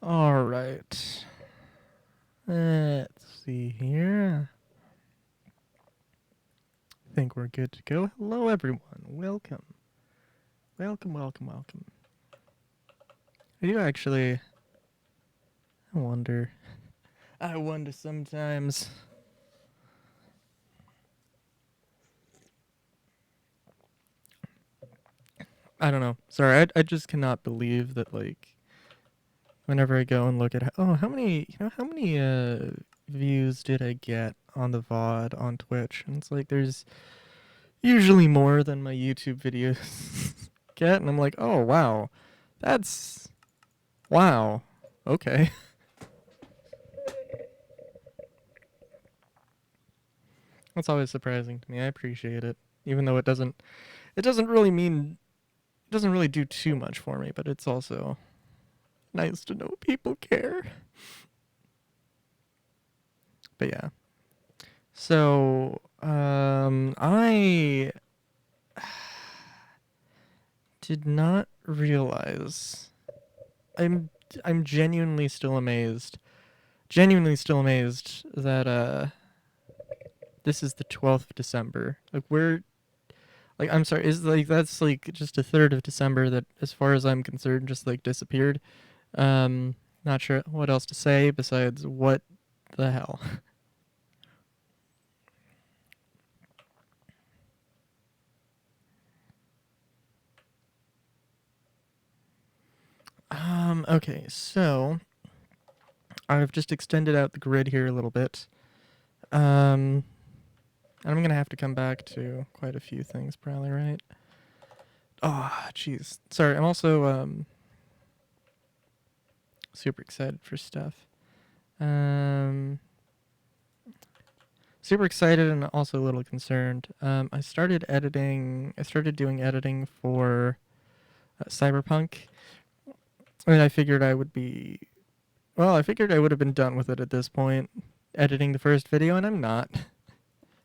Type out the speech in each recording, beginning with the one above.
All right. Let's see here. I think we're good to go. Hello, everyone. Welcome. Welcome, welcome, welcome. I do actually. I wonder. I wonder sometimes. I don't know. Sorry, I just cannot believe that, like, whenever I go and look at. How many. How many views did I get on the VOD on Twitch? And it's like, there's usually more than my YouTube videos get. And I'm like, oh, wow. That's. Wow. Okay. That's always surprising to me. I appreciate it, even though it doesn't. It doesn't really mean. It doesn't really do too much for me, but it's also nice to know people care. But yeah. So, I did not realize. I'm. I'm genuinely still amazed. Genuinely still amazed that this is the 12th of December. Like we're like I'm sorry, is like that's like just a third of December that as far as I'm concerned just like disappeared. Not sure what else to say besides what the hell. Okay, so I've just extended out the grid here a little bit. And I'm gonna have to come back to quite a few things probably, right? Oh, jeez. Sorry, I'm also super excited for stuff. Um Super excited and also a little concerned. I started editing. I started doing editing for Cyberpunk. I mean, I figured I would be. Well, I figured I would have been done with it at this point, editing the first video, and I'm not,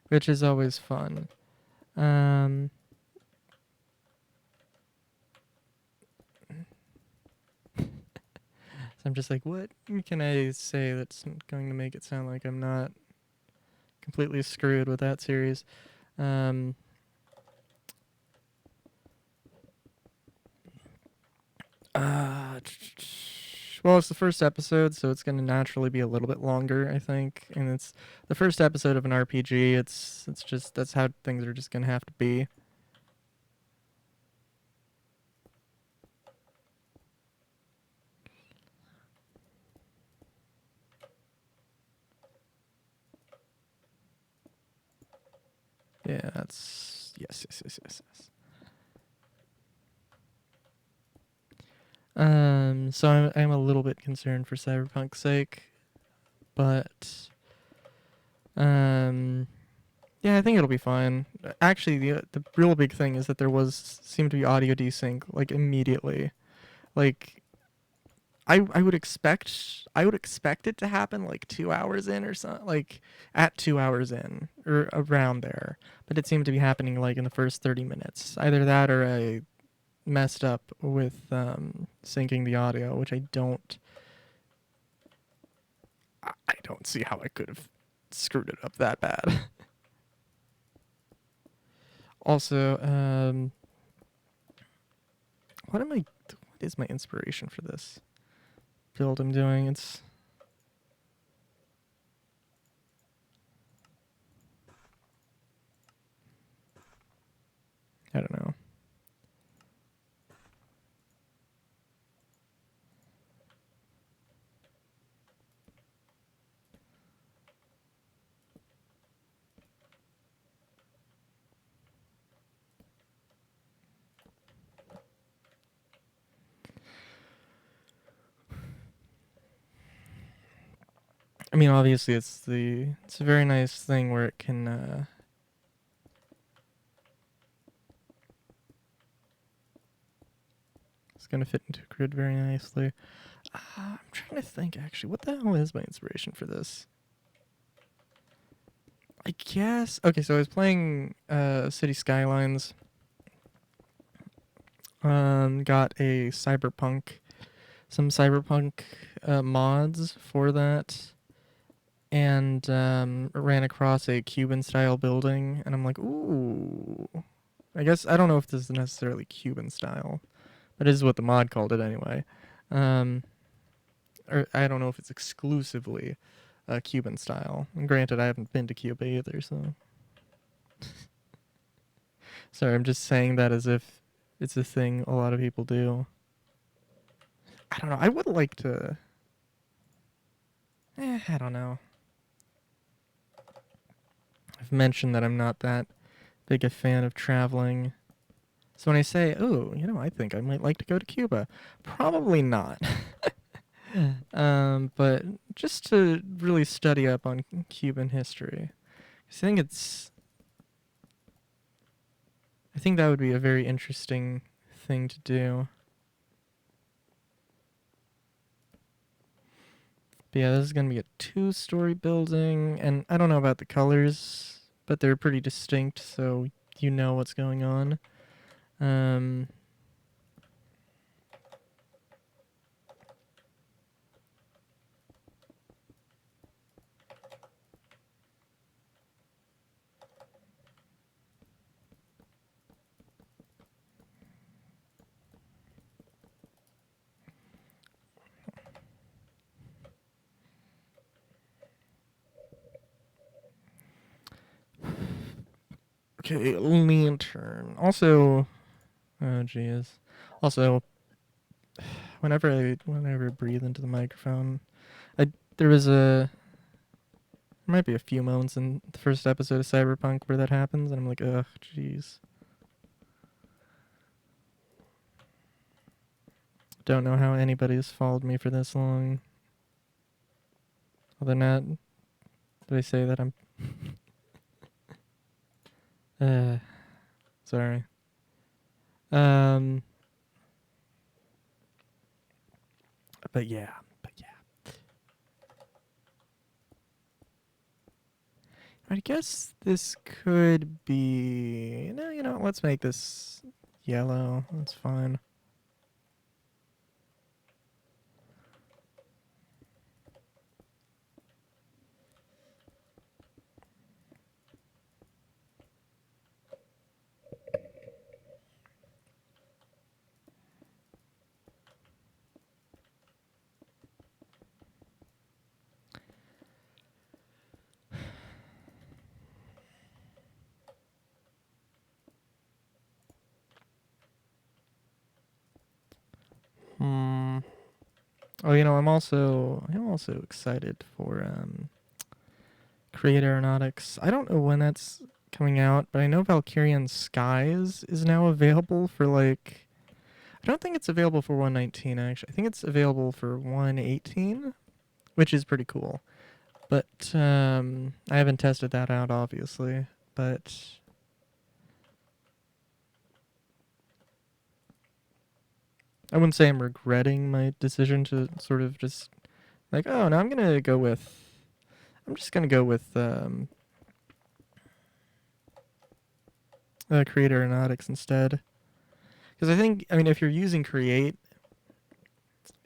which is always fun. Um, so I'm just like, what can I say that's going to make it sound like I'm not completely screwed with that series? Um, Uh, well, it's the first episode, so it's going to naturally be a little bit longer, I think. And it's the first episode of an RPG. It's just that's how things are just going to have to be. Yeah, that's yes. So I'm a little bit concerned for Cyberpunk's sake, but um, yeah, I think it'll be fine. Actually, the real big thing is that there was seemed to be audio desync like immediately. Like I would expect it to happen like 2 hours in or something, like at 2 hours in or around there. But it seemed to be happening like in the first 30 minutes. Either that or I messed up with syncing the audio, which I don't see how I could have screwed it up that bad. Also, what is my inspiration for this build I'm doing? It's I don't know. I mean, obviously, it's a very nice thing where it can it's gonna fit into a grid very nicely. I'm trying to think actually, what the hell is my inspiration for this? I guess okay. So I was playing City Skylines. Got a some Cyberpunk mods for that, and ran across a Cuban style building, and I'm like, ooh. I guess I don't know if this is necessarily Cuban style, but it is what the mod called it anyway. Um, or I don't know if it's exclusively Cuban style. And granted, I haven't been to Cuba either, so sorry. I'm just saying that as if it's a thing a lot of people do. I don't know. I would like to. I don't know. I've mentioned that I'm not that big a fan of traveling. So when I say, oh, I think I might like to go to Cuba, probably not. But just to really study up on Cuban history. 'Cause I think that would be a very interesting thing to do. But yeah, this is going to be a 2-story building, and I don't know about the colors, but they're pretty distinct, so you know what's going on. Um, okay, lantern. Also, oh geez. Also, whenever I breathe into the microphone, there was a there might be a few moments in the first episode of Cyberpunk where that happens, and I'm like, ugh, jeez. Don't know how anybody's followed me for this long. Other than that, do I say that I'm sorry. Um but yeah. I guess this could be no, let's make this yellow. That's fine. Hmm. Oh, I'm also excited for Create Aeronautics. I don't know when that's coming out, but I know Valkyrian Skies is now available for like I don't think it's available for 119 actually. I think it's available for 118, which is pretty cool. But I haven't tested that out obviously, but I wouldn't say I'm regretting my decision to sort of just like, oh, now I'm just going to go with Create Aeronautics instead. Because I mean, if you're using Create,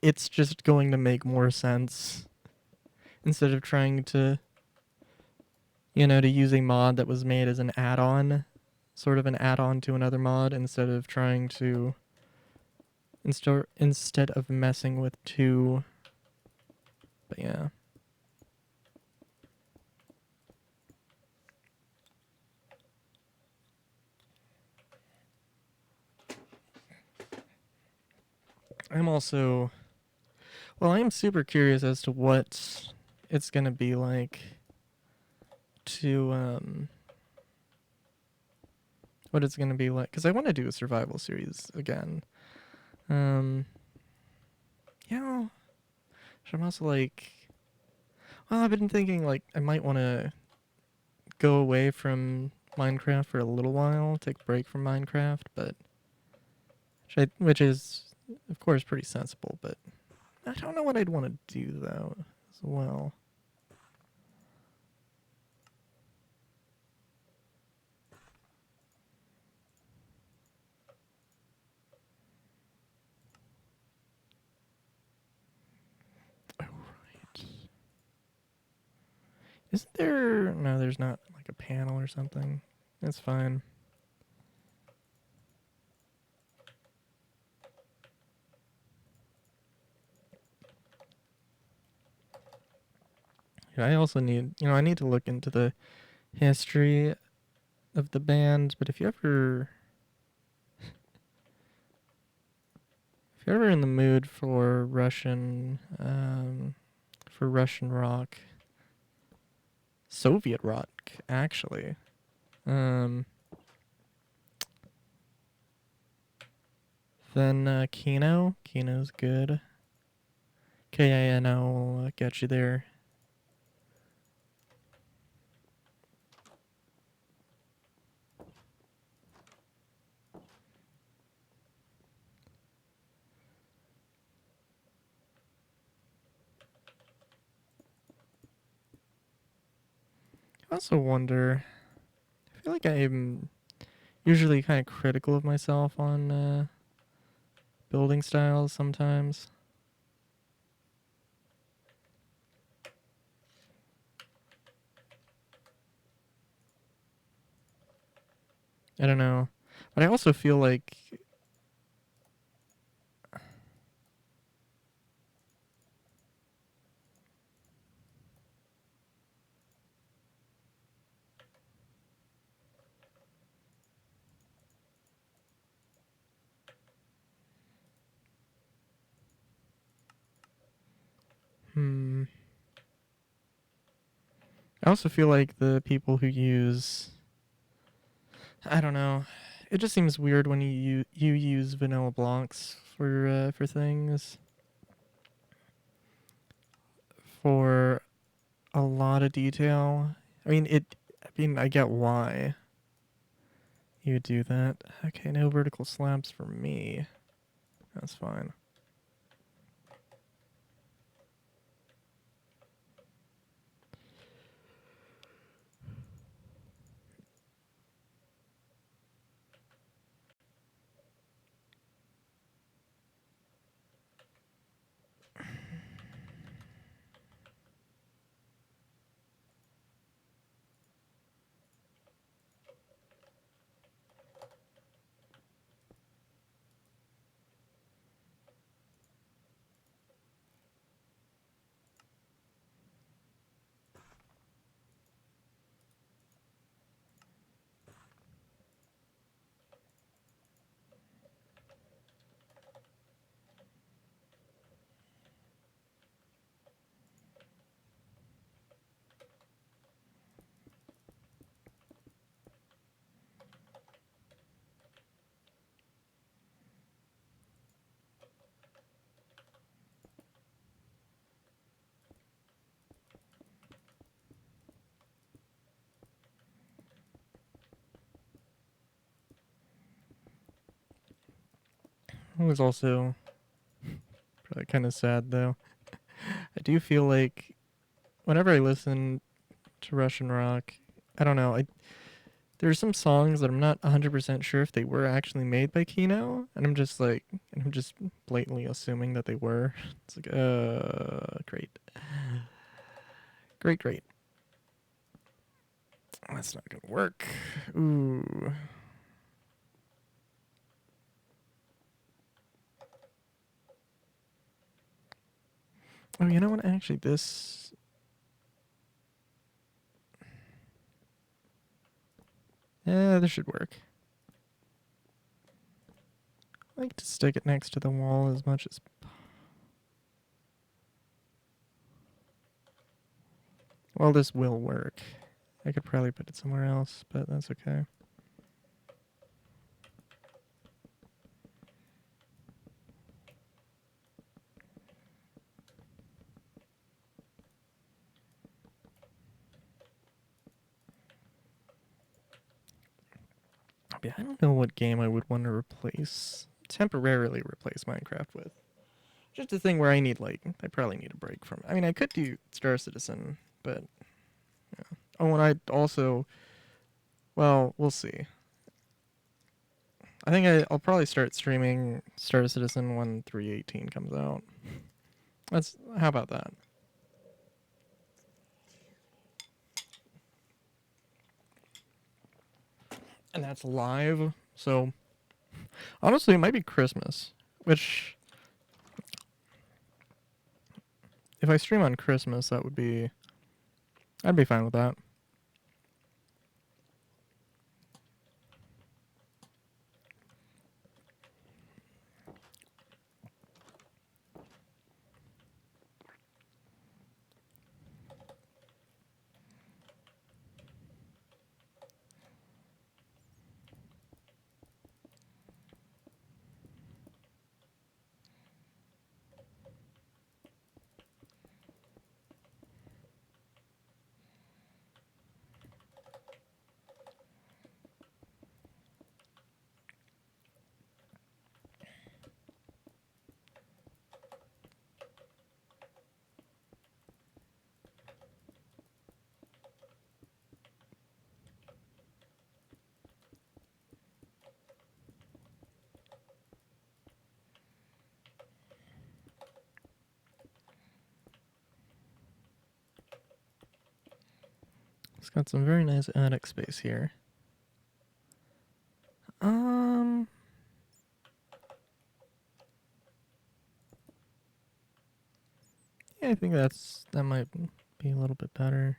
it's just going to make more sense instead of trying to, to use a mod that was made as an add-on, sort of an add-on to another mod, instead of trying to, instead of messing with two. But yeah. I'm super curious as to what it's gonna be like to what it's gonna be like, because I want to do a survival series again. Um, yeah, I'm also like, well, I've been thinking like I might want to go away from Minecraft for a little while, take a break from Minecraft, but which is of course pretty sensible, but I don't know what I'd want to do though as well. Isn't there... No, there's not like a panel or something. That's fine. Yeah, I also need... I need to look into the history of the band, but if you're ever in the mood for Russian rock, Soviet rock, actually, um, then Kino's good. KINO will get you there. I also wonder, I feel like I'm usually kind of critical of myself on building styles sometimes. I don't know. But I also feel like, hmm. I also feel like the people who use, I don't know. It just seems weird when you use vanilla blancs for things, for a lot of detail. I mean, I get why you would do that. Okay, no vertical slabs for me. That's fine. It was also probably kind of sad though. I do feel like whenever I listen to Russian rock, I don't know. There's some songs that I'm not 100% sure if they were actually made by Kino, and I'm just blatantly assuming that they were. It's like, great. Great, great. That's not gonna work. Ooh. Oh, you know what? Actually, this... Yeah, this should work. I like to stick it next to the wall as much as... Well, this will work. I could probably put it somewhere else, but that's okay. Yeah, I don't know what game I would want to temporarily replace Minecraft with. Just a thing where I probably need a break from. I mean, I could do Star Citizen, but yeah. Oh, and I also, well, we'll see. I think I'll probably start streaming Star Citizen when 3.18 comes out. How about that? and that's live. So honestly, it might be Christmas. Which, if I stream on Christmas, I'd be fine with that. It's got some very nice attic space here. Um, yeah, I think that might be a little bit better.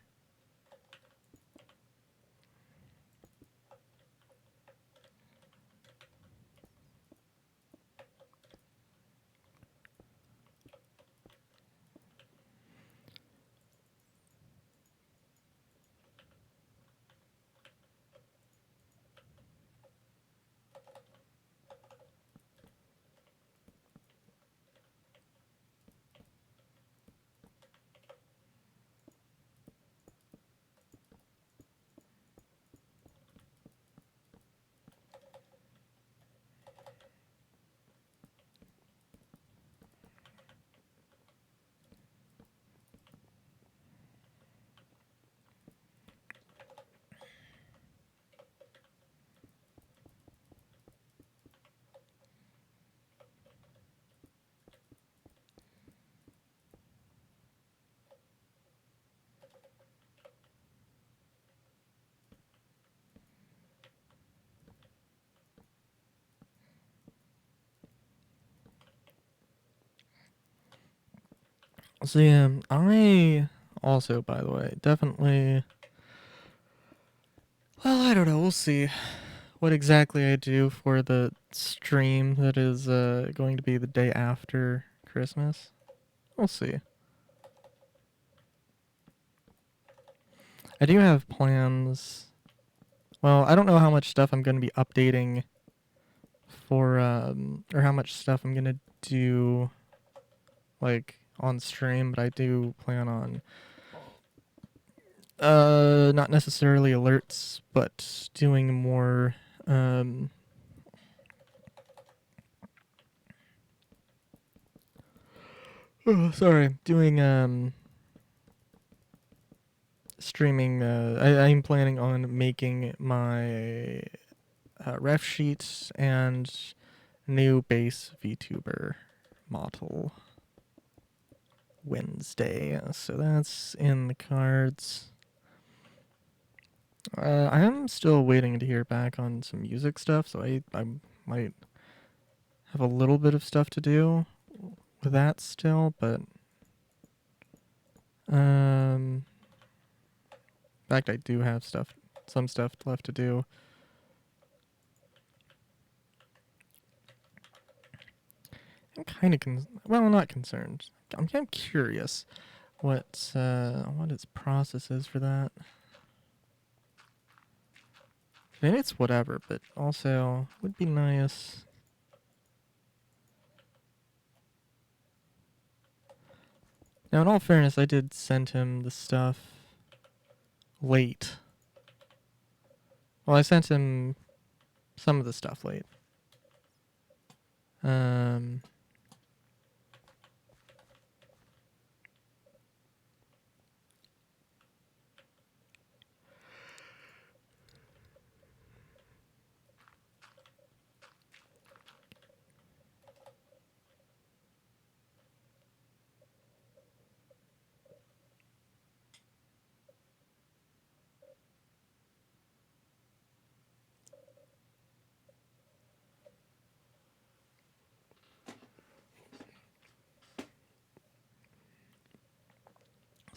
So yeah, I also, by the way, definitely. Well, I don't know. We'll see what exactly I do for the stream that is going to be the day after Christmas. We'll see. I do have plans. Well, I don't know how much stuff I'm going to be updating for, or how much stuff I'm going to do, like, on stream, but I do plan on, not necessarily alerts, but doing more, oh, sorry, doing, streaming, I'm planning on making my ref sheets and new base VTuber model Wednesday. So that's in the cards. I am still waiting to hear back on some music stuff, so I might have a little bit of stuff to do with that still, but in fact I do have some stuff left to do. I'm kind of well, not concerned. I'm kind of curious what its process is for that. Maybe it's whatever, but also would be nice. Now, in all fairness, I did send him the stuff late. Well, I sent him some of the stuff late. Um,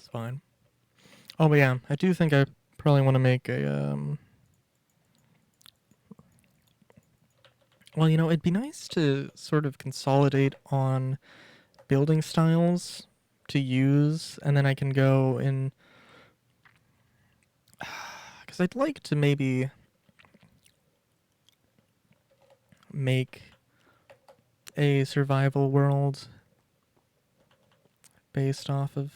It's fine. Oh, but yeah, I do think I probably want to make a well, it'd be nice to sort of consolidate on building styles to use, and then I can go in because I'd like to maybe make a survival world based off of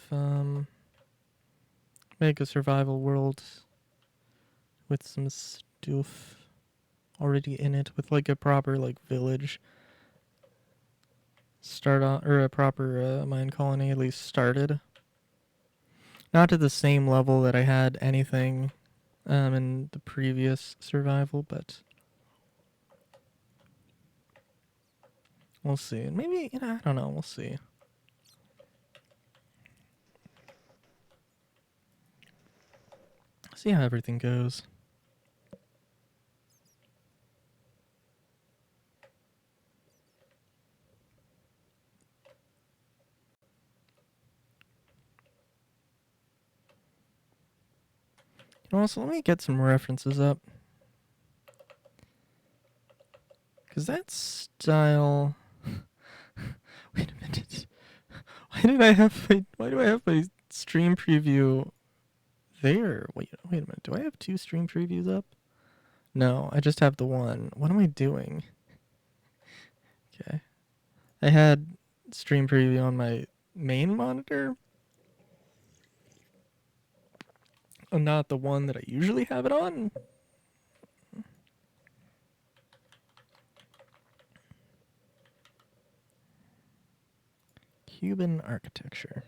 make a survival world with some stuff already in it, with like a proper like village start on, or a proper mine colony at least started. Not to the same level that I had anything in the previous survival, but we'll see. Maybe, I don't know. We'll see. See how everything goes. Also, let me get some references up. Because that style... Wait a minute. Why do I have my stream preview there? Wait a minute. Do I have 2 stream previews up? No, I just have the one. What am I doing? Okay. I had stream preview on my main monitor, and not the one that I usually have it on. Cuban architecture.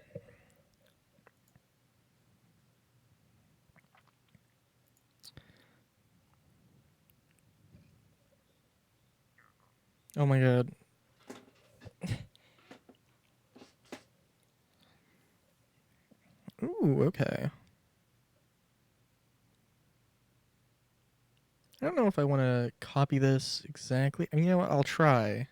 Oh my god. Ooh, okay. I don't know if I want to copy this exactly. I mean, you know what? I'll try.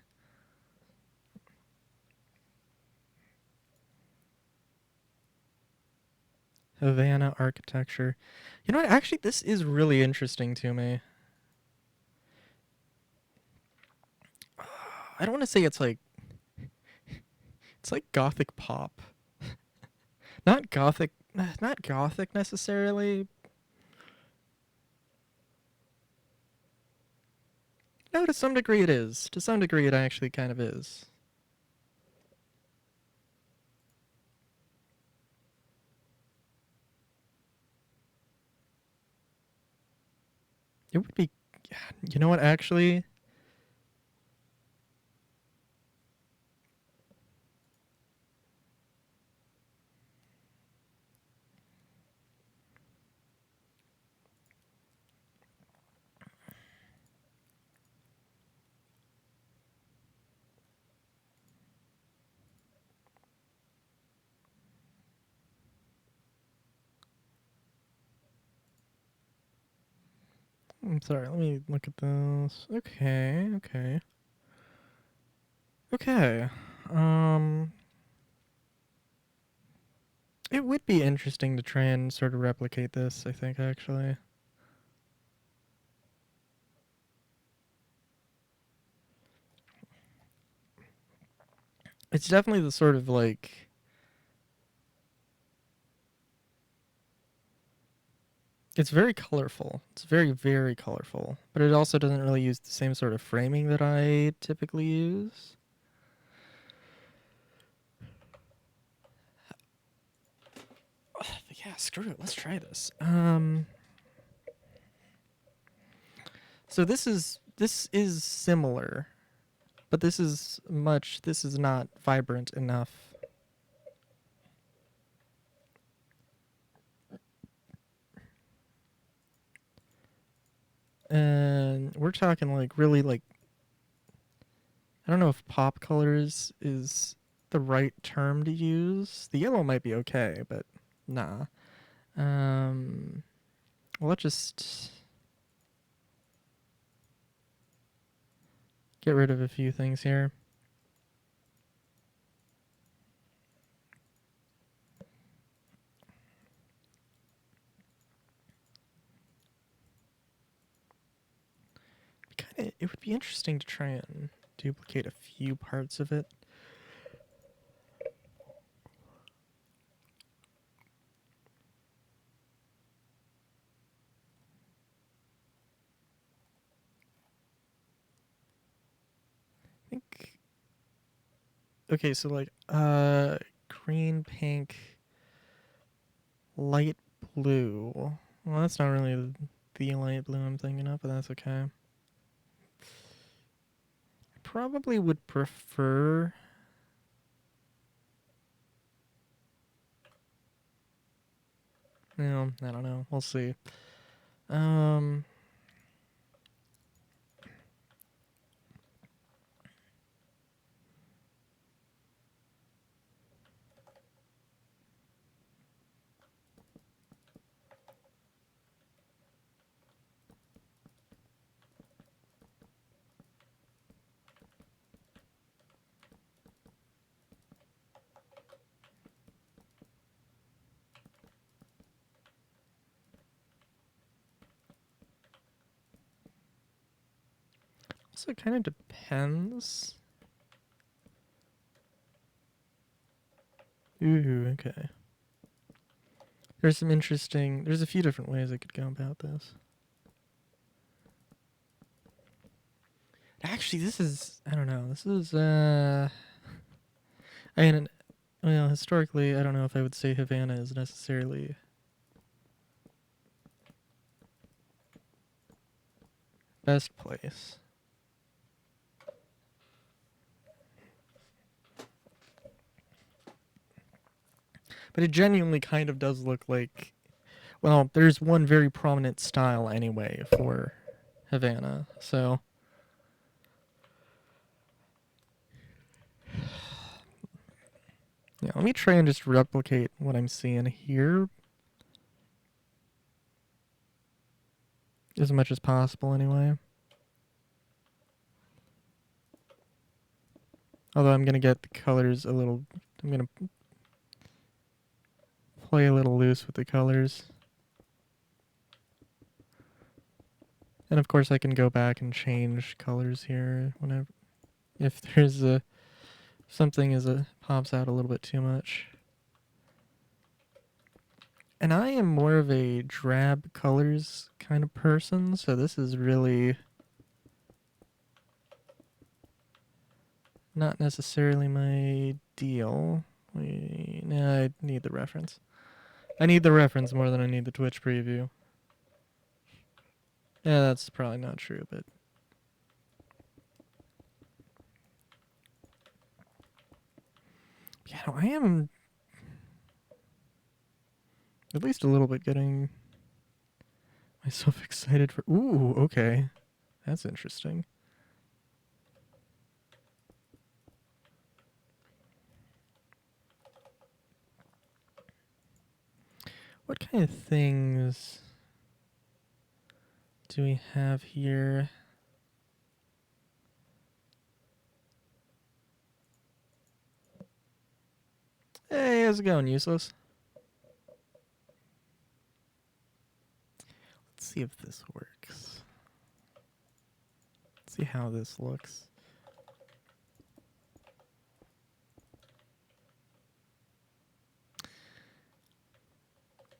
Havana architecture. You know what? Actually, this is really interesting to me. I don't want to say it's like gothic pop. Not gothic necessarily. No, to some degree it is. To some degree it actually kind of is. It would be, you know what, actually? I'm sorry, let me look at this. Okay, okay. Okay. Um, it would be interesting to try and sort of replicate this, I think, actually. It's definitely the sort of like... It's very colorful. It's very, very colorful. But it also doesn't really use the same sort of framing that I typically use. But yeah, screw it. Let's try this. So this is similar, but this is not vibrant enough. And we're talking like really like, I don't know if pop colors is the right term to use. The yellow might be okay, but nah. Well, let's just get rid of a few things here. It would be interesting to try and duplicate a few parts of it. I think. Okay, so like green, pink, light blue. Well, that's not really the light blue I'm thinking of, but that's okay. I probably would prefer. No, I don't know. We'll see. Um, so it kind of depends. Ooh, okay. There's some interesting. There's a few different ways I could go about this. Actually, this is. I don't know. This is. I mean, well, historically, I don't know if I would say Havana is necessarily best place. But it genuinely kind of does look like. Well, there's one very prominent style anyway for Havana, so. Yeah, let me try and just replicate what I'm seeing here as much as possible anyway. Although I'm going to get the colors a little. I'm going to play a little loose with the colors. And of course I can go back and change colors here whenever. If there's a. Something pops out a little bit too much. And I am more of a drab colors kind of person, so this is really not necessarily my deal. I need the reference. I need the reference more than I need the Twitch preview. Yeah, that's probably not true, but yeah, no, I am at least a little bit getting myself excited for. Ooh, okay, that's interesting. What kind of things do we have here? Hey, how's it going, Useless? Let's see if this works. Let's see how this looks.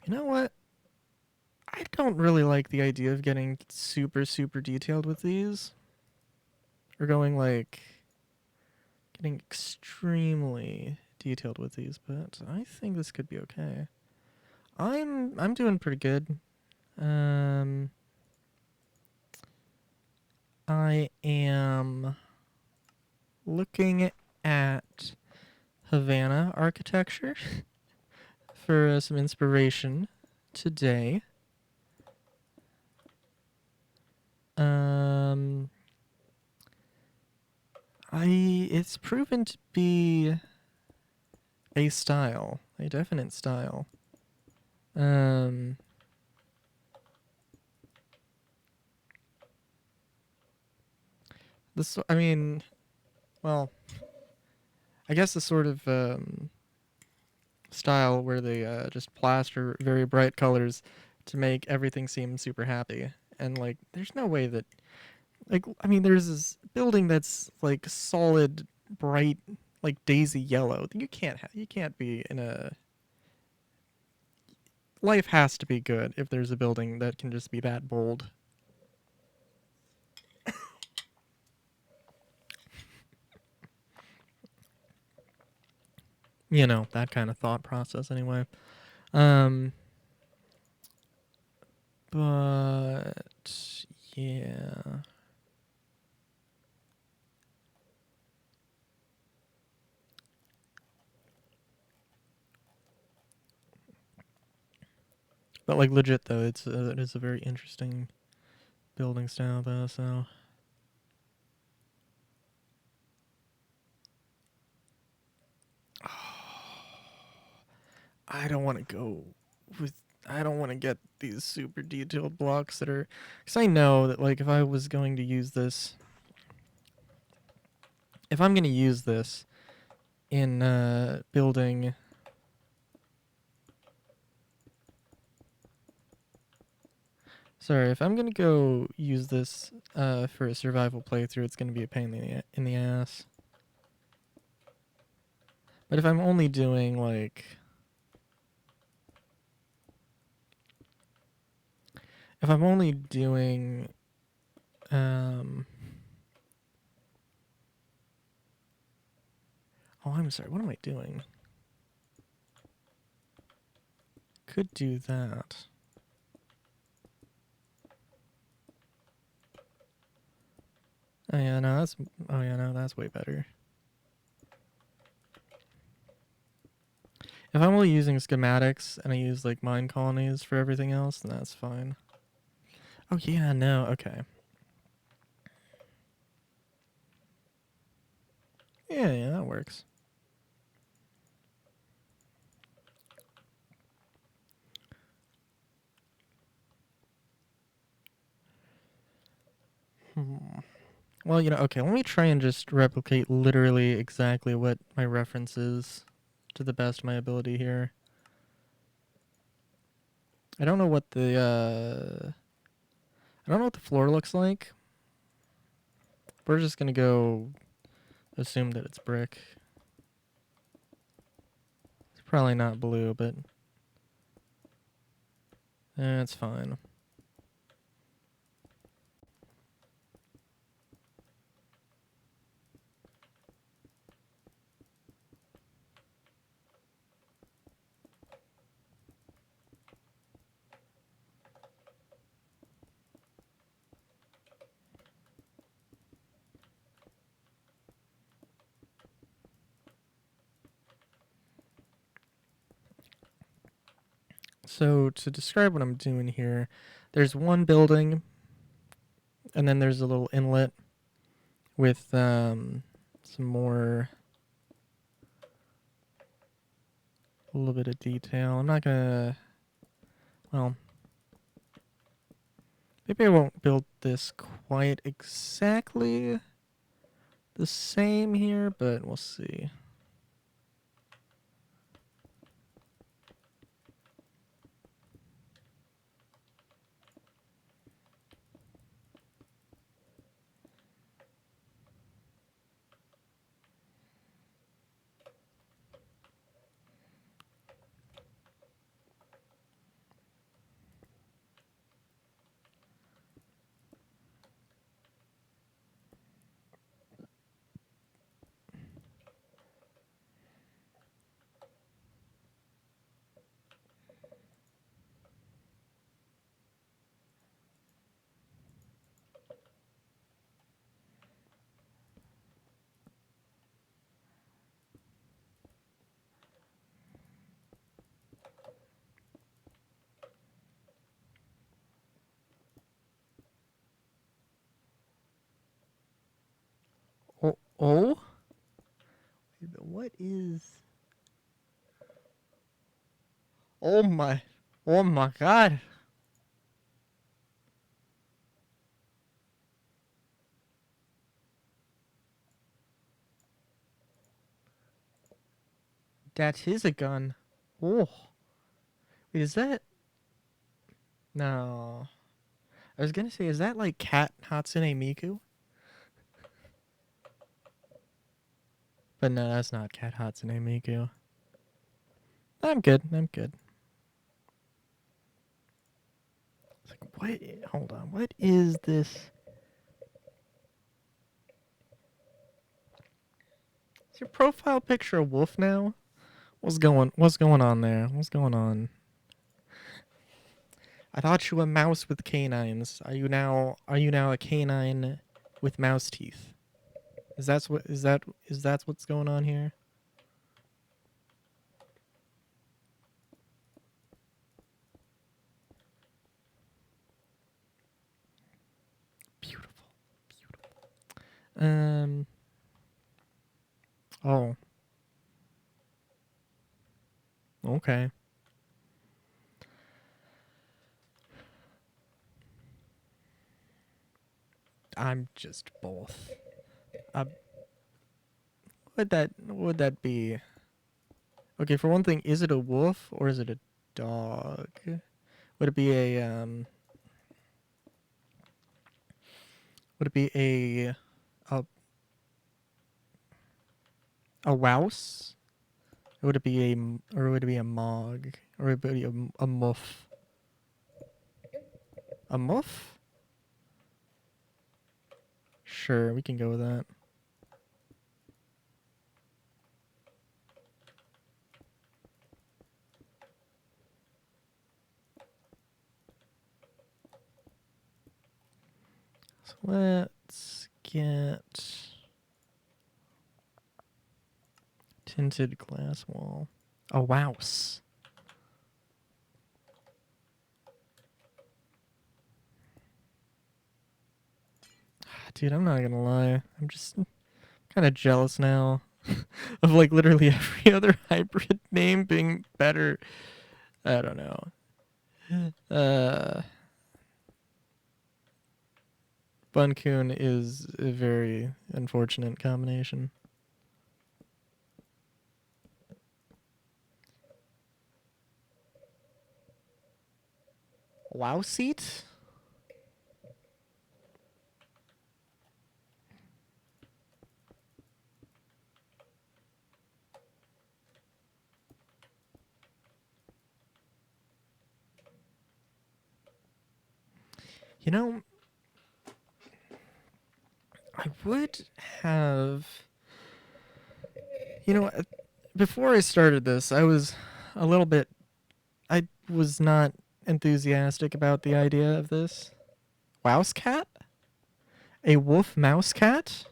You know what? I don't really like the idea of getting super, super detailed with these. Or going like getting extremely detailed with these, but I think this could be okay. I'm doing pretty good. I am looking at Havana architecture for some inspiration today. It's proven to be a style, a definite style. This, I mean, well, I guess the sort of style where they just plaster very bright colors to make everything seem super happy, and like, there's no way that Like, I mean, there's this building that's like solid, bright, like daisy yellow. You can't be in a. Life has to be good if there's a building that can just be that bold. You know, that kind of thought process anyway. Um, but yeah. But like legit though, it is a very interesting building style though. So I don't want to go with. I don't want to get these super detailed blocks that are, because I know that like if I was going to use this, if I'm going to use this in building. Sorry, if I'm gonna go use this for a survival playthrough, it's gonna be a pain in the ass. But if I'm only doing like, if I'm only doing, um, oh, I'm sorry, what am I doing? Could do that. Oh yeah, no, that's, oh yeah, no, that's way better. If I'm only using schematics and I use like mine colonies for everything else, then that's fine. Oh yeah, no, okay. Yeah, yeah, that works. Hmm. Well, you know, okay, let me try and just replicate literally exactly what my reference is to the best of my ability here. I don't know what the I don't know what the floor looks like. We're just gonna go assume that it's brick. It's probably not blue, but it's fine. So to describe what I'm doing here, there's one building, and then there's a little inlet with some more, a little bit of detail. I'm not gonna, well, maybe I won't build this quite exactly the same here, but we'll see. Oh, oh? What is? Oh my! Oh my God! That is a gun. Oh, wait, is that? No. I was gonna say, is that like Cat Hatsune Miku? But no, that's not Cat Hatsune Miku. I'm good. I'm good. It's like, what? Hold on. What is this? Is your profile picture a wolf now? What's going on there? What's going on? I thought you were a mouse with canines. Are you now a canine with mouse teeth? Is that what's going on here? Beautiful. Beautiful. Oh. Okay. I'm just both. Would that be? Okay, for one thing, is it a wolf or is it a dog? Would it be would it be a a wouse? Or would it be or would it be a mog? Or would it be a muff? A muff? Sure, we can go with that. So let's get tinted glass wall. A wouse. Dude, I'm not gonna lie. I'm just kind of jealous now of like literally every other hybrid name being better. I don't know. Buncoon is a very unfortunate combination. Wow seat? You know, I would have. You know, before I started this, I was a little bit. I was not enthusiastic about the idea of this. Wouse cat? A wolf mouse cat?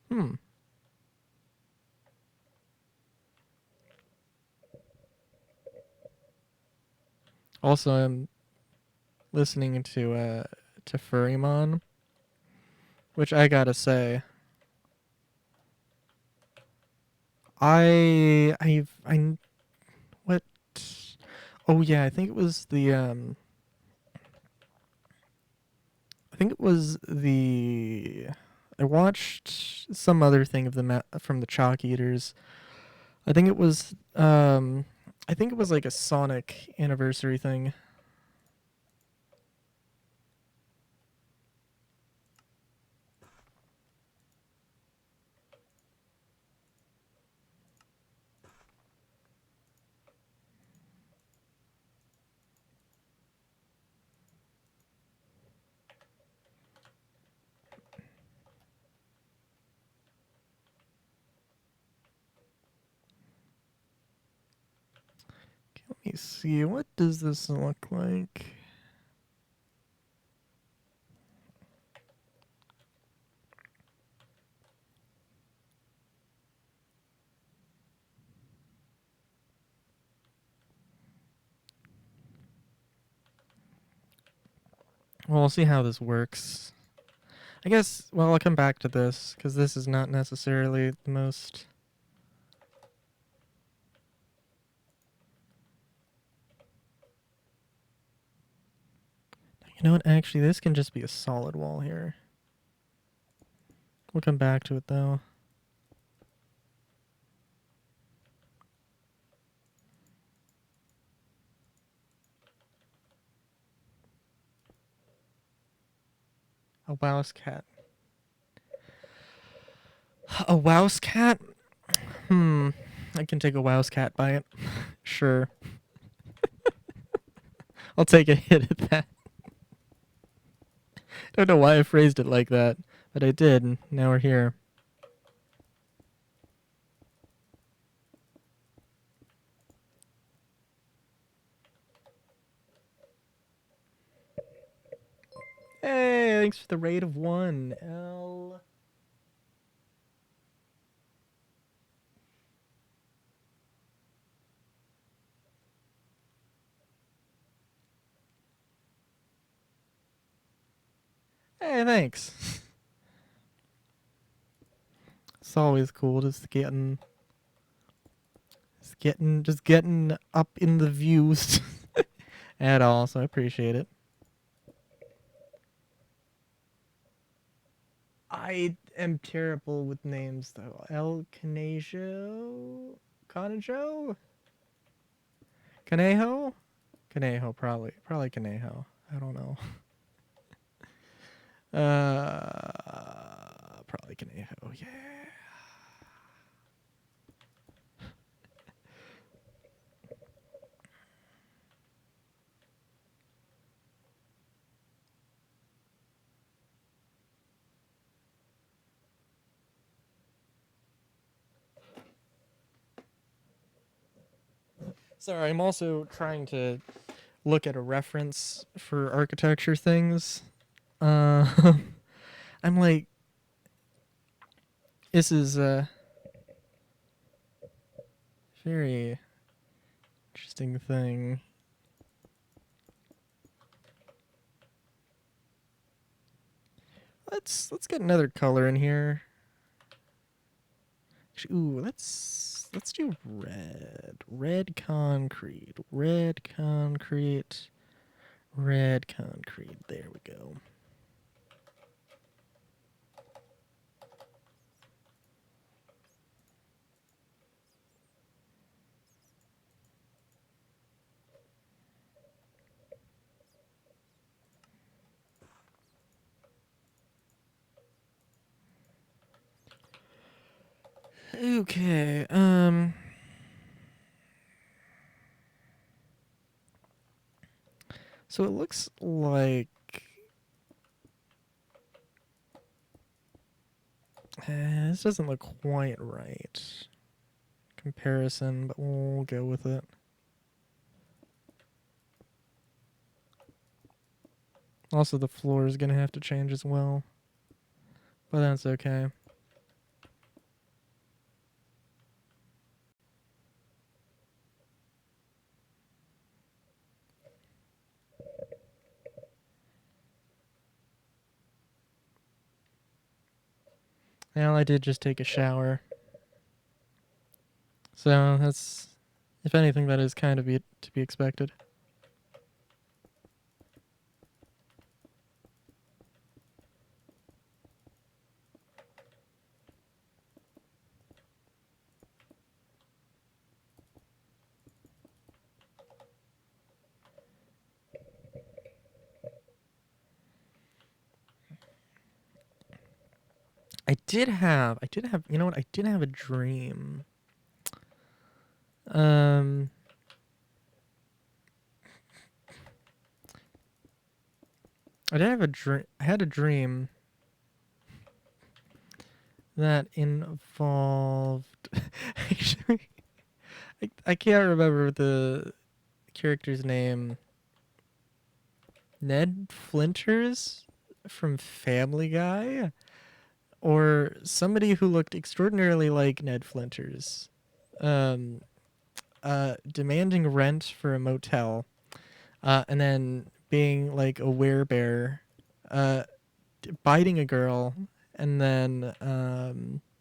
Hmm. Also, I'm listening to Furrymon, which I gotta say, I what? Oh yeah, I think it was the I think it was the. I watched some other thing of from the Chalk Eaters. I think it was I think it was like a Sonic anniversary thing. Okay, let me see. What does this look like? Well, we'll see how this works. I guess, well, I'll come back to this because this is not necessarily the most. You know what? Actually, this can just be a solid wall here. We'll come back to it though. A Wouse cat. A Wouse cat? I can take a Wouse cat bite. Sure. I'll take a hit at that. Don't know why I phrased it like that, but I did, and now we're here. Hey, thanks for the raid of 1. L. Hey, thanks. It's always cool just getting up in the views at all, so I appreciate it. I am terrible with names though. El Canejo? Conejo? Conejo? Conejo, probably. Probably Conejo. I don't know. Probably Conejo, yeah. Sorry, I'm also trying to look at a reference for architecture things. I'm like, this is a very interesting thing. Let's get another color in here. Ooh, let's do red. Red concrete. Red concrete. Red concrete. There we go. Okay, so it looks like this doesn't look quite right. Comparison, but we'll go with it. Also, the floor is gonna have to change as well, but that's okay. Now I did just take a shower, so that's, if anything, that is kind of to be expected. You know what? I did have a dream. I did have a dream. I had a dream that involved. Actually, I can't remember the character's name. Ned Flinters from Family Guy, or somebody who looked extraordinarily like Ned Flinters, um, demanding rent for a motel, and then being like a werebear, uh, biting a girl, and then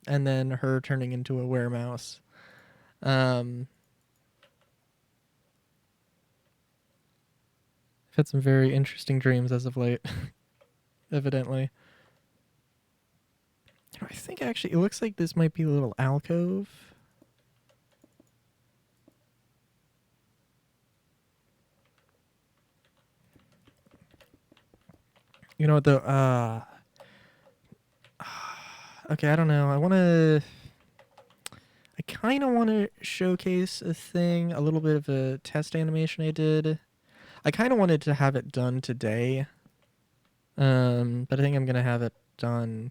her turning into a weremouse. I've had some very interesting dreams as of late, evidently. I think actually it looks like this might be a little alcove. You know what though? Okay, I don't know. I kind of want to showcase a thing, a little bit of a test animation I did. I kind of wanted to have it done today, but I think I'm gonna have it done.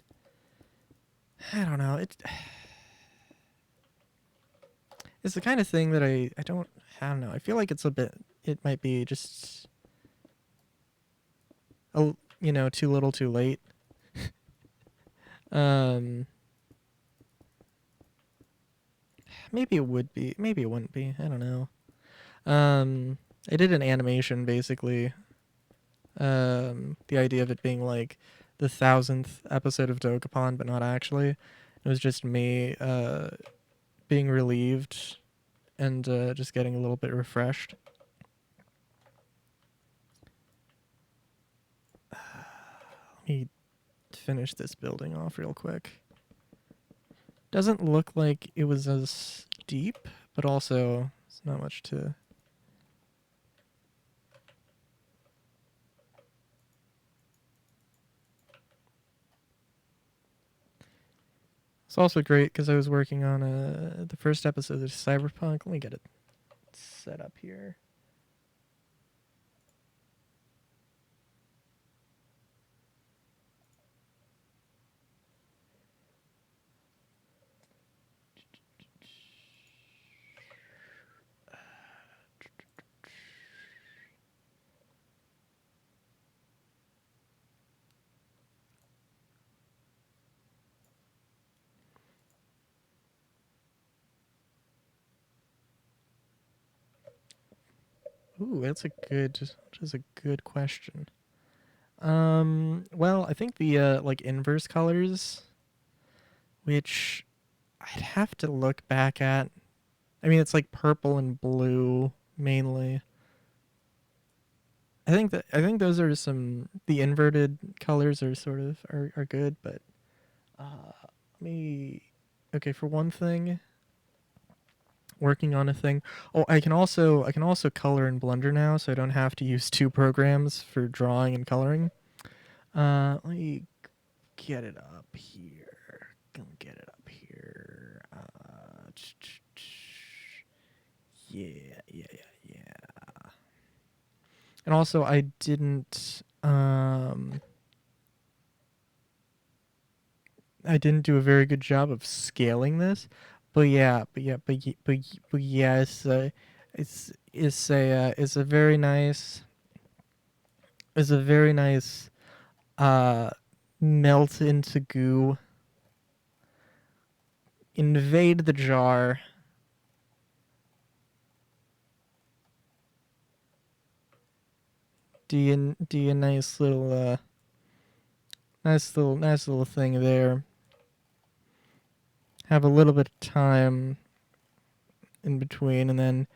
I don't know. It's the kind of thing that I don't know. I feel like it's a bit. It might be just too little, too late. Um, maybe it would be. Maybe it wouldn't be. I don't know. I did an animation basically. The idea of it being like the 1000th episode of Dokapon, but not actually. It was just me being relieved and just getting a little bit refreshed. Let me finish this building off real quick. Doesn't look like it was as deep, but also it's not much to... It's also great because I was working on the first episode of Cyberpunk. Let me get it set up here. Ooh, that's a good question. Well, I think the like inverse colors, which I'd have to look back at. I mean, it's like purple and blue mainly. I think those are the inverted colors are sort of are good, but let me okay, for one thing, working on a thing. Oh, I can also color in Blender now, so I don't have to use two programs for drawing and coloring. Let me get it up here. Gonna get it up here. Yeah, yeah, yeah, yeah. And also, I didn't do a very good job of scaling this, but yeah, it's a very nice uh melt into goo, invade the jar. Do you nice little thing there. Have a little bit of time in between, and then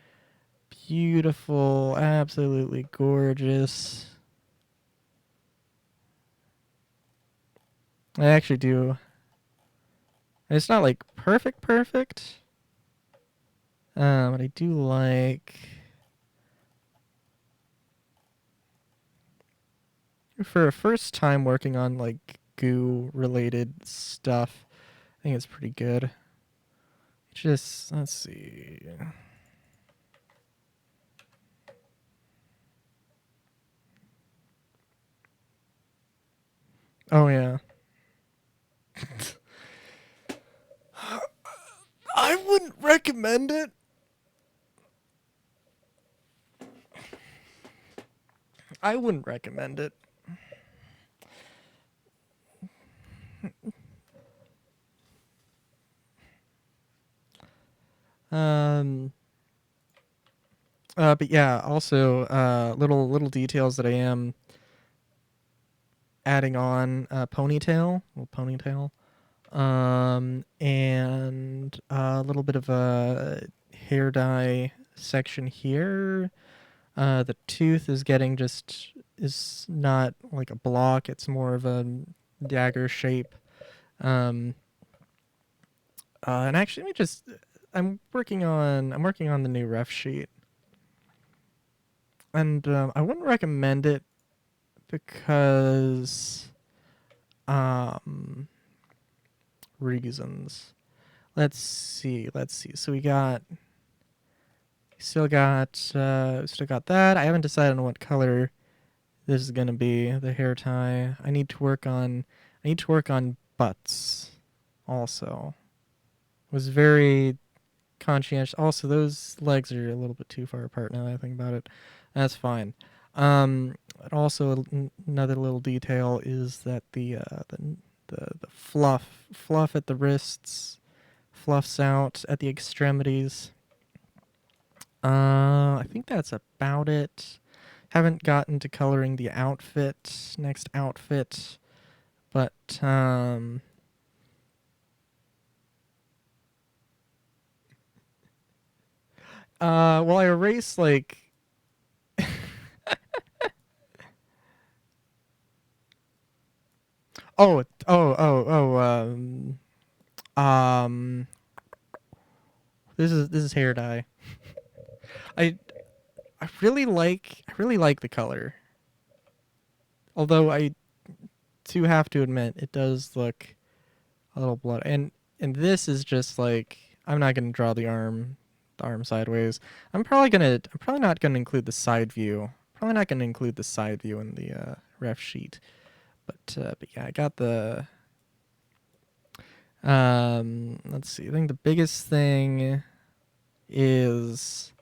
beautiful, absolutely gorgeous. I actually do. It's not like perfect, but I do like for a first time working on like goo related stuff. I think it's pretty good. Just let's see. Oh yeah. I wouldn't recommend it. I wouldn't recommend it. Um but yeah, also little details that I am adding on little ponytail. And a little bit of a hair dye section here. The tooth is not like a block, it's more of a dagger shape. Um and actually let me just I'm working on the new ref sheet. And I wouldn't recommend it because um Let's see. So we still got that. I haven't decided on what color this is gonna be. The hair tie. I need to work on butts. Also, was very conscientious. Also, those legs are a little bit too far apart now that I think about it. That's fine. And also another little detail is that the fluff at the wrists fluffs out at the extremities. I think that's about it. Haven't gotten to coloring the next outfit, but well, I erase like um this is hair dye. I I really like the color. Although I do have to admit it does look a little blood, and this is just like I'm not gonna draw the arm sideways. I'm probably not gonna include the side view. Probably not gonna include the side view in the ref sheet. But yeah, I got the let's see. I think the biggest thing is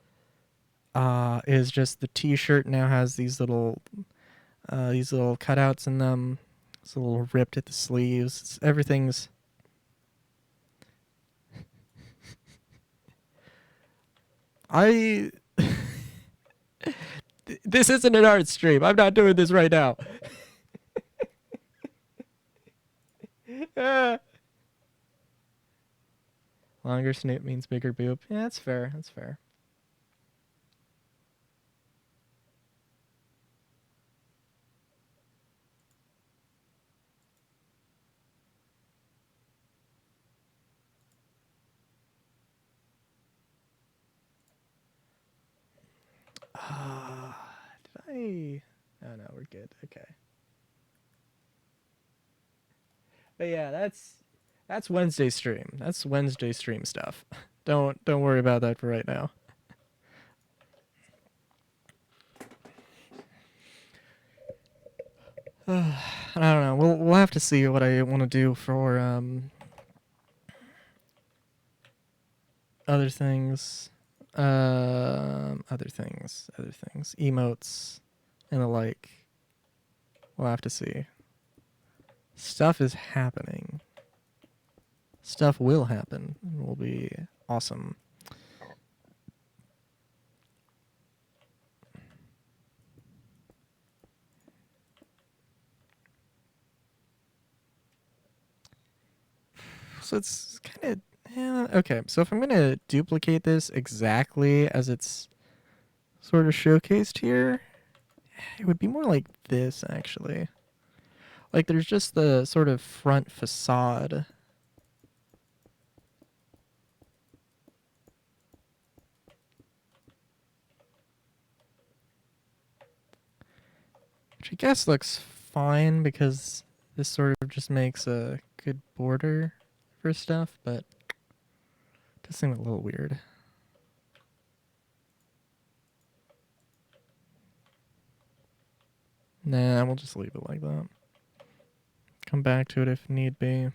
just the t-shirt now has these little cutouts in them. It's a little ripped at the sleeves. Everything's I this isn't an art stream. I'm not doing this right now. Longer snoot means bigger boob. Yeah, that's fair. That's fair. Did I? Oh no, we're good. Okay. But yeah, that's Wednesday stream. That's Wednesday stream stuff. Don't worry about that for right now. I don't know. We'll have to see what I want to do for other things. Other things, emotes and the like. We'll have to see. Stuff is happening. Stuff will happen. It will be awesome. So it's kind of yeah, okay. So if I'm gonna duplicate this exactly as it's sort of showcased here, it would be more like this actually. Like there's just the sort of front facade. Which I guess looks fine because this sort of just makes a good border for stuff, but it does seem a little weird. Nah, we'll just leave it like that. Come back to it if need be.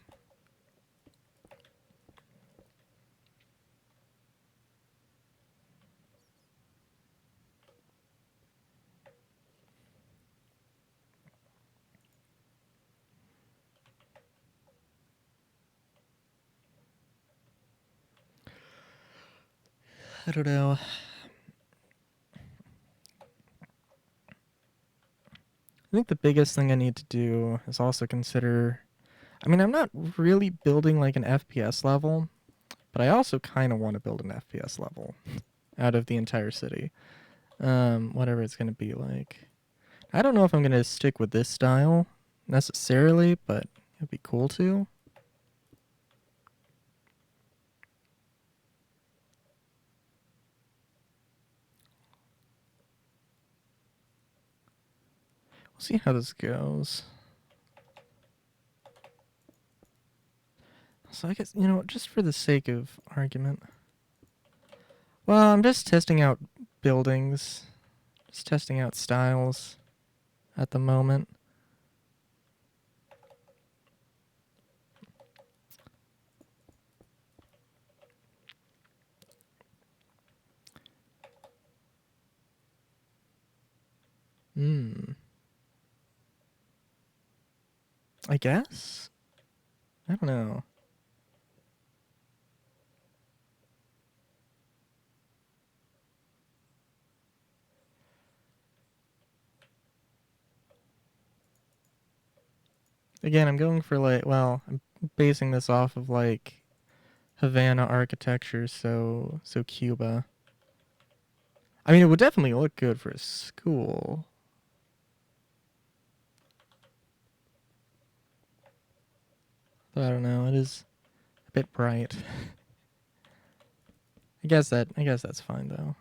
I don't know. I think the biggest thing I need to do is also consider. I mean, I'm not really building like an FPS level, but I also kind of want to build an FPS level out of the entire city. Whatever it's going to be like. I don't know if I'm going to stick with this style necessarily, but it'd be cool to. We'll see how this goes. So I guess, just for the sake of argument. Well, I'm just testing out buildings. Just testing out styles at the moment. I guess? I don't know. Again, I'm going for I'm basing this off of Havana architecture, so Cuba. I mean, it would definitely look good for a school. But I don't know, it is a bit bright. I guess that's fine though.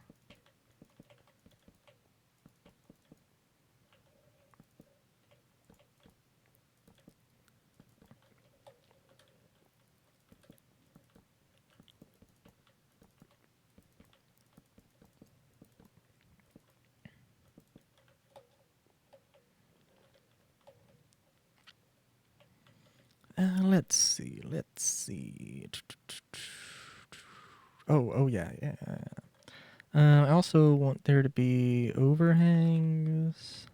Let's see. Oh yeah. I also want there to be overhangs.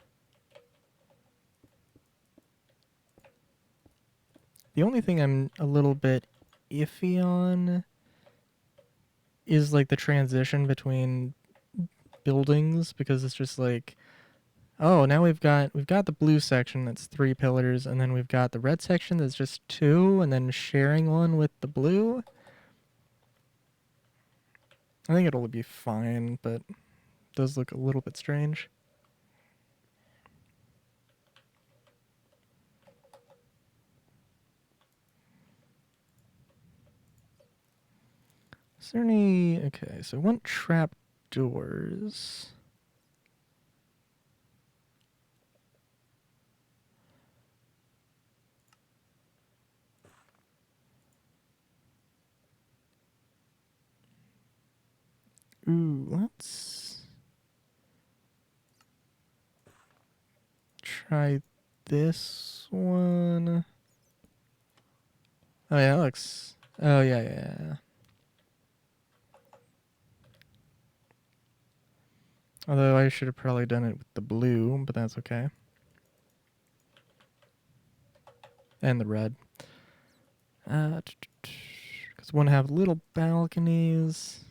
The only thing I'm a little bit iffy on is the transition between buildings, because it's just oh, now we've got the blue section that's 3 pillars, and then we've got the red section that's just 2, and then sharing one with the blue. I think it'll be fine, but it does look a little bit strange. Is there any... Okay, so I want trap doors. Ooh, let's try this one. Oh yeah, that looks... Oh yeah. Although I should have probably done it with the blue, but that's okay. And the red. Because one have little balconies.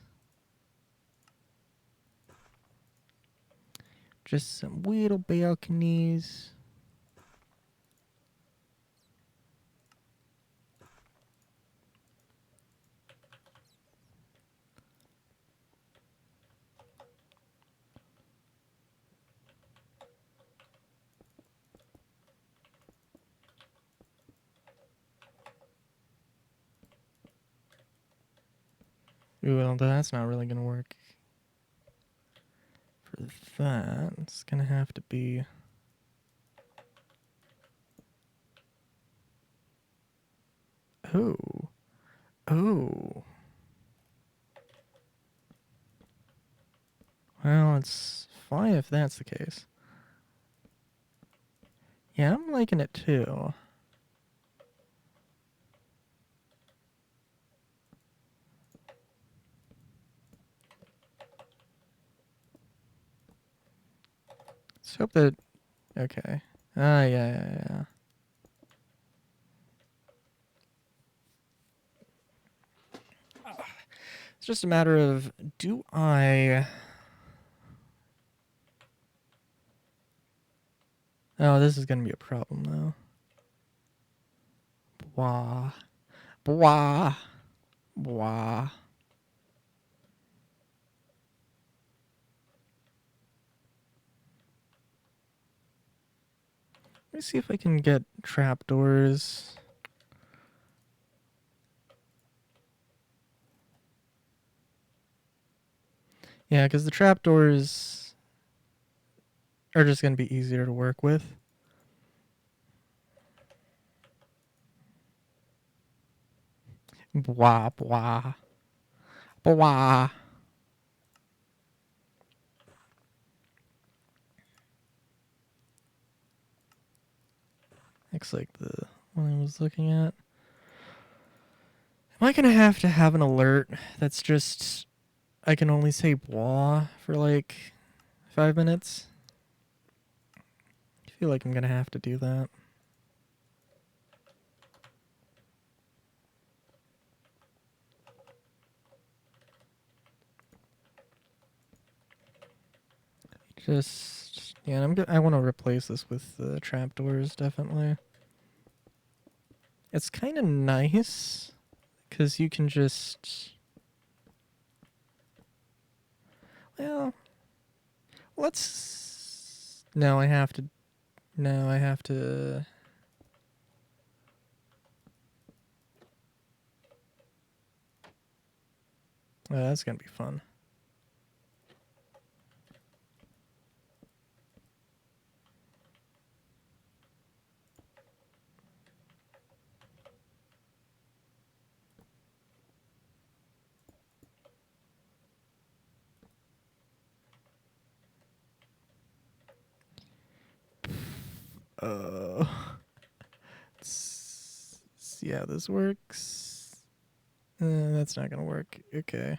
Just some little balconies. Ooh, well, that's not really going to work. For that, it's going to have to be... Oh. Well, it's fine if that's the case. Yeah, I'm liking it too. Let's hope that... Okay. Yeah. It's just a matter of, do I... Oh, this is going to be a problem, though. Blah. Let me see if I can get trapdoors. Yeah, because the trapdoors are just going to be easier to work with. Blah, blah. Blah. Looks like the one I was looking at. Am I gonna have to have an alert that's just I can only say blah for like 5 minutes? I feel like I'm gonna have to do that. Just yeah, I want to replace this with the trapdoors definitely. It's kind of nice because you can just well, let's no, I have to no, I have to oh, that's gonna be fun. Uh, see how this works. That's not gonna work. Okay.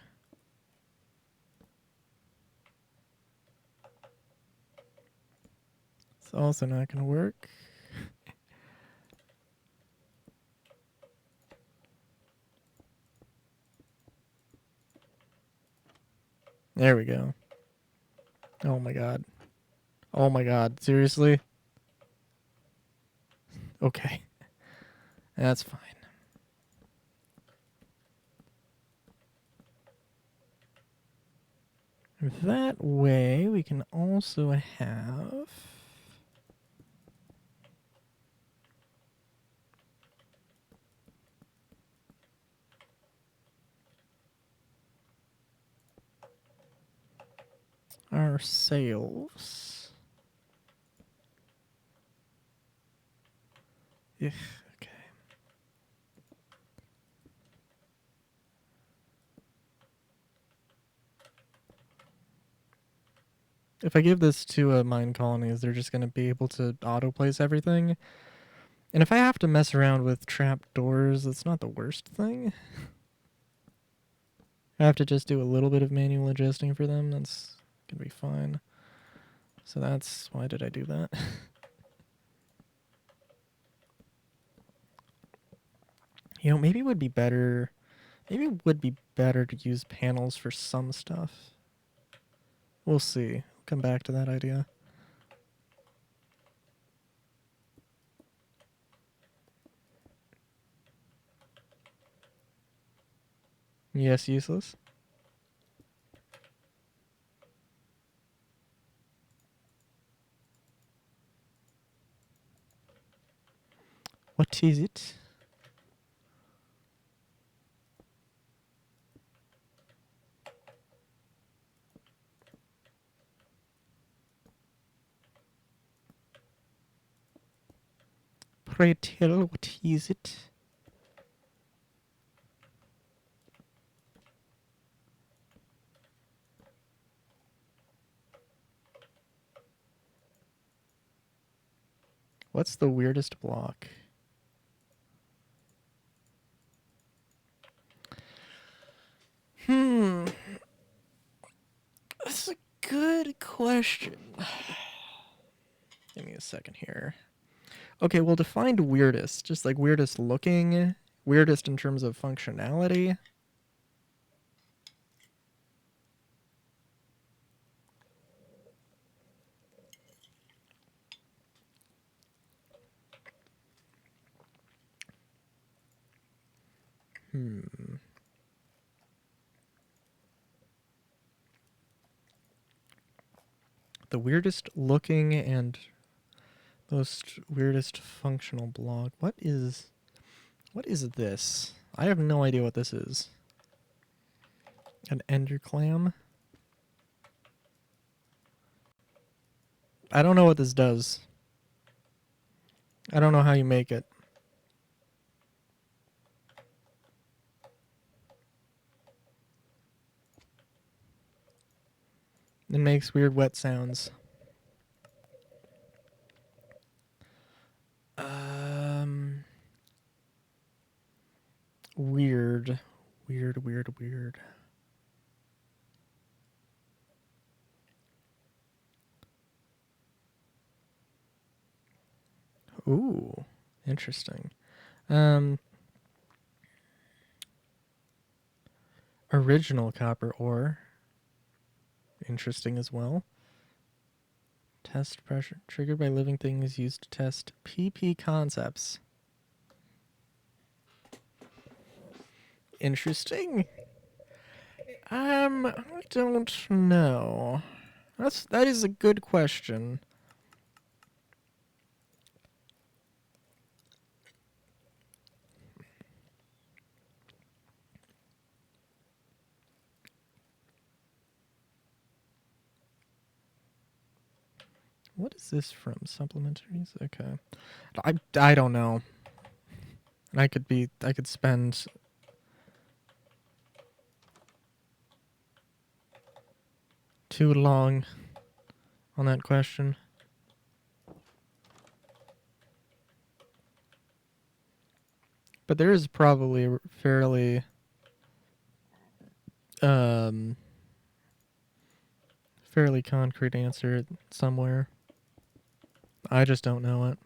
It's also not gonna work. There we go. Oh my god. Oh my god. Seriously? Okay. That's fine. That way we can also have our sails. Ugh, okay. If I give this to mine colonies, they're just going to be able to auto-place everything. And if I have to mess around with trapdoors, that's not the worst thing. I have to just do a little bit of manual adjusting for them. That's going to be fine. So that's... why did I do that? You know, maybe it would be better... maybe it would be better to use panels for some stuff. We'll see. Come back to that idea. Yes, useless. What is it? Pray tell, what is it? What's the weirdest block? That's a good question. Give me a second here. Okay, well, defined weirdest. Just like weirdest looking, weirdest in terms of functionality. The weirdest looking and most weirdest functional block. What is this? I have no idea what this is. An ender clam? I don't know what this does. I don't know how you make it. It makes weird wet sounds. Weird. Weird. Ooh, interesting. Original copper ore. Interesting as well. Test pressure triggered by living things used to test PP concepts. Interesting. I don't know. That is a good question. What is this from? Supplementaries? Okay. I don't know. I could spend too long on that question. But there is probably a fairly fairly concrete answer somewhere. I just don't know it.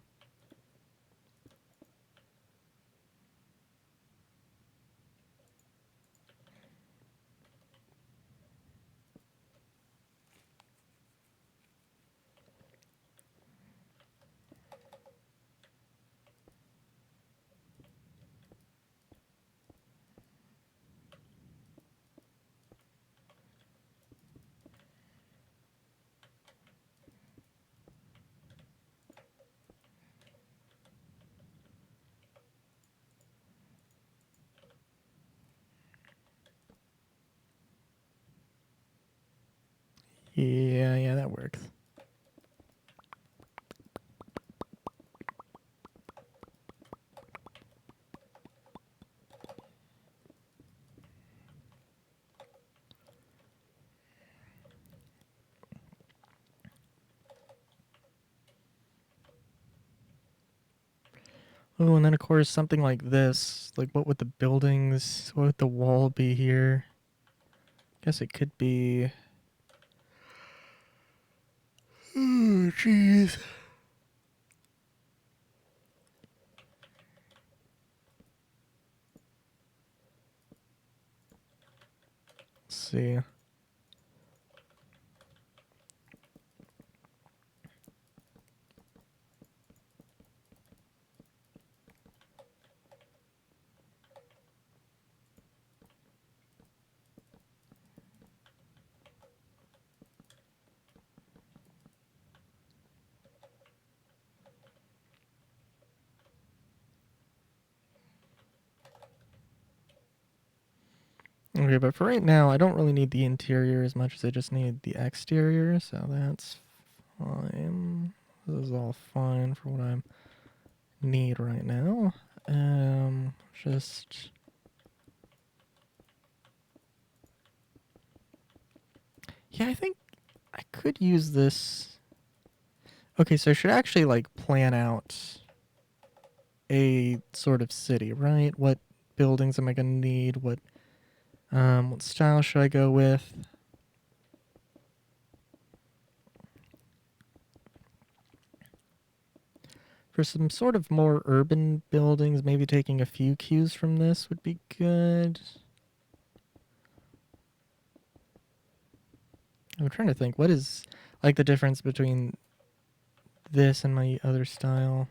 Yeah, that works. Oh, and then of course something like this. Like, what would the buildings? What would the wall be here? Guess it could be. Oh, jeez. Let's see. Okay, but for right now, I don't really need the interior as much as I just need the exterior, so that's fine. This is all fine for what I need right now. Just yeah, I think I could use this. Okay, so I should actually like plan out a sort of city, right? What buildings am I gonna need? What style should I go with? For some sort of more urban buildings, maybe taking a few cues from this would be good. I'm trying to think, what is like the difference between this and my other style?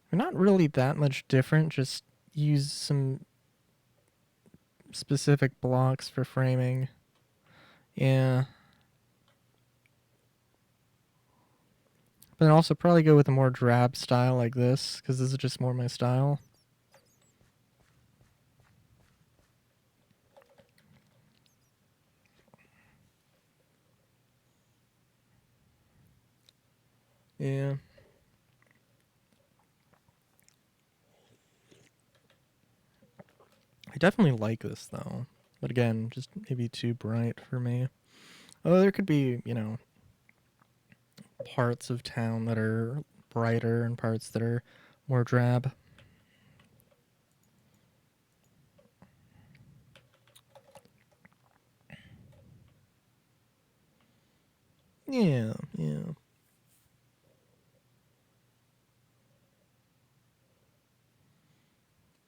They're not really that much different, just use some specific blocks for framing. Yeah. But then also probably go with a more drab style like this, because this is just more my style. Yeah. I definitely like this though. But again, just maybe too bright for me. Oh, there could be, parts of town that are brighter and parts that are more drab. Yeah, yeah.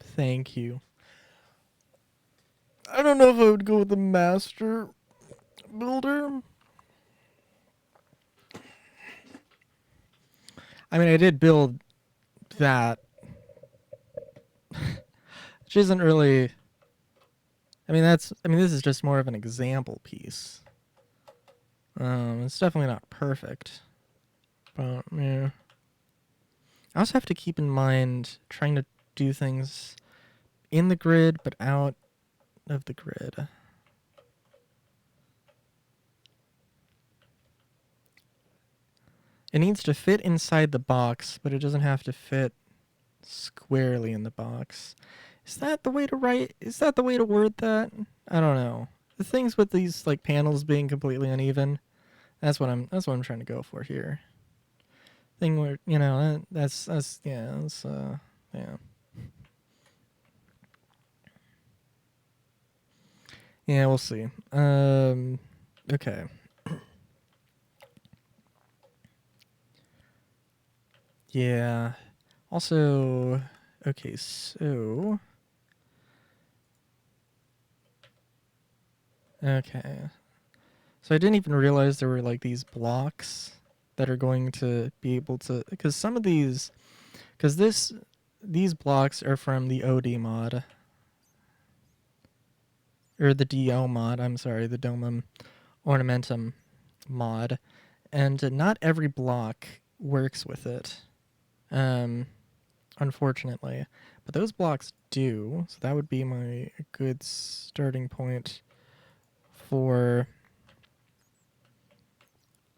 Thank you. I don't know if I would go with the master builder. I mean, I did build that, which isn't really. I mean, this is just more of an example piece. It's definitely not perfect, but yeah. I also have to keep in mind trying to do things in the grid, but out of the grid. It needs to fit inside the box, but it doesn't have to fit squarely in the box. Is that the way to write? Is that the way to word that? I don't know. The things with these like panels being completely uneven. That's what I'm trying to go for here. Thing where that's yeah that's yeah yeah we'll see. Okay. Yeah. Also, okay, so okay. So I didn't even realize there were like these blocks that are going to be able to, because some of these blocks are from the OD mod or the DO mod. I'm sorry, the Domum Ornamentum mod, and not every block works with it. Unfortunately, but those blocks do. So that would be my good starting point for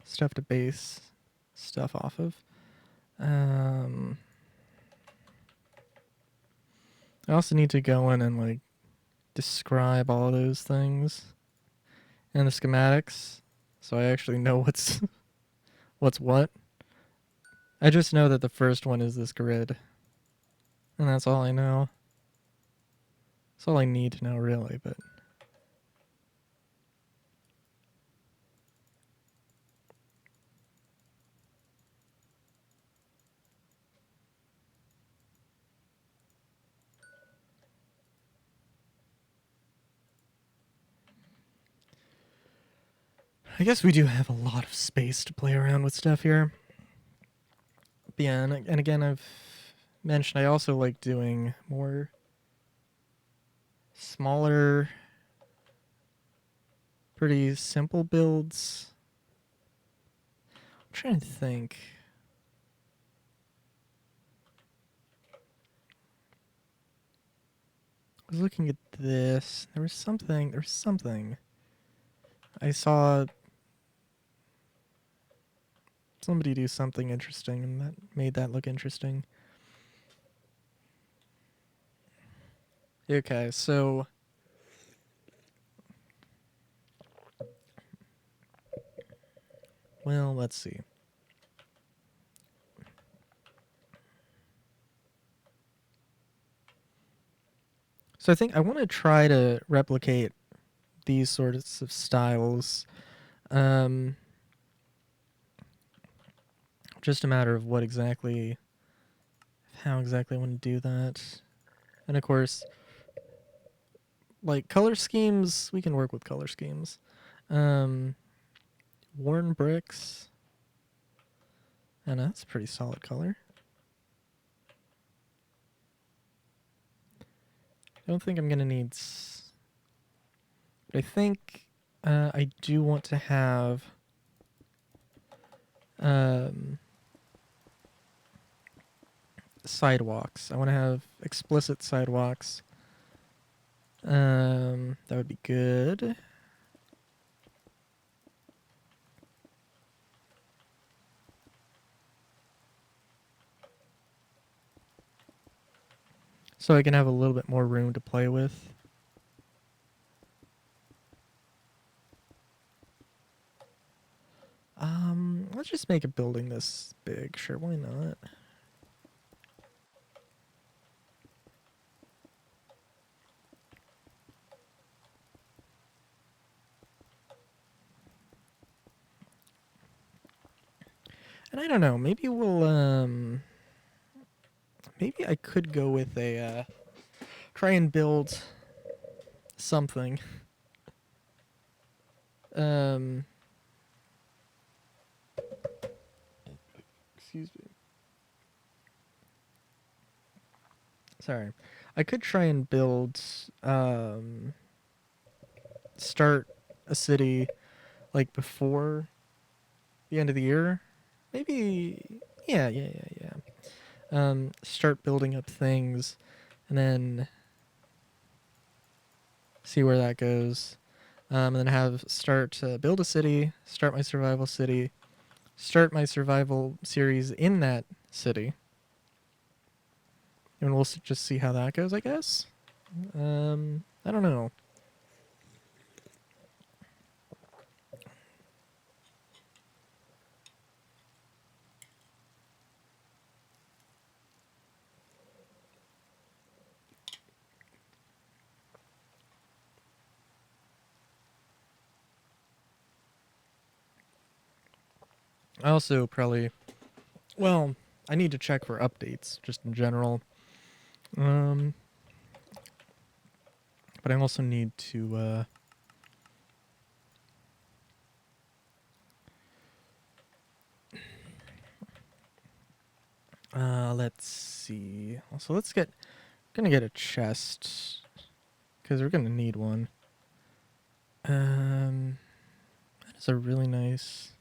stuff to base stuff off of. I also need to go in and like describe all those things in the schematics, so I actually know what's what's what. I just know that the first one is this grid, and that's all I know. That's all I need to know, really. But I guess we do have a lot of space to play around with stuff here. But yeah, and again, I've mentioned I also like doing more smaller, pretty simple builds. I'm trying to think. I was looking at this. There was something. I saw somebody do something interesting, and that made that look interesting. Okay, so well, let's see. So I think I want to try to replicate these sorts of styles. Just a matter of how exactly I want to do that. And of course, like color schemes, we can work with color schemes. Worn bricks. And that's a pretty solid color. I don't think I'm going to need... But I think I do want to have... sidewalks. I want to have explicit sidewalks. That would be good. So I can have a little bit more room to play with. Let's just make a building this big. Sure, why not? And I don't know, maybe maybe I could go with a, try and build something. Um, excuse me. Sorry. I could try and build, start a city, like, before the end of the year. Maybe, yeah. Start building up things, and then see where that goes. And then build a city, start my survival city, start my survival series in that city, and we'll just see how that goes, I guess. I don't know. I also probably, well, I need to check for updates just in general. Um, but I also need to, let's see. Also, gonna get a chest, because we're gonna need one. That is a really nice,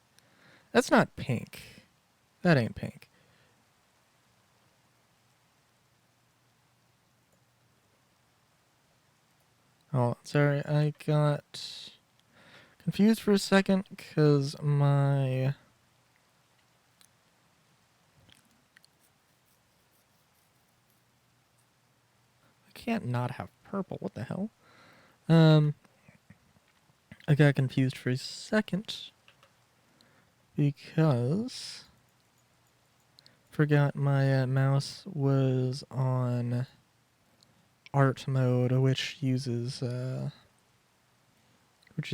that's not pink. That ain't pink. Oh, sorry, I got confused for a second because I can't not have purple. What the hell? I got confused for a second because forgot my mouse was on art mode, which is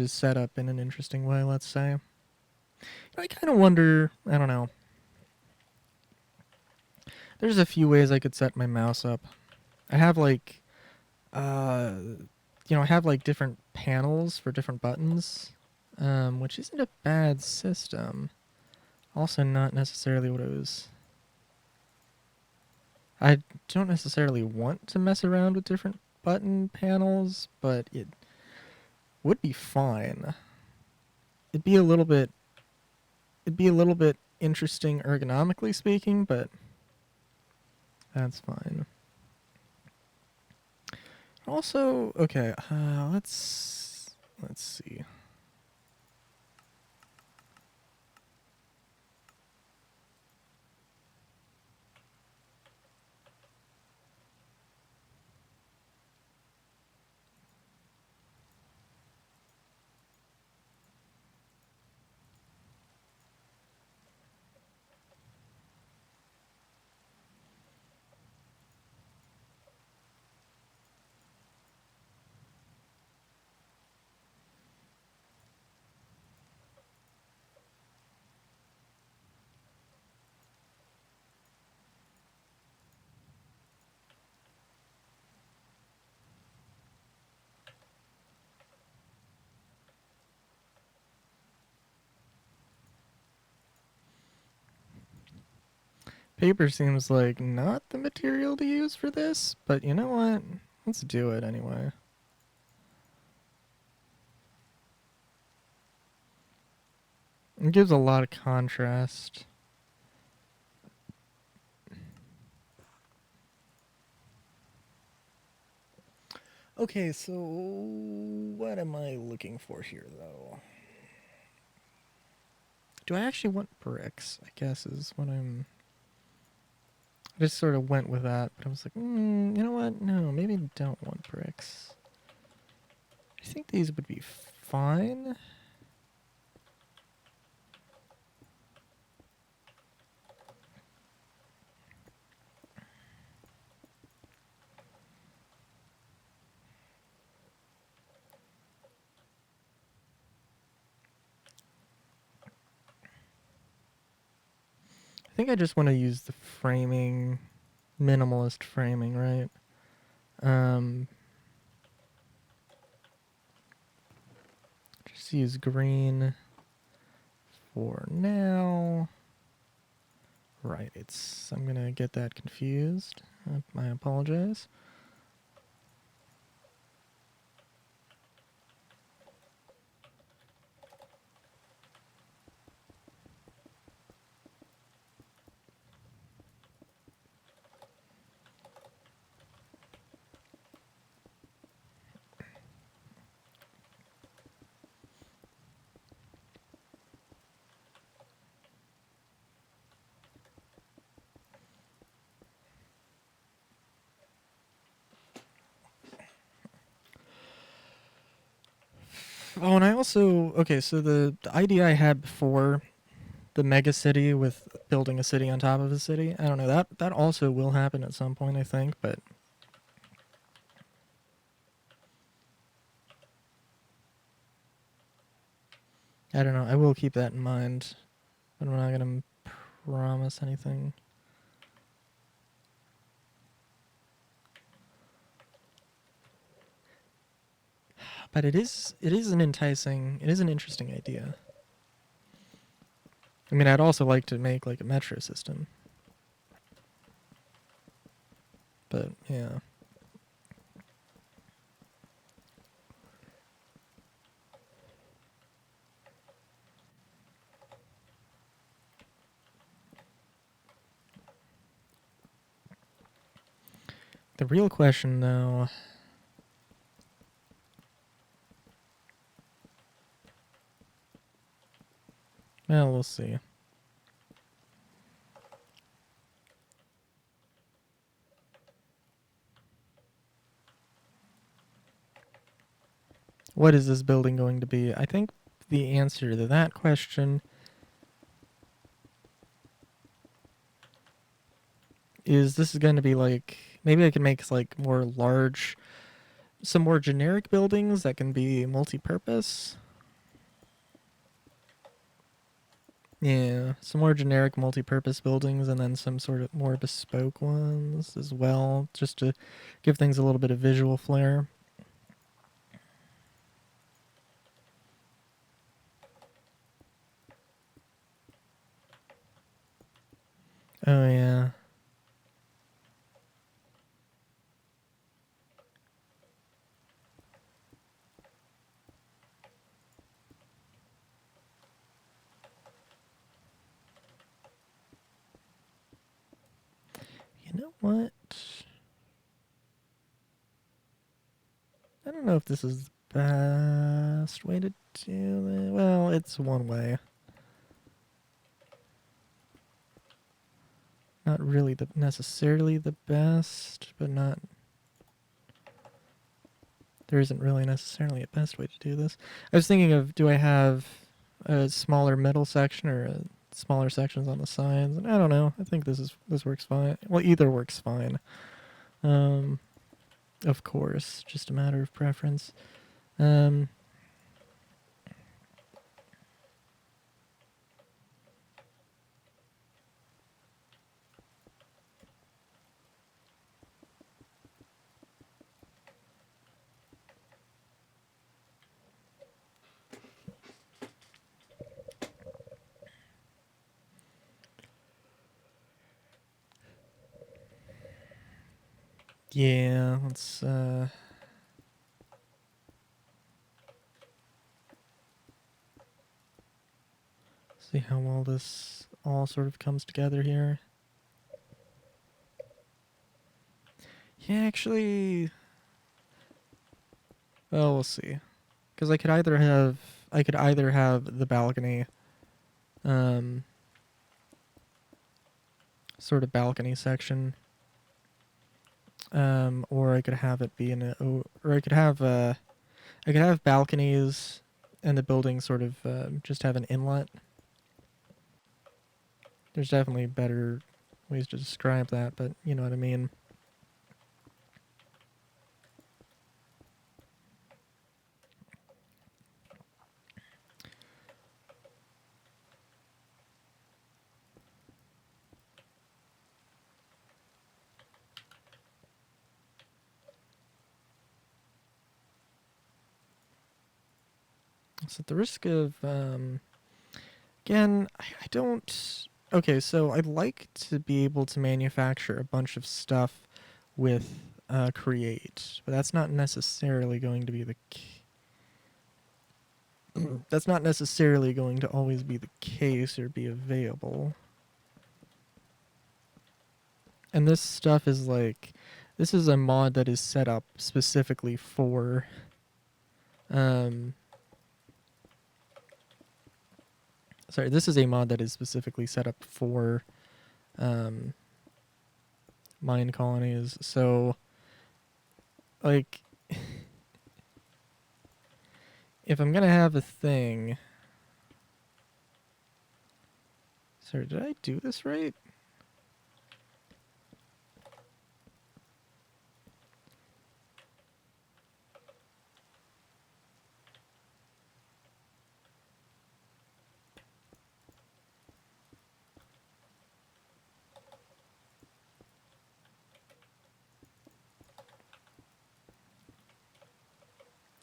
set up in an interesting way. Let's say. I kind of wonder. I don't know. There's a few ways I could set my mouse up. I have like, uh, I have like different panels for different buttons, which isn't a bad system. Also, not necessarily what it was. I don't necessarily want to mess around with different button panels, but it would be fine. It'd be a little bit. It'd be a little bit interesting ergonomically speaking, but that's fine. Also, okay, let's see. Paper seems like not the material to use for this, but you know what? Let's do it anyway. It gives a lot of contrast. Okay, so what am I looking for here, though? Do I actually want bricks? I guess is what I'm. I just sort of went with that, but I was like, you know what? No, maybe I don't want bricks. I think these would be fine. I think I just want to use the framing, minimalist framing, right? Just use green for now. Right, I'm gonna get that confused. I apologize. Oh, and I also so the idea I had before, the mega city with building a city on top of a city, I don't know, that also will happen at some point, I think, but I don't know. I will keep that in mind, but I'm not gonna promise anything. But it is an interesting idea. I mean, I'd also like to make like a metro system. But yeah. The real question though, well, we'll see. What is this building going to be? I think the answer to that question is this is going to be like, maybe I can make like more large, some more generic buildings that can be multi-purpose. Yeah, some more generic multi-purpose buildings and then some sort of more bespoke ones as well, just to give things a little bit of visual flair. Oh yeah. You know what? I don't know if this is the best way to do it. Well, it's one way. Not really necessarily the best, but not. There isn't really necessarily a best way to do this. I was thinking of, do I have a smaller middle section or smaller sections on the sides? And I don't know. I think this works fine. Well, either works fine. Of course, just a matter of preference. Yeah, let's see how well this all sort of comes together here. Yeah, actually, well, we'll see. Because I could either have the balcony, sort of balcony section, or I could have it be or I could have balconies, and the building sort of just have an inlet. There's definitely better ways to describe that, but you know what I mean. So at the risk of, again, I don't. Okay, so I'd like to be able to manufacture a bunch of stuff with create, but that's not necessarily going to be the. That's not necessarily going to always be the case or be available. And this stuff is like, this is a mod that is set up specifically for, sorry, this is a mod that is specifically set up for, mine colonies. So, like, if I'm gonna have a thing, sorry, did I do this right?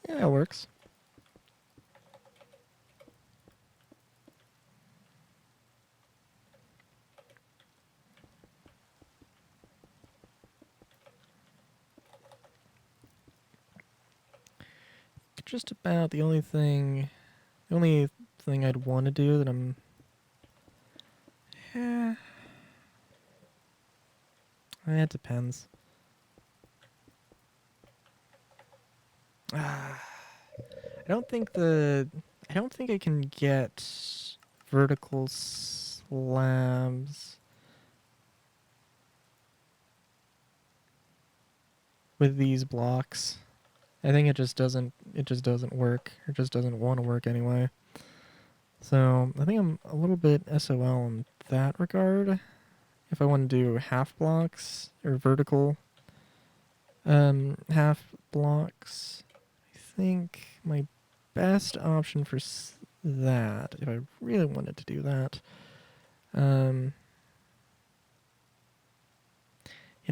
Yeah, it works. Just about the only thing I'd want to do that I'm, yeah, it depends. I don't think I can get vertical slabs with these blocks. I think it just doesn't work. It just doesn't want to work anyway. So I think I'm a little bit SOL in that regard. If I want to do half blocks or vertical half blocks, I think my best option for that, if I really wanted to do that, you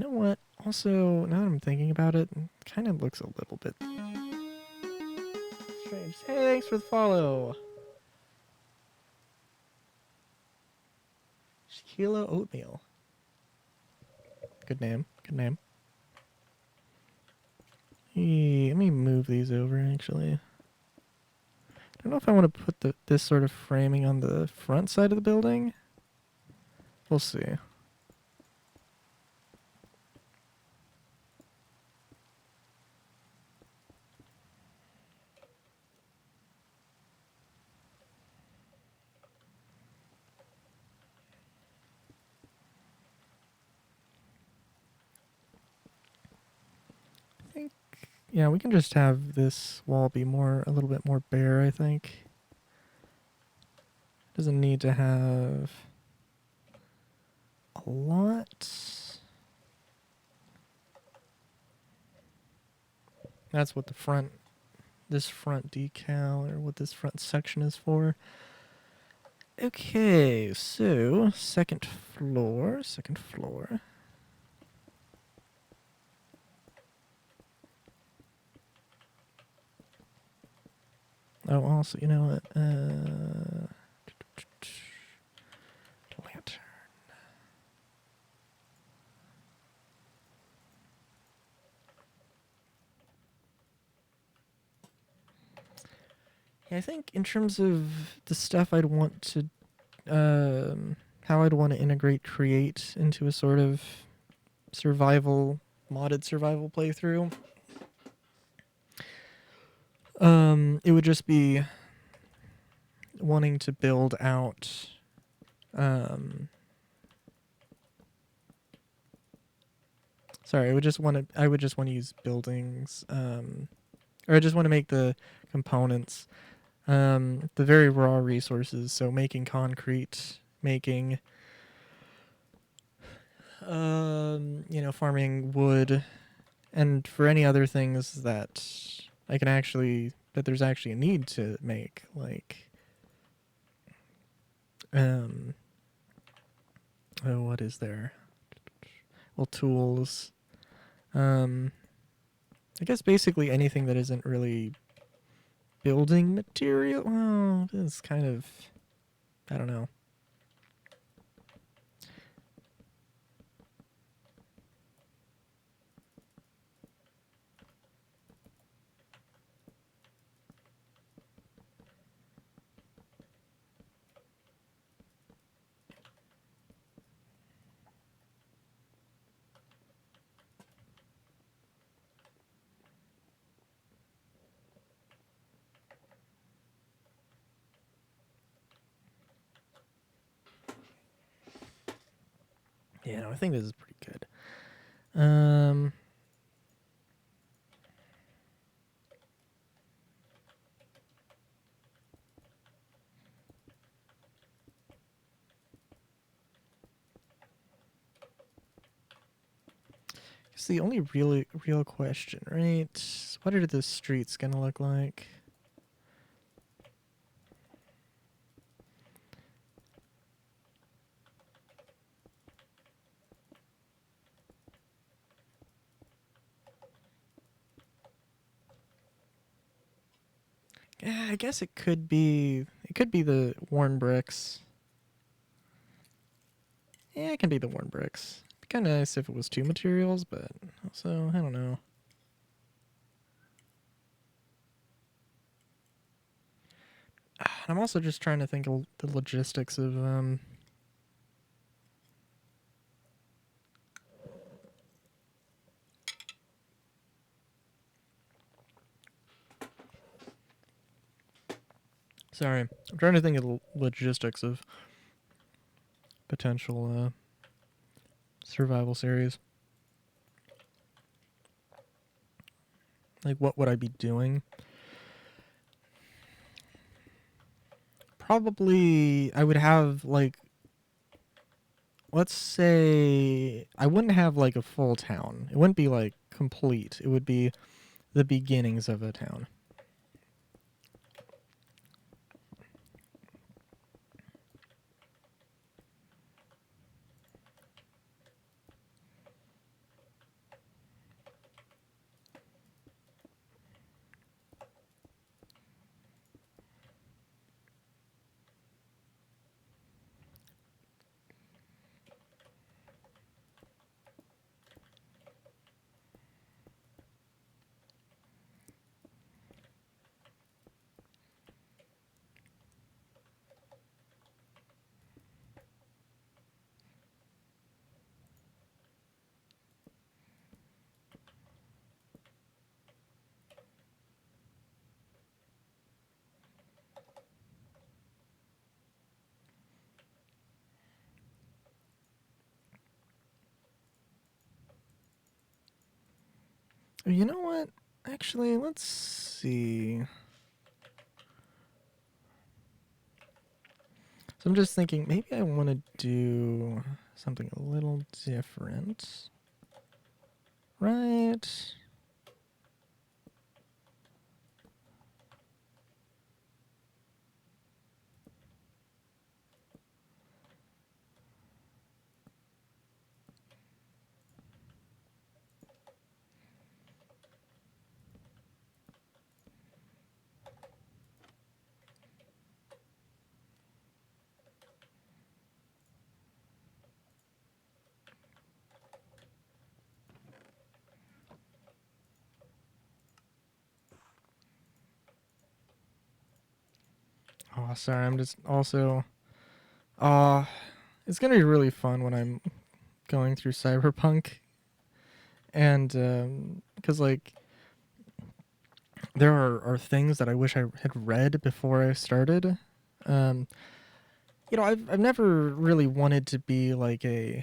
know what? Also, now that I'm thinking about it, it kind of looks a little bit strange. Hey, thanks for the follow. Shaquila Oatmeal. Good name. Good name. Hey, let me move these over, actually. I don't know if I want to put this sort of framing on the front side of the building. We'll see. I think, yeah, we can just have this wall be a little bit more bare, I think. Doesn't need to have a lot. That's what this front decal, or what this front section is for. Okay, so second floor. Oh, also, you know what? Lantern. Yeah, I think in terms of the stuff I'd want to, how I'd want to integrate create into a sort of modded survival playthrough, it would just be wanting to build out, sorry, I would just want to use buildings, or I just want to make the components, the very raw resources. So making concrete, making, farming wood, and for any other things that there's actually a need to make, like, what is there? Well, tools. I guess basically anything that isn't really building material. Well, it's kind of, I don't know. Yeah, no, I think this is pretty good. It's the only real question, right? What are the streets gonna look like? Yeah, I guess it could be the worn bricks. Yeah, it can be the worn bricks. Be kind of nice if it was two materials, but also I don't know. I'm also just trying to think of the logistics of Sorry, I'm trying to think of the logistics of potential survival series. Like, what would I be doing? Probably, I would have, like, let's say, I wouldn't have, like, a full town. It wouldn't be, like, complete. It would be the beginnings of a town. You know what? Actually, let's see. So I'm just thinking maybe I want to do something a little different. Right? Oh, sorry. I'm just also. It's gonna be really fun when I'm going through Cyberpunk, and because like there are things that I wish I had read before I started. Um, I've never really wanted to be like a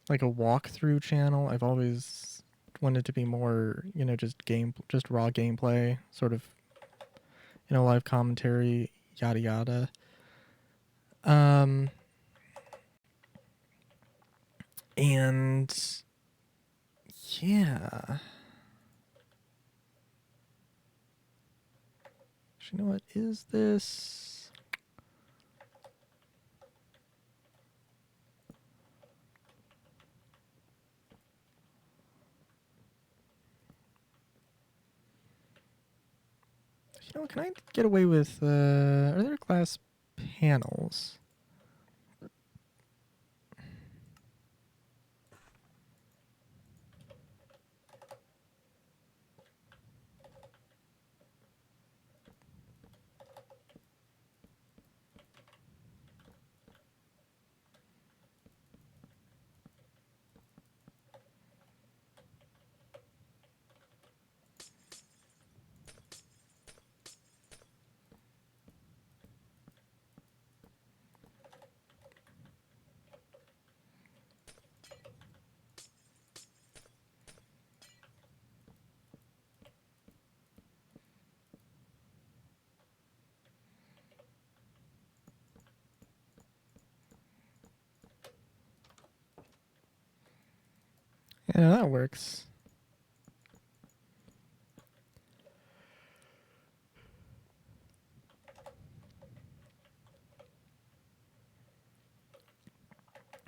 walkthrough channel. I've always wanted to be more, just raw gameplay, sort of, live commentary, yada yada. Um, and yeah, you know what is this? You know, can I get away with, are there glass panels? Yeah, that works.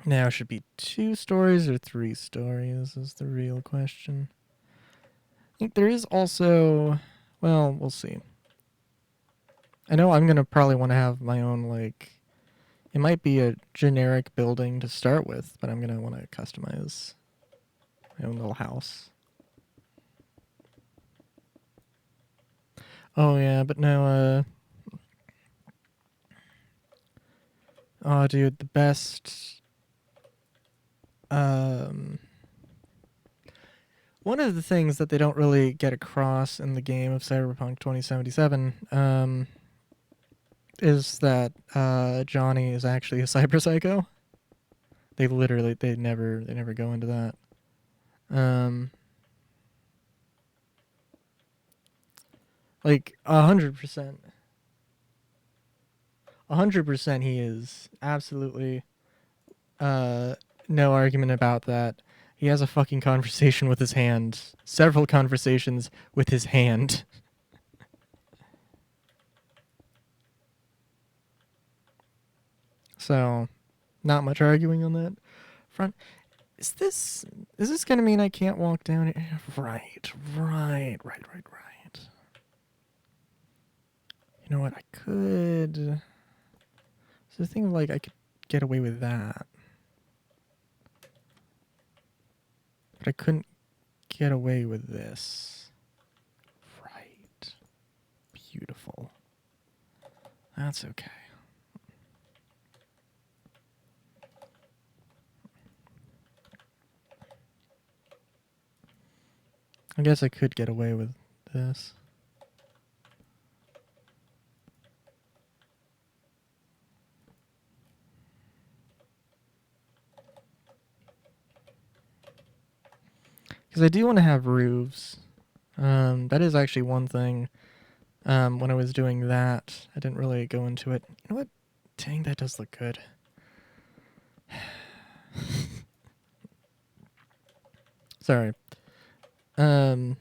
Now, it should be 2 stories or 3 stories is the real question. I think there is also, well, we'll see. I know I'm going to probably want to have my own, like, it might be a generic building to start with, but I'm going to want to customize my own little house. Oh, yeah, but no, oh, dude, the best, one of the things that they don't really get across in the game of Cyberpunk 2077, is that, Johnny is actually a cyber psycho. They never go into that. Um, like 100%, 100% he is absolutely, uh, no argument about that. He has a fucking conversation with his hand, several conversations with his hand. So, not much arguing on that front. Is this gonna mean I can't walk down it? Right. You know what? I could. So the thing like I could get away with that, but I couldn't get away with this. Right. Beautiful. That's okay. I guess I could get away with this. Because I do want to have roofs. That is actually one thing. When I was doing that, I didn't really go into it. You know what? Dang, that does look good. Sorry. Um.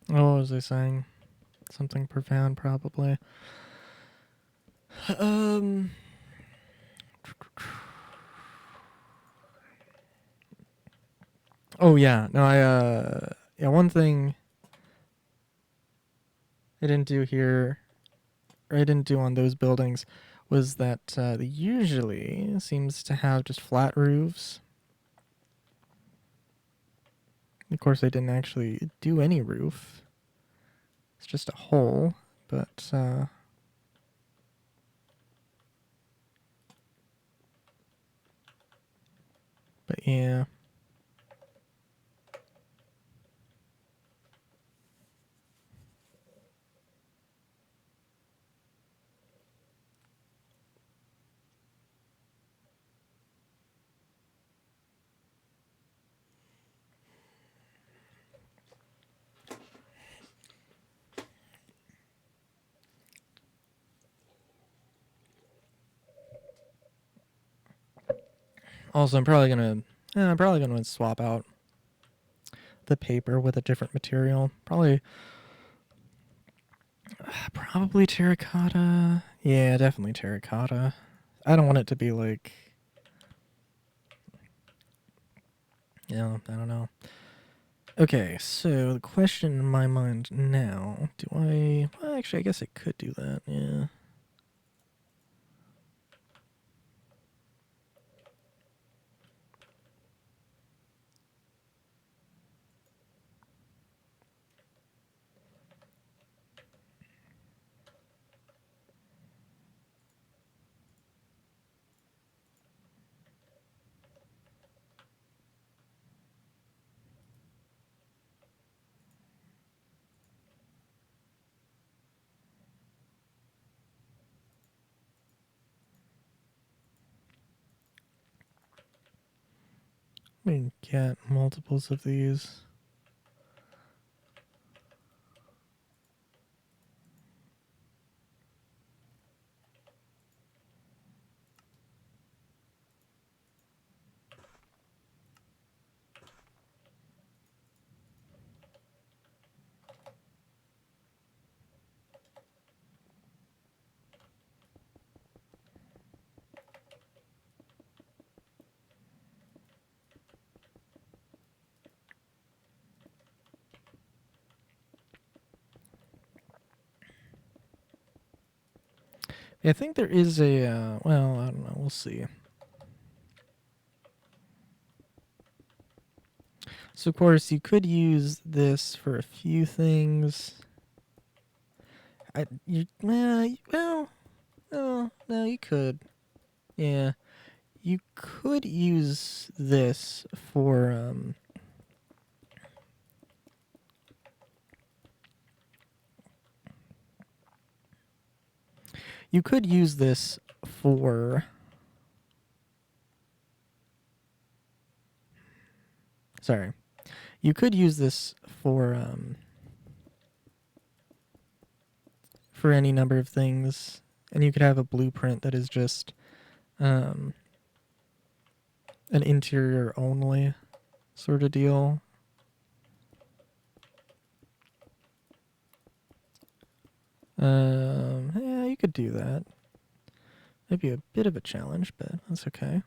What was I saying? Something profound, probably. Um. Oh yeah. No, yeah. One thing I didn't do here, or I didn't do on those buildings, was that they usually seems to have just flat roofs. Of course, they didn't actually do any roof. It's just a hole, but yeah. Also, I'm probably gonna swap out the paper with a different material. Probably terracotta. Yeah, definitely terracotta. I don't want it to be like, I don't know. Okay, so the question in my mind now, well, actually, I guess I could do that, yeah. We can get multiples of these. Yeah, I think there is a, well, I don't know, we'll see. So, of course, you could use this for a few things. No, you could. Yeah, you could use this for, you could use this for, sorry, you could use this for any number of things, and you could have a blueprint that is just, um, an interior only sort of deal. Yeah, you could do that. Maybe a bit of a challenge, but that's okay.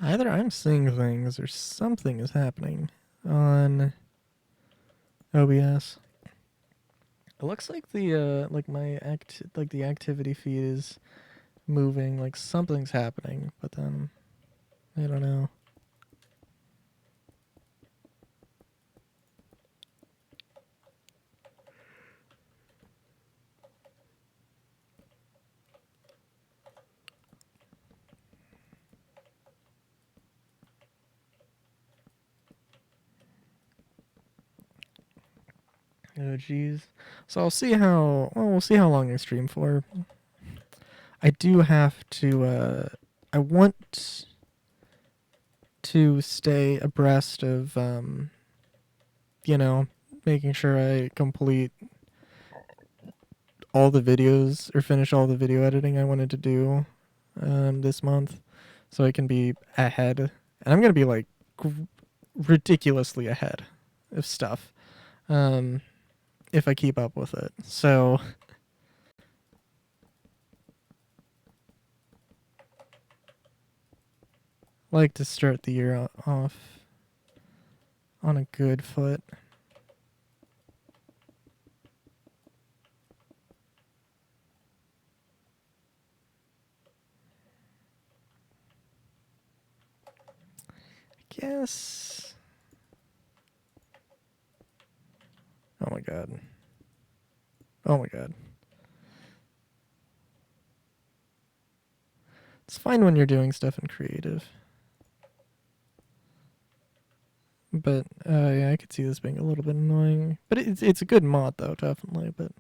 Either I'm seeing things or something is happening on OBS. It looks like the activity feed is moving, like something's happening, but then I don't know. Oh geez. So we'll see how long I stream for. I do have to I want to stay abreast of you know, making sure I complete all the videos or finish all the video editing I wanted to do this month, so I can be ahead. And I'm gonna be like ridiculously ahead of stuff if I keep up with it. So like to start the year off on a good foot. I guess. Oh my god. Oh my god. It's fine when you're doing stuff in creative. But yeah, I could see this being a little bit annoying. But it's a good mod though, definitely. But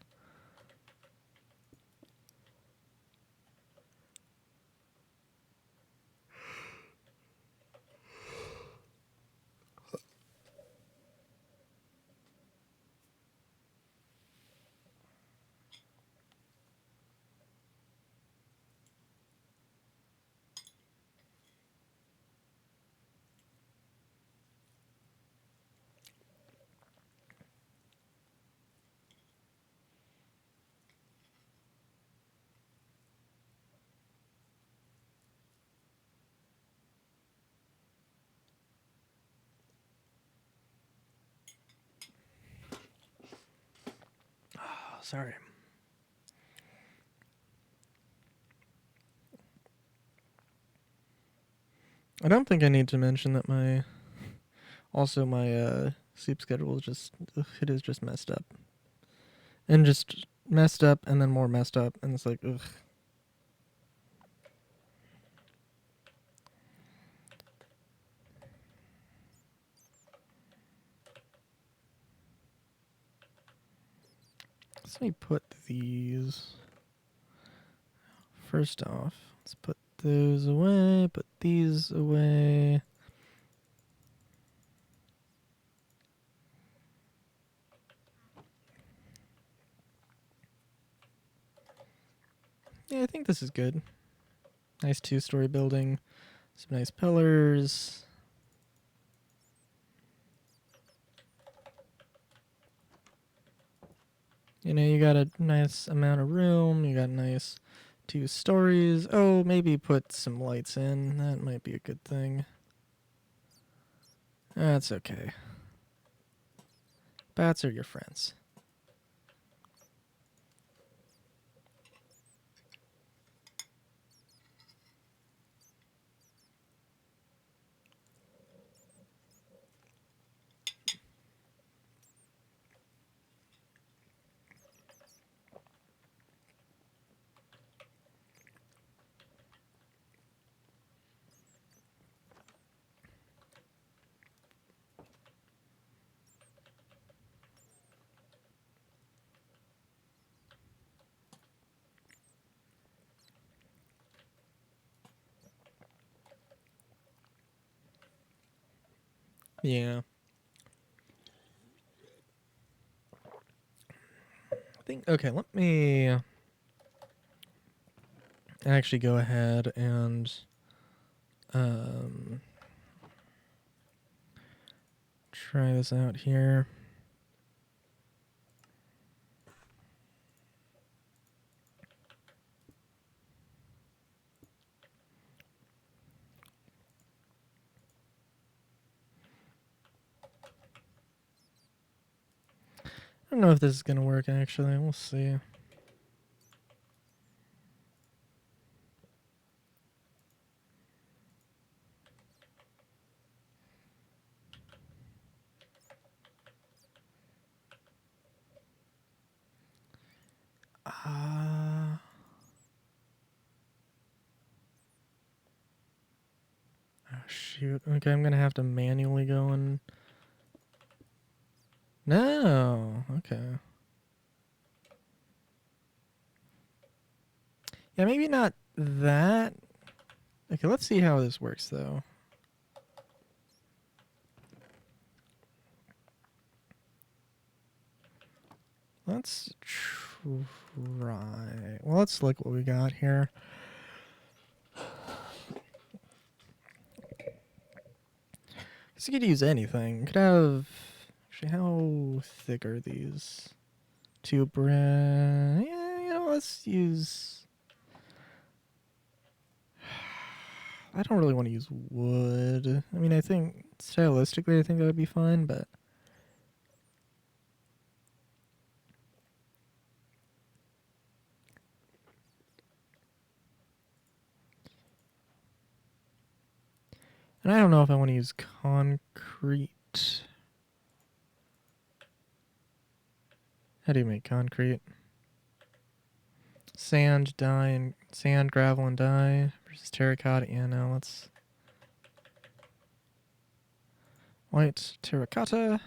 sorry. I don't think I need to mention that my sleep schedule is just it is just messed up. And just messed up and then more messed up, and it's like ugh. So let me put these first off. Let's put those away, put these away. Yeah, I think this is good. Nice 2-story building. Some nice pillars. You know, you got a nice amount of room. You got nice 2 stories. Oh, maybe put some lights in. That might be a good thing. That's okay. Bats are your friends. Yeah. I think, okay, let me actually go ahead and try this out here. I don't know if this is gonna work actually. We'll see. Oh shoot. Okay, I'm gonna have to manually go and. No. Okay. Yeah, maybe not that. Okay, let's see how this works though. Let's try. Well, let's look what we got here. Guess you could use anything. Could have. Actually, how thick are these? Two bread. Yeah, you know, let's use. I don't really want to use wood. I mean, I think stylistically, I think that would be fine, but. And I don't know if I want to use concrete. How do you make concrete? Sand, dye, and sand, gravel, and dye versus terracotta. Yeah, no, let's. White terracotta,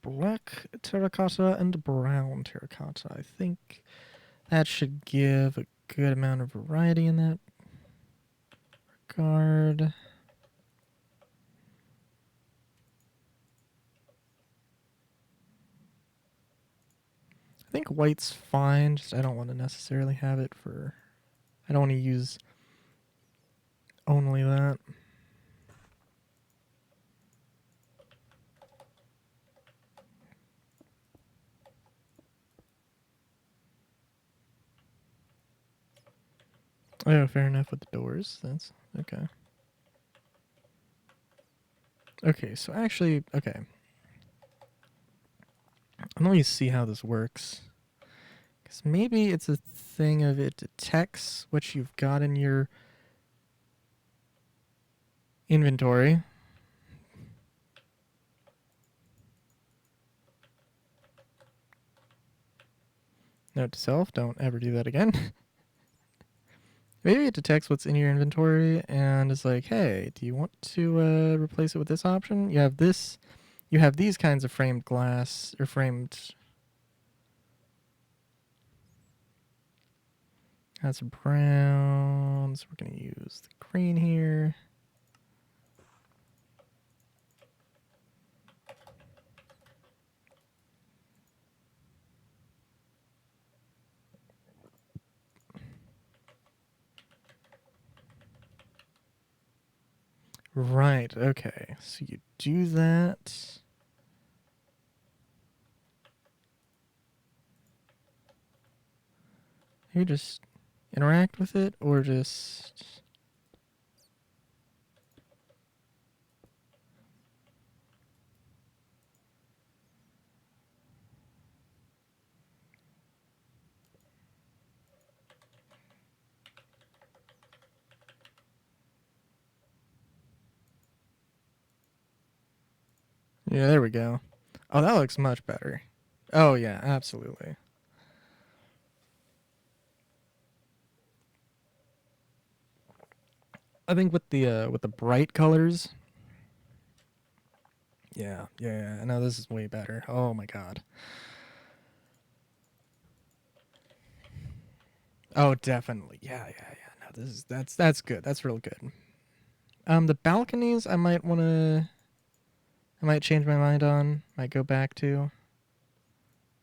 black terracotta, and brown terracotta. I think that should give a good amount of variety in that regard. I think white's fine, just I don't want to necessarily have it for. I don't want to use only that. Oh, fair enough with the doors. That's okay. Okay, so actually, okay. Let me see how this works. Because maybe it's a thing of it detects what you've got in your inventory. Note to self, don't ever do that again. Maybe it detects what's in your inventory and is like, hey, do you want to replace it with this option? You have this, you have these kinds of framed glass, or framed. That's brown, so we're going to use the green here. Right, okay. So you do that. You just interact with it, or just. Yeah, there we go. Oh, that looks much better. Oh yeah, absolutely. I think with the bright colors. Yeah. No, this is way better. Oh my god. Oh, definitely. Yeah. No, this is that's good. That's real good. The balconies, I might change my mind on. Might go back to.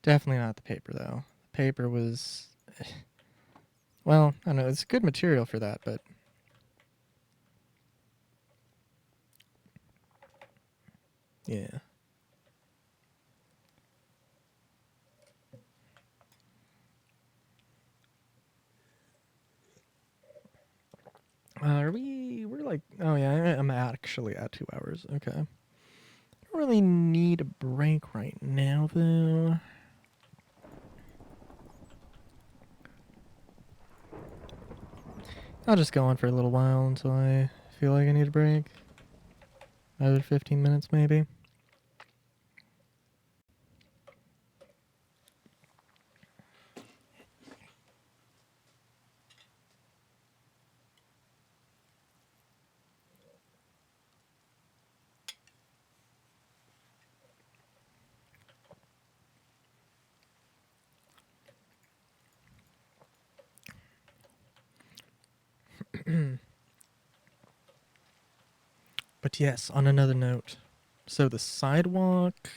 Definitely not the paper though. The paper was, well, I don't know. It's good material for that, but yeah. Are we? We're like, oh yeah, I'm actually at 2 hours. Okay. Don't really need a break right now though. I'll just go on for a little while until I feel like I need a break. Another 15 minutes maybe. But yes, on another note. So the sidewalk,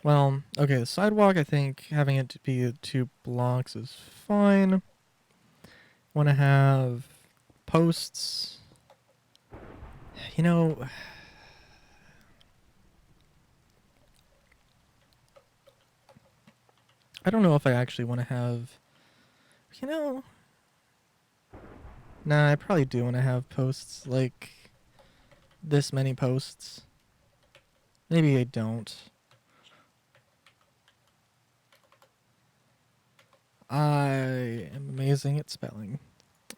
Well, okay, the sidewalk, I think having it to be 2 blocks is fine. Want to have posts. You know, I don't know if I actually want to have. You know, nah, I probably do want to have posts like this many posts. Maybe I don't. I am amazing at spelling.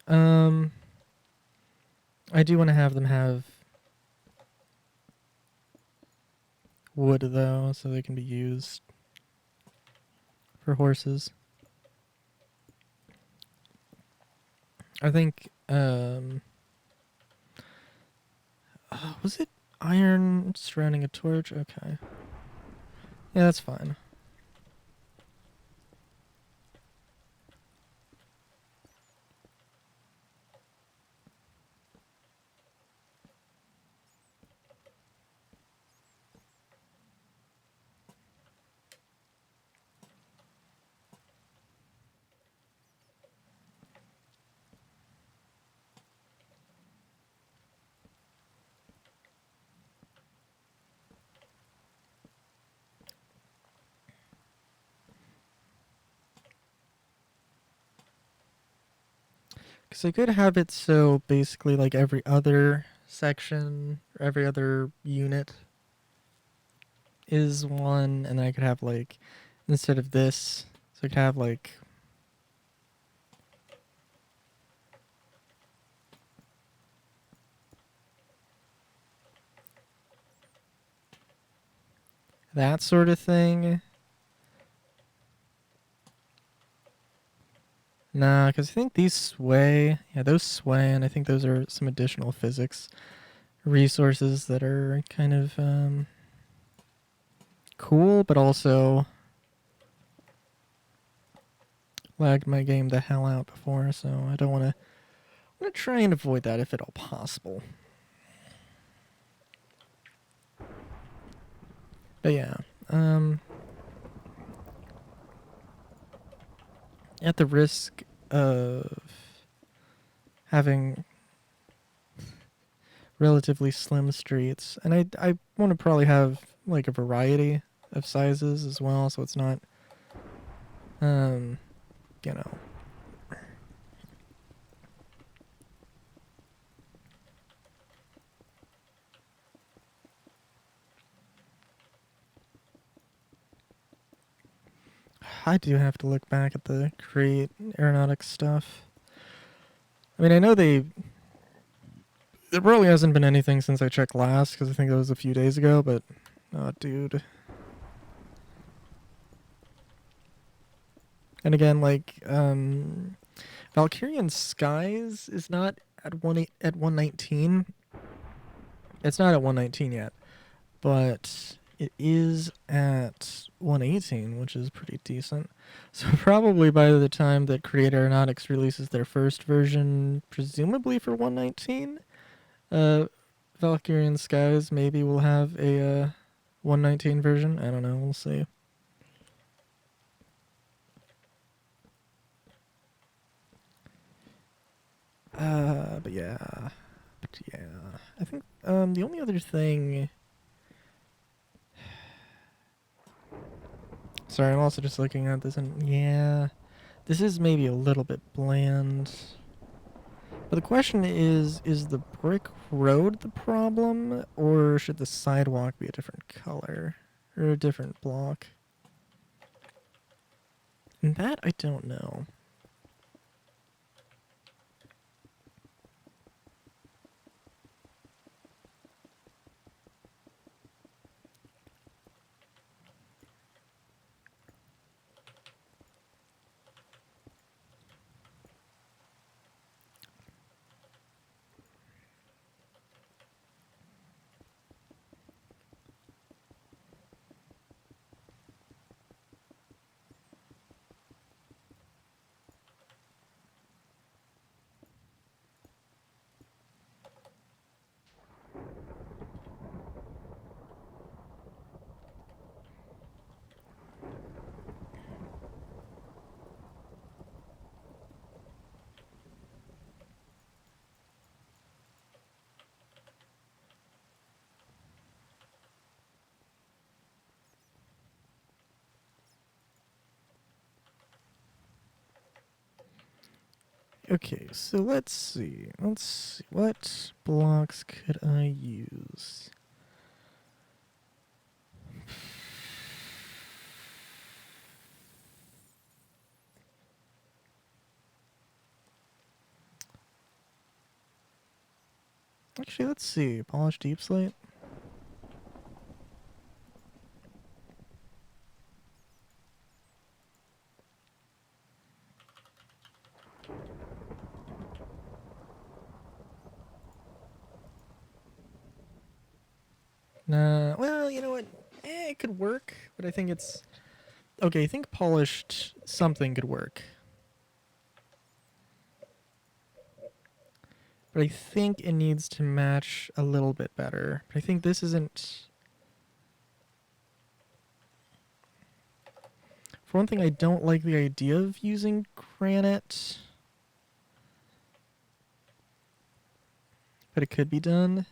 Um, I do want to have them have wood though, so they can be used for horses. I think was it iron surrounding a torch? Okay. Yeah, that's fine. Because I could have it so basically like every other section or every other unit is one, and then I could have like instead of this, so I could have like that sort of thing. Nah, because I think these sway. Yeah, those sway, and I think those are some additional physics resources that are kind of cool, but also lagged my game the hell out before, so I don't want to. I'm gonna try and avoid that if at all possible. But yeah, at the risk of having relatively slim streets, and I want to probably have like a variety of sizes as well, so it's not um you know. I do have to look back at the Create Aeronautics stuff. I mean, I know there probably hasn't been anything since I checked last because I think it was a few days ago, but oh dude. And again, like Valkyrian Skies is not at 119. It's not at 119 yet, but it is at 118, which is pretty decent. So probably by the time that Create Aeronautics releases their first version, presumably for 119, Valkyrian Skies maybe will have a 119 version. I don't know. We'll see. But yeah. But yeah. I think the only other thing. Sorry, I'm also just looking at this, and yeah, this is maybe a little bit bland. But the question is the brick road the problem, or should the sidewalk be a different color? Or a different block? And that I don't know. Okay, so let's see. Let's see. What blocks could I use? Actually, let's see. Polished deep slate. Nah, well, you know what? It could work, but I think it's... Okay, I think polished something could work. But I think it needs to match a little bit better. But I think this isn't... For one thing, I don't like the idea of using granite. But it could be done.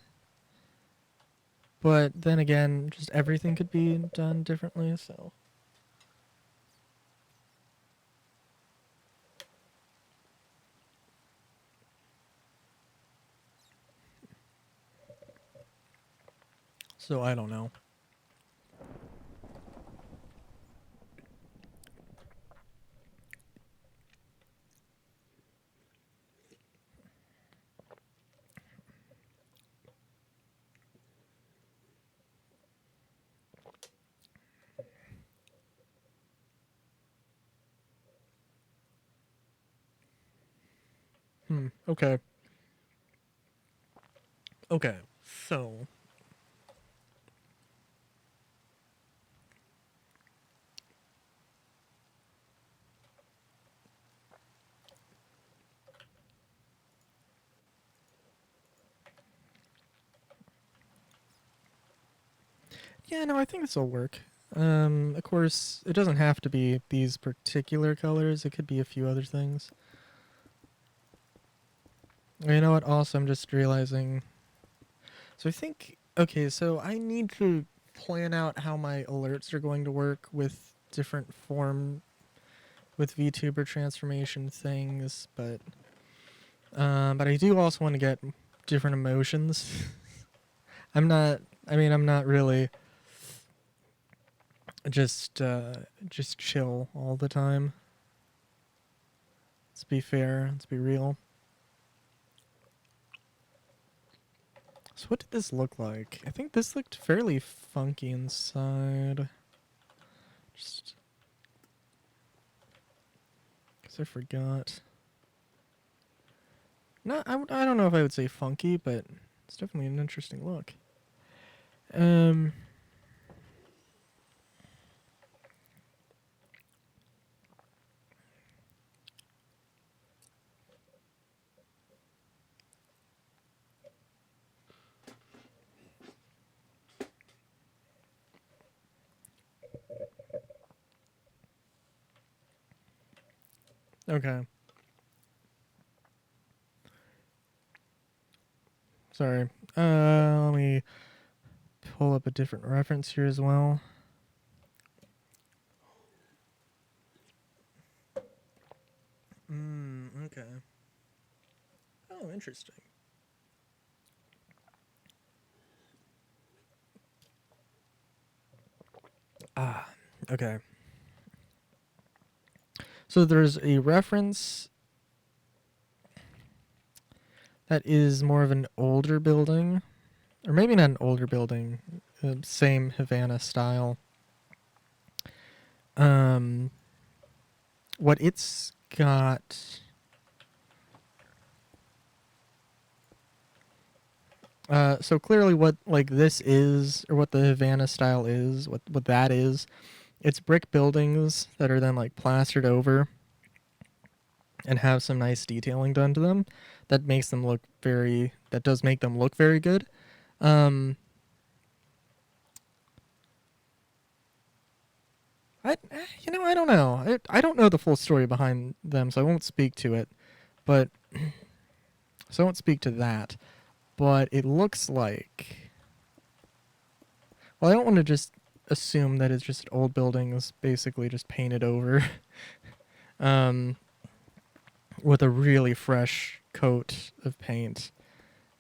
But then again, just everything could be done differently, so... So I don't know. Okay. Okay, so... Yeah, no, I think this will work. Of course, it doesn't have to be these particular colors. It could be a few other things. You know what? Also, I'm just realizing... So I think... Okay, so I need to plan out how my alerts are going to work with different form... with VTuber transformation things, but I do also want to get different emotions. I'm not... I mean, I'm not really... just chill all the time. Let's be fair. Let's be real. So what did this look like? I think this looked fairly funky inside. Just... because I forgot. No, I don't know if I would say funky, but it's definitely an interesting look. Okay. Sorry. Let me pull up a different reference here as well. Okay. Oh, interesting. Ah, okay. So there's a reference that is more of an older building, or maybe not an older building, same Havana style. What it's got... so clearly what like this is, or what the Havana style is, what that is, it's brick buildings that are then like plastered over and have some nice detailing done to them that makes them look very, that does make them look very good. I I don't know. I don't know the full story behind them, so I won't speak to it. But so I won't speak to that. But it looks like... Well, I don't want to just assume that it's just old buildings basically just painted over. with a really fresh coat of paint.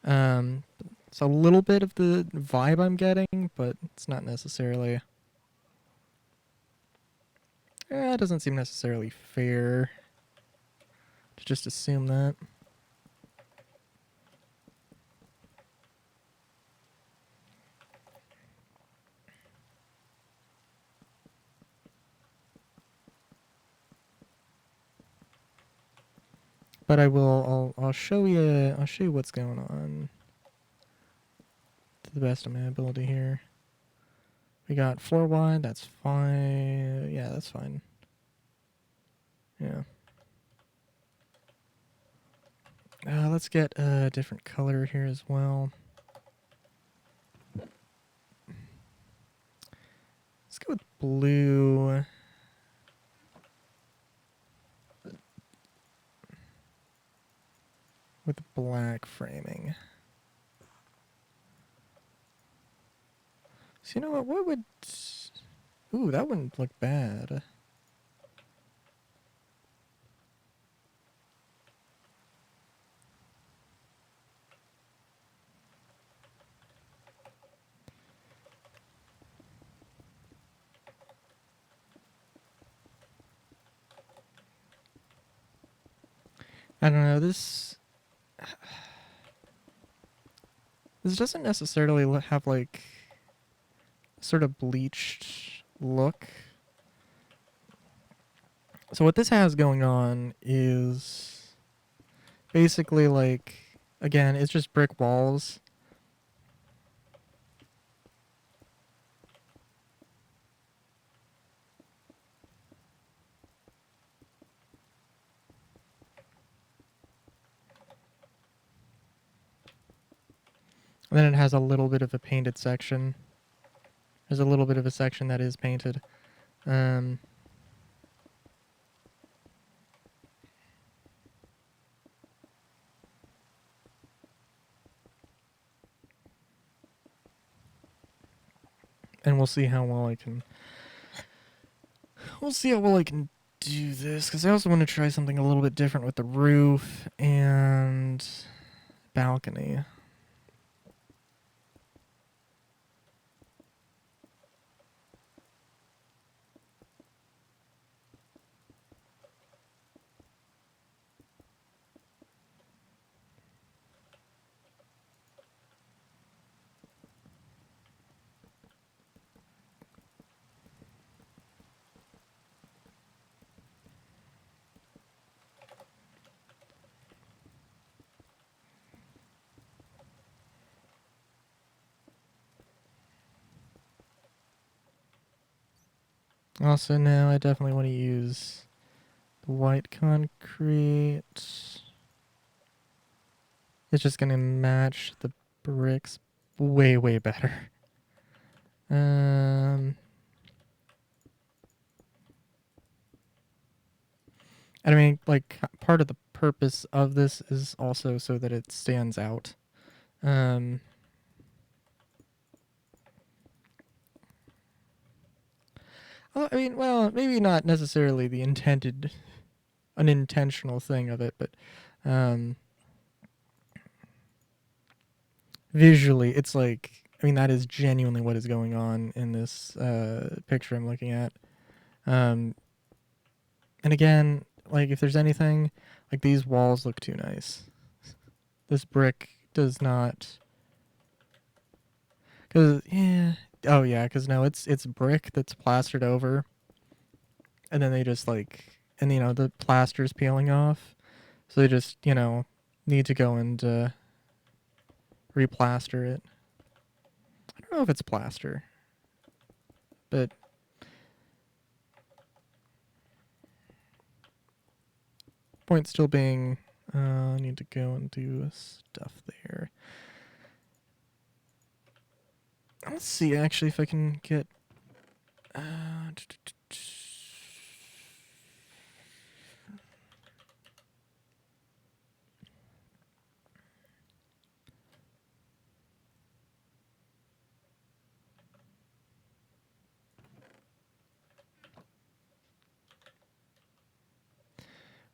It's a little bit of the vibe I'm getting, but it's not necessarily... it doesn't seem necessarily fair to just assume that. But I'll show you what's going on to the best of my ability here. We got 4 wide, that's fine. Yeah, that's fine. Yeah. Let's get a different color here as well. Let's go with blue. With black framing. So you know what would... Ooh, that wouldn't look bad. I don't know, this doesn't necessarily have like sort of bleached look. So what this has going on is basically like, again, it's just brick walls. And then it has a little bit of a painted section. There's a little bit of a section that is painted. And we'll see how well I can... We'll see how well I can do this, because I also want to try something a little bit different with the roof and balcony. Also, now I definitely want to use the white concrete. It's just going to match the bricks way, way better. I mean, like, part of the purpose of this is also so that it stands out. Well, I mean, well, maybe not necessarily the unintentional thing of it, but visually, it's like, I mean, that is genuinely what is going on in this picture I'm looking at. And again, like, if there's anything, like, these walls look too nice. This brick does not... Cause, yeah... Oh, yeah, because no, it's brick that's plastered over. And then they just, like... And, you know, the plaster's peeling off. So they just, you know, need to go and replaster it. I don't know if it's plaster. But... Point still being... I need to go and do stuff there. Let's see, actually, if I can get...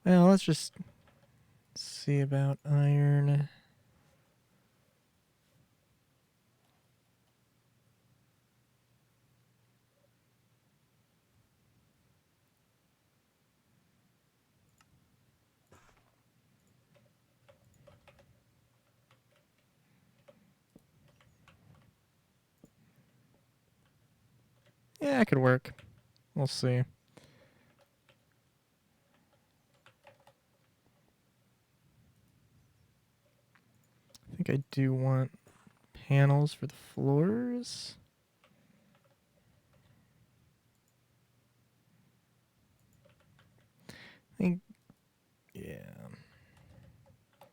Well, let's just see about iron. Yeah, it could work. We'll see. I think I do want panels for the floors. I think, yeah.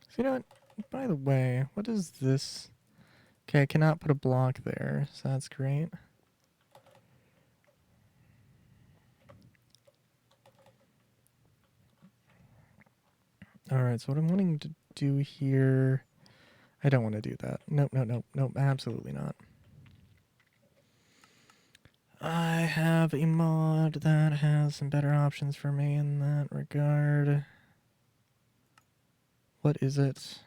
So you know what? By the way, what is this? Okay, I cannot put a block there, so that's great. Alright, so what I'm wanting to do here... I don't want to do that. Nope, nope, nope, nope, absolutely not. I have a mod that has some better options for me in that regard. What is it?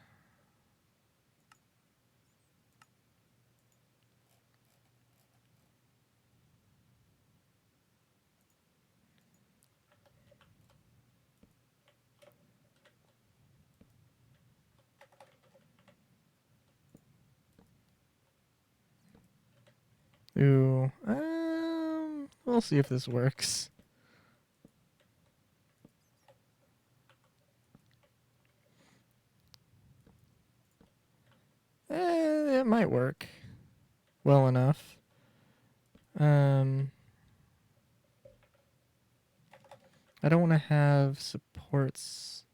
Ooh, we'll see if this works. It might work well enough. I don't want to have supports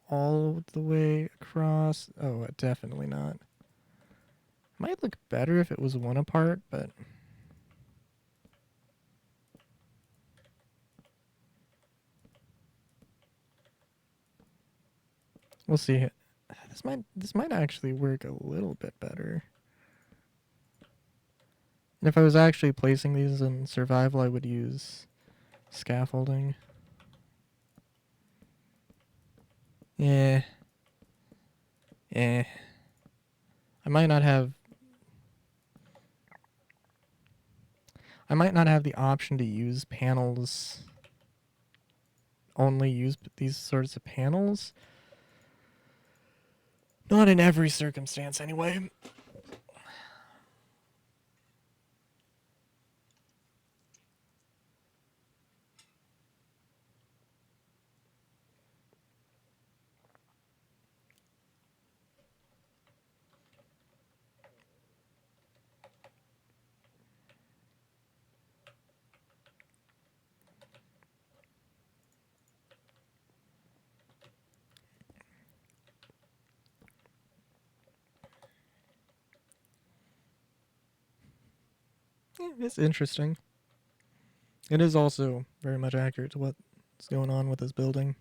all the way across. Oh, definitely not. Might look better if it was one apart, but we'll see. This might actually work a little bit better. And if I was actually placing these in survival, I would use scaffolding. Yeah. Yeah. I might not have the option to use panels. Only use these sorts of panels. Not in every circumstance, anyway. Yeah, it's interesting. It is also very much accurate to what's going on with this building.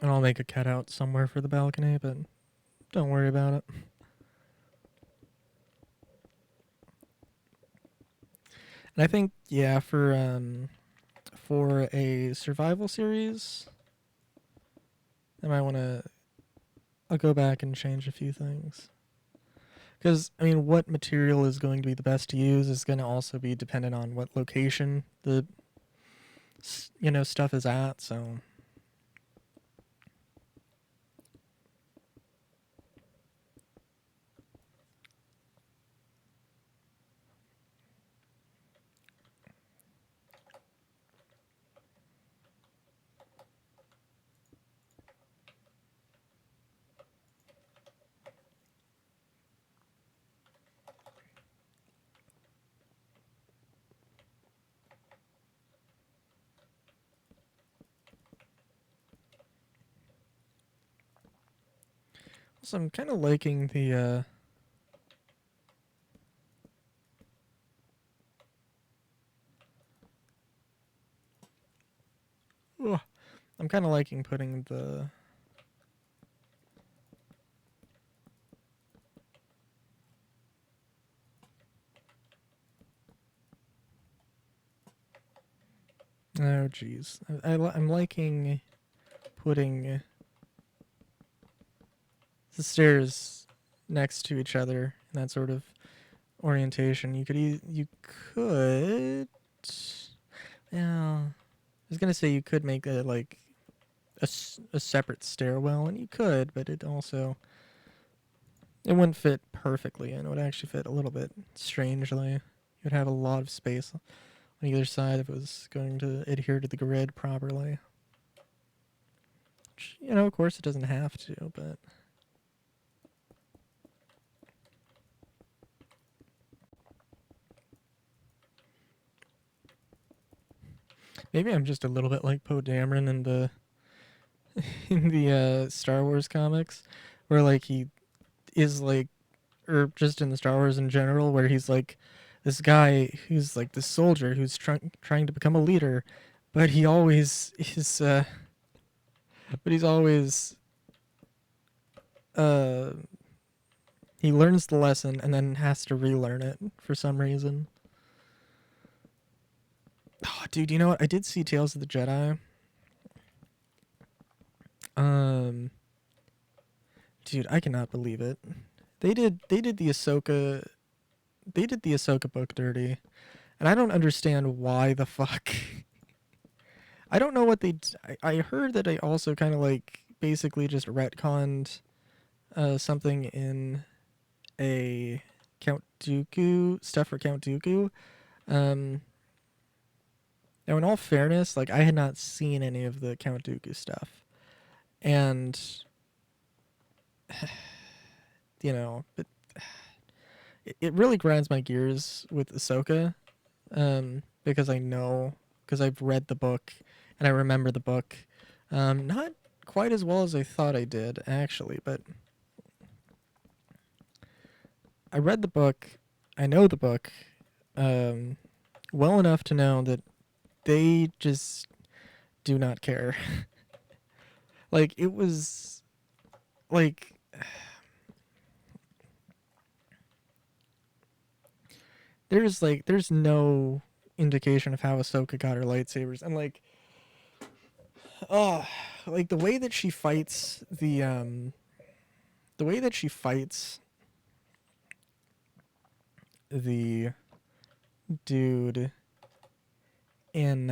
And I'll make a cutout somewhere for the balcony, but don't worry about it. And I think, yeah, for a survival series, I might want to... I'll go back and change a few things. Because, I mean, what material is going to be the best to use is going to also be dependent on what location the, stuff is at, so... So I'm kind of liking the I'm kind of liking putting the... Oh, jeez. I'm liking putting the stairs next to each other in that sort of orientation. You could... Yeah. I was gonna say you could make it like a separate stairwell, and you could, but it wouldn't fit perfectly, and it would actually fit a little bit strangely. You'd have a lot of space on either side if it was going to adhere to the grid properly. Which, of course it doesn't have to, but... Maybe I'm just a little bit like Poe Dameron in the in the Star Wars comics, where like he is like, or just in the Star Wars in general, where he's like this guy who's like this soldier who's trying to become a leader, but he always is, but he's always, uh, he learns the lesson and then has to relearn it for some reason. Oh, dude, you know what? I did see Tales of the Jedi. Um, dude, I cannot believe it. They did the Ahsoka book dirty, and I don't understand why the fuck. I don't know what I heard that they also kind of like basically just retconned something in a Count Dooku stuff for Count Dooku. Um, Now, in all fairness, like I had not seen any of the Count Dooku stuff, and but it really grinds my gears with Ahsoka, because because I've read the book and I remember the book, not quite as well as I thought I did actually, but I read the book, I know the book, um, well enough to know that they just do not care. Like it was like there's no indication of how Ahsoka got her lightsabers, and like, oh, like the way that she fights the dude in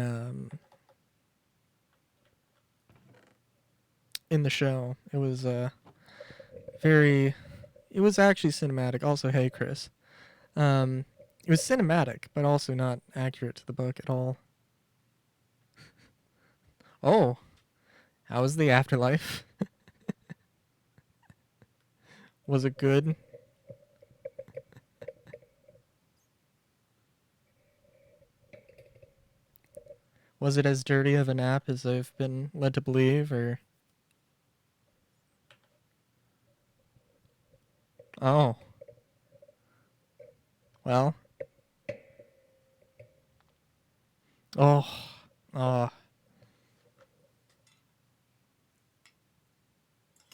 in the show, it was very, it was actually cinematic. Also, hey Chris, um, it was cinematic, but also not accurate to the book at all. Oh, how was the afterlife? Was it good? Was it as dirty of a nap as I've been led to believe, or... Oh, well. Oh, oh,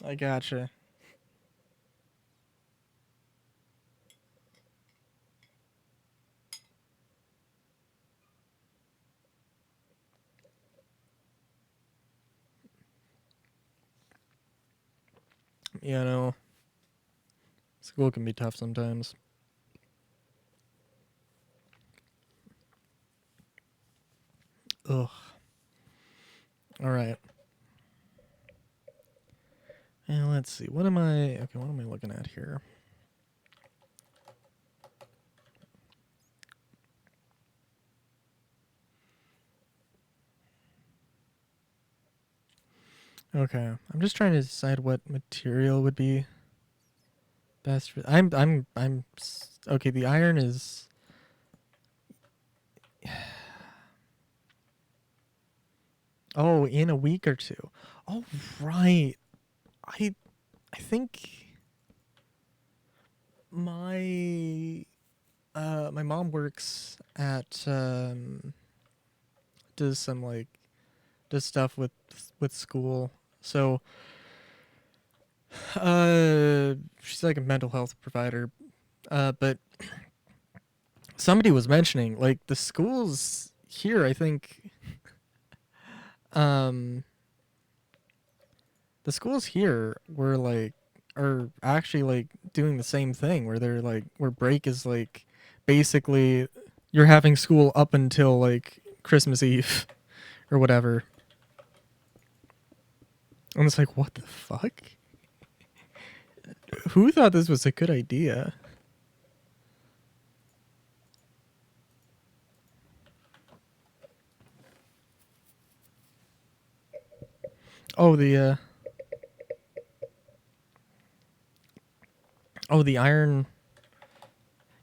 I gotcha. You know, school can be tough sometimes. Ugh. All right. And let's see. What am I... Okay, what am I looking at here? Okay. I'm just trying to decide what material would be best for... Okay, the iron is... Oh, in a week or two. Oh, right. I I think my mom works at does some like does stuff with school. So she's like a mental health provider. But somebody was mentioning like the schools here, I think um the schools here were like are actually like doing the same thing where they're like where break is like basically you're having school up until like Christmas Eve or whatever. And it's like, what the fuck? Who thought this was a good idea? Oh, the iron.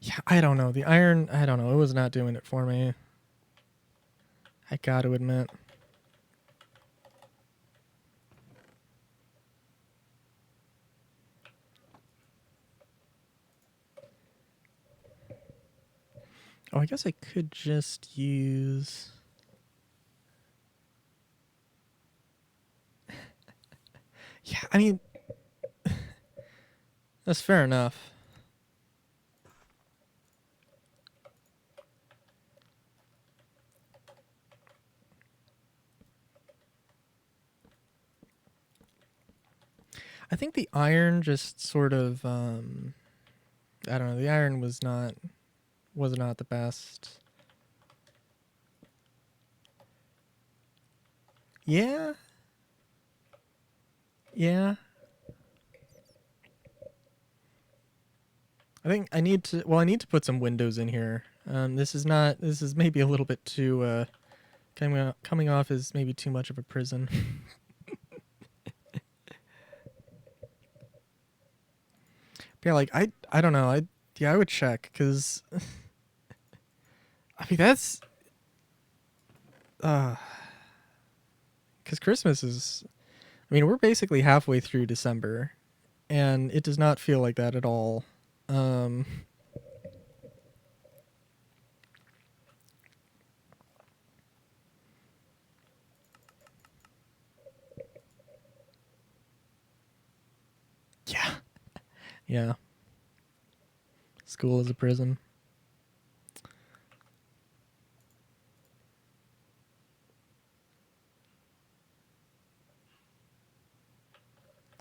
Yeah, I don't know. The iron, I don't know. It was not doing it for me. I got to admit. Oh, I guess I could just use. Yeah, I mean, that's fair enough. I think the iron just sort of, I don't know. The iron was not the best. Yeah, yeah. I think I need to. Well, I need to put some windows in here. This is not. This is maybe a little bit too. Coming off as maybe too much of a prison. Yeah, like I don't know. I would check because I mean that's uh because Christmas is. I mean we're basically halfway through December, and it does not feel like that at all. Um, yeah, yeah. School is a prison.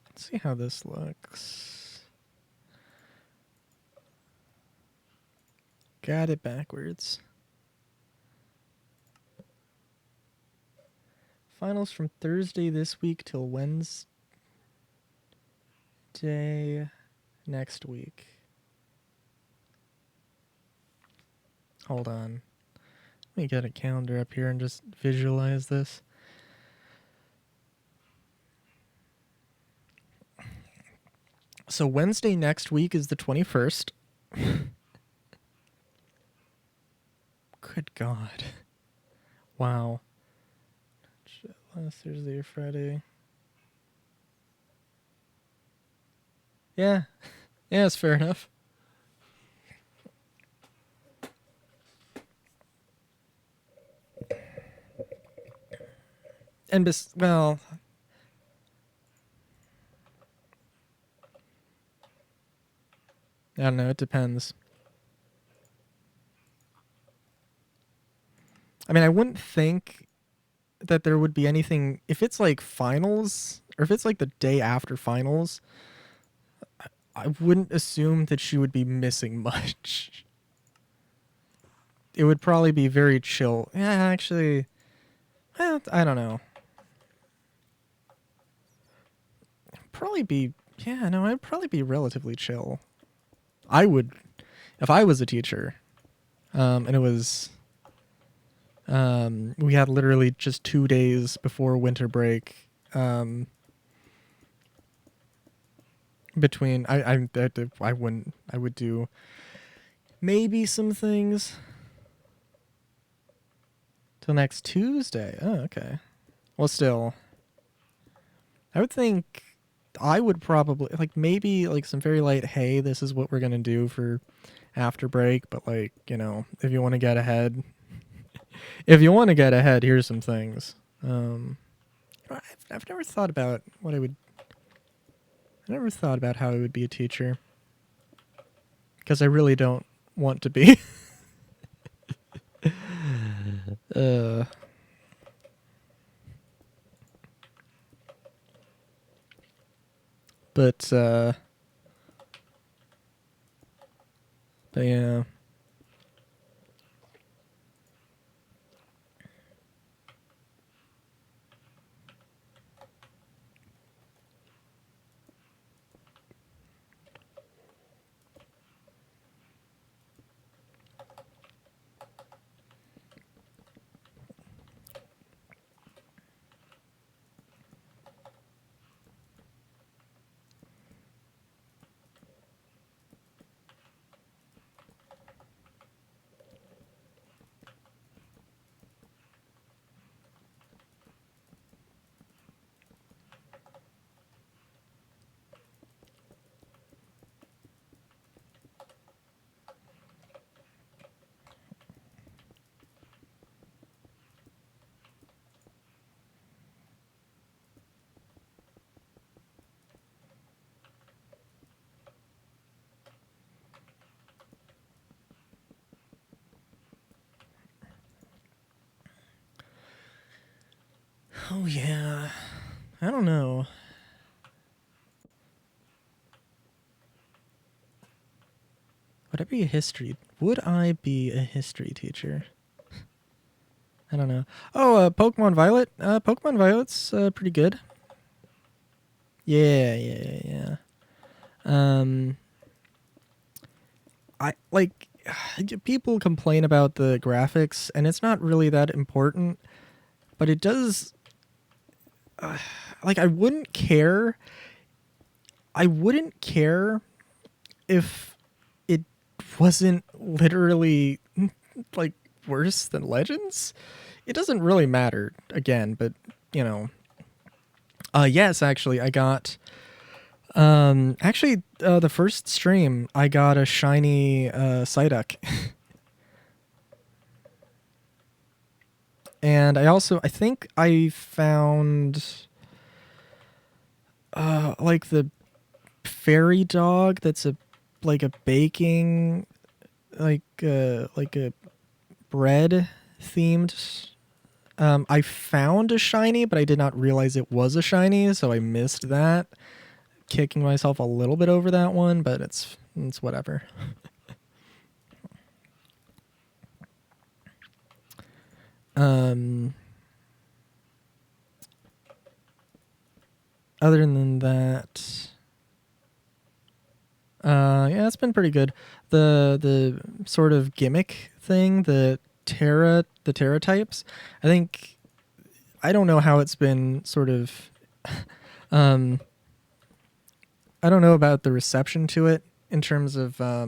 Let's see how this looks. Got it backwards. Finals from Thursday this week till Wednesday next week. Hold on. Let me get a calendar up here and just visualize this. So Wednesday next week is the 21st. Good God. Wow. Shit, last Thursday or Friday. Yeah. Yeah, it's fair enough. And well, I don't know, it depends. I mean, I wouldn't think that there would be anything if it's like finals or if it's like the day after finals. I wouldn't assume that she would be missing much. It would probably be very chill. Yeah, actually, well, I don't know. Probably be, yeah, no, I'd probably be relatively chill. I would, if I was a teacher, and it was, we had literally just 2 days before winter break, between, I wouldn't, I would do maybe some things till next Tuesday. Oh, okay. Well, still, I would think I would probably like maybe like some very light. Hey, this is what we're gonna do for after break. But like if you want to get ahead, here's some things. I've never thought about what I would. I never thought about how I would be a teacher because I really don't want to be. uh, but yeah. Oh yeah. I don't know. Would I be a history? Would I be a history teacher? I don't know. Oh, Pokemon Violet. Pokemon Violet's pretty good. Yeah. Um, I like people complain about the graphics, and it's not really that important, but it does. Like, I wouldn't care. I wouldn't care if it wasn't literally like worse than Legends. It doesn't really matter again, but you know. Yes, actually, I got. The first stream, I got a shiny Psyduck. And I think I found like the fairy dog that's like a baking like a bread themed. I found a shiny, but I did not realize it was a shiny, so I missed that. Kicking myself a little bit over that one, but it's whatever. um Other than that, yeah, it's been pretty good. The sort of gimmick thing, the Terra types, I think, I don't know how it's been sort of um I don't know about the reception to it in terms of I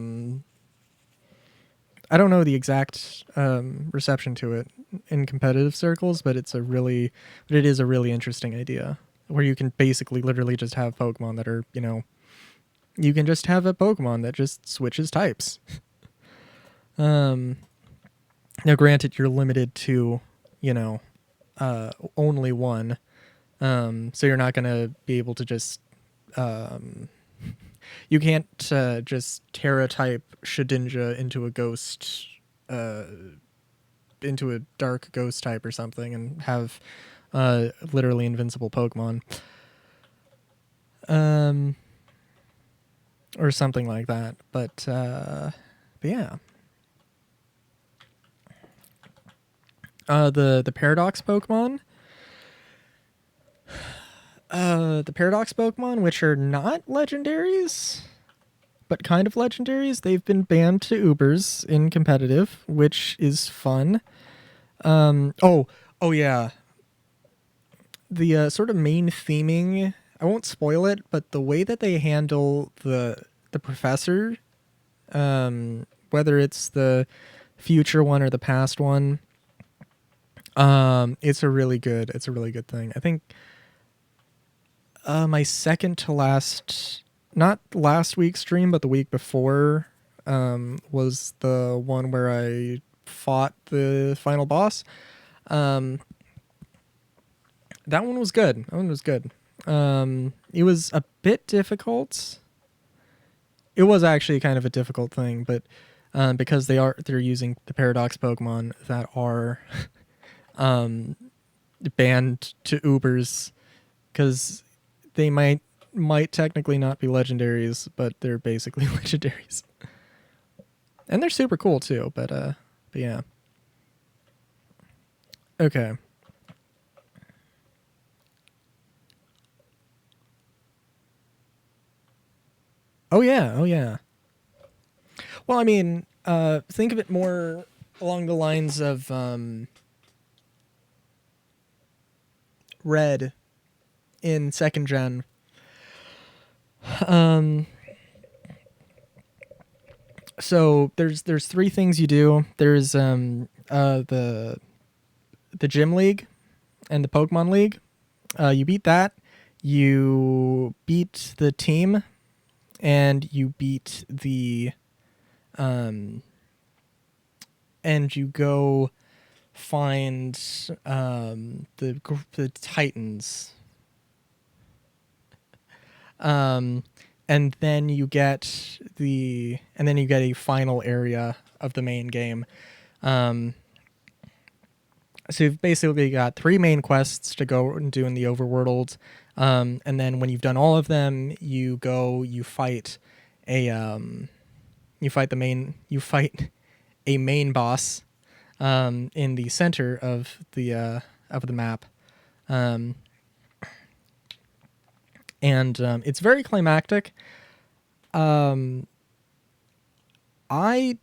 don't know the exact reception to it in competitive circles, but it is a really interesting idea where you can basically literally just have Pokemon that are, you can just have a Pokemon that just switches types. Now granted, you're limited to, only one. So you're not going to be able to just you can't just Terra type Shedinja into a ghost, into a dark ghost type or something, and have literally invincible Pokemon, or something like that. But yeah, the Paradox Pokemon. The Paradox Pokemon, which are not legendaries, but kind of legendaries, they've been banned to Ubers in competitive, which is fun. Oh yeah. The sort of main theming, I won't spoil it, but the way that they handle the professor, whether it's the future one or the past one, it's a really good thing. I think my second to last, not last week's stream, but the week before, was the one where I fought the final boss. That one was good. That one was good. It was a bit difficult. It was actually kind of a difficult thing, but because they're using the Paradox Pokemon that are banned to Ubers, because they might technically not be legendaries, but they're basically legendaries, and they're super cool too. But yeah. Okay. Oh yeah. Oh yeah. Well, I mean, think of it more along the lines of Red in second gen. Um, so there's three things you do. There's the gym league and the Pokemon League. You beat that. You beat the team, and you beat the and you go find the Titans. Um, and then you get a final area of the main game. So you've basically got three main quests to go and do in the overworld. And then when you've done all of them, you fight a main boss in the center of the map. Um, and it's very climactic. I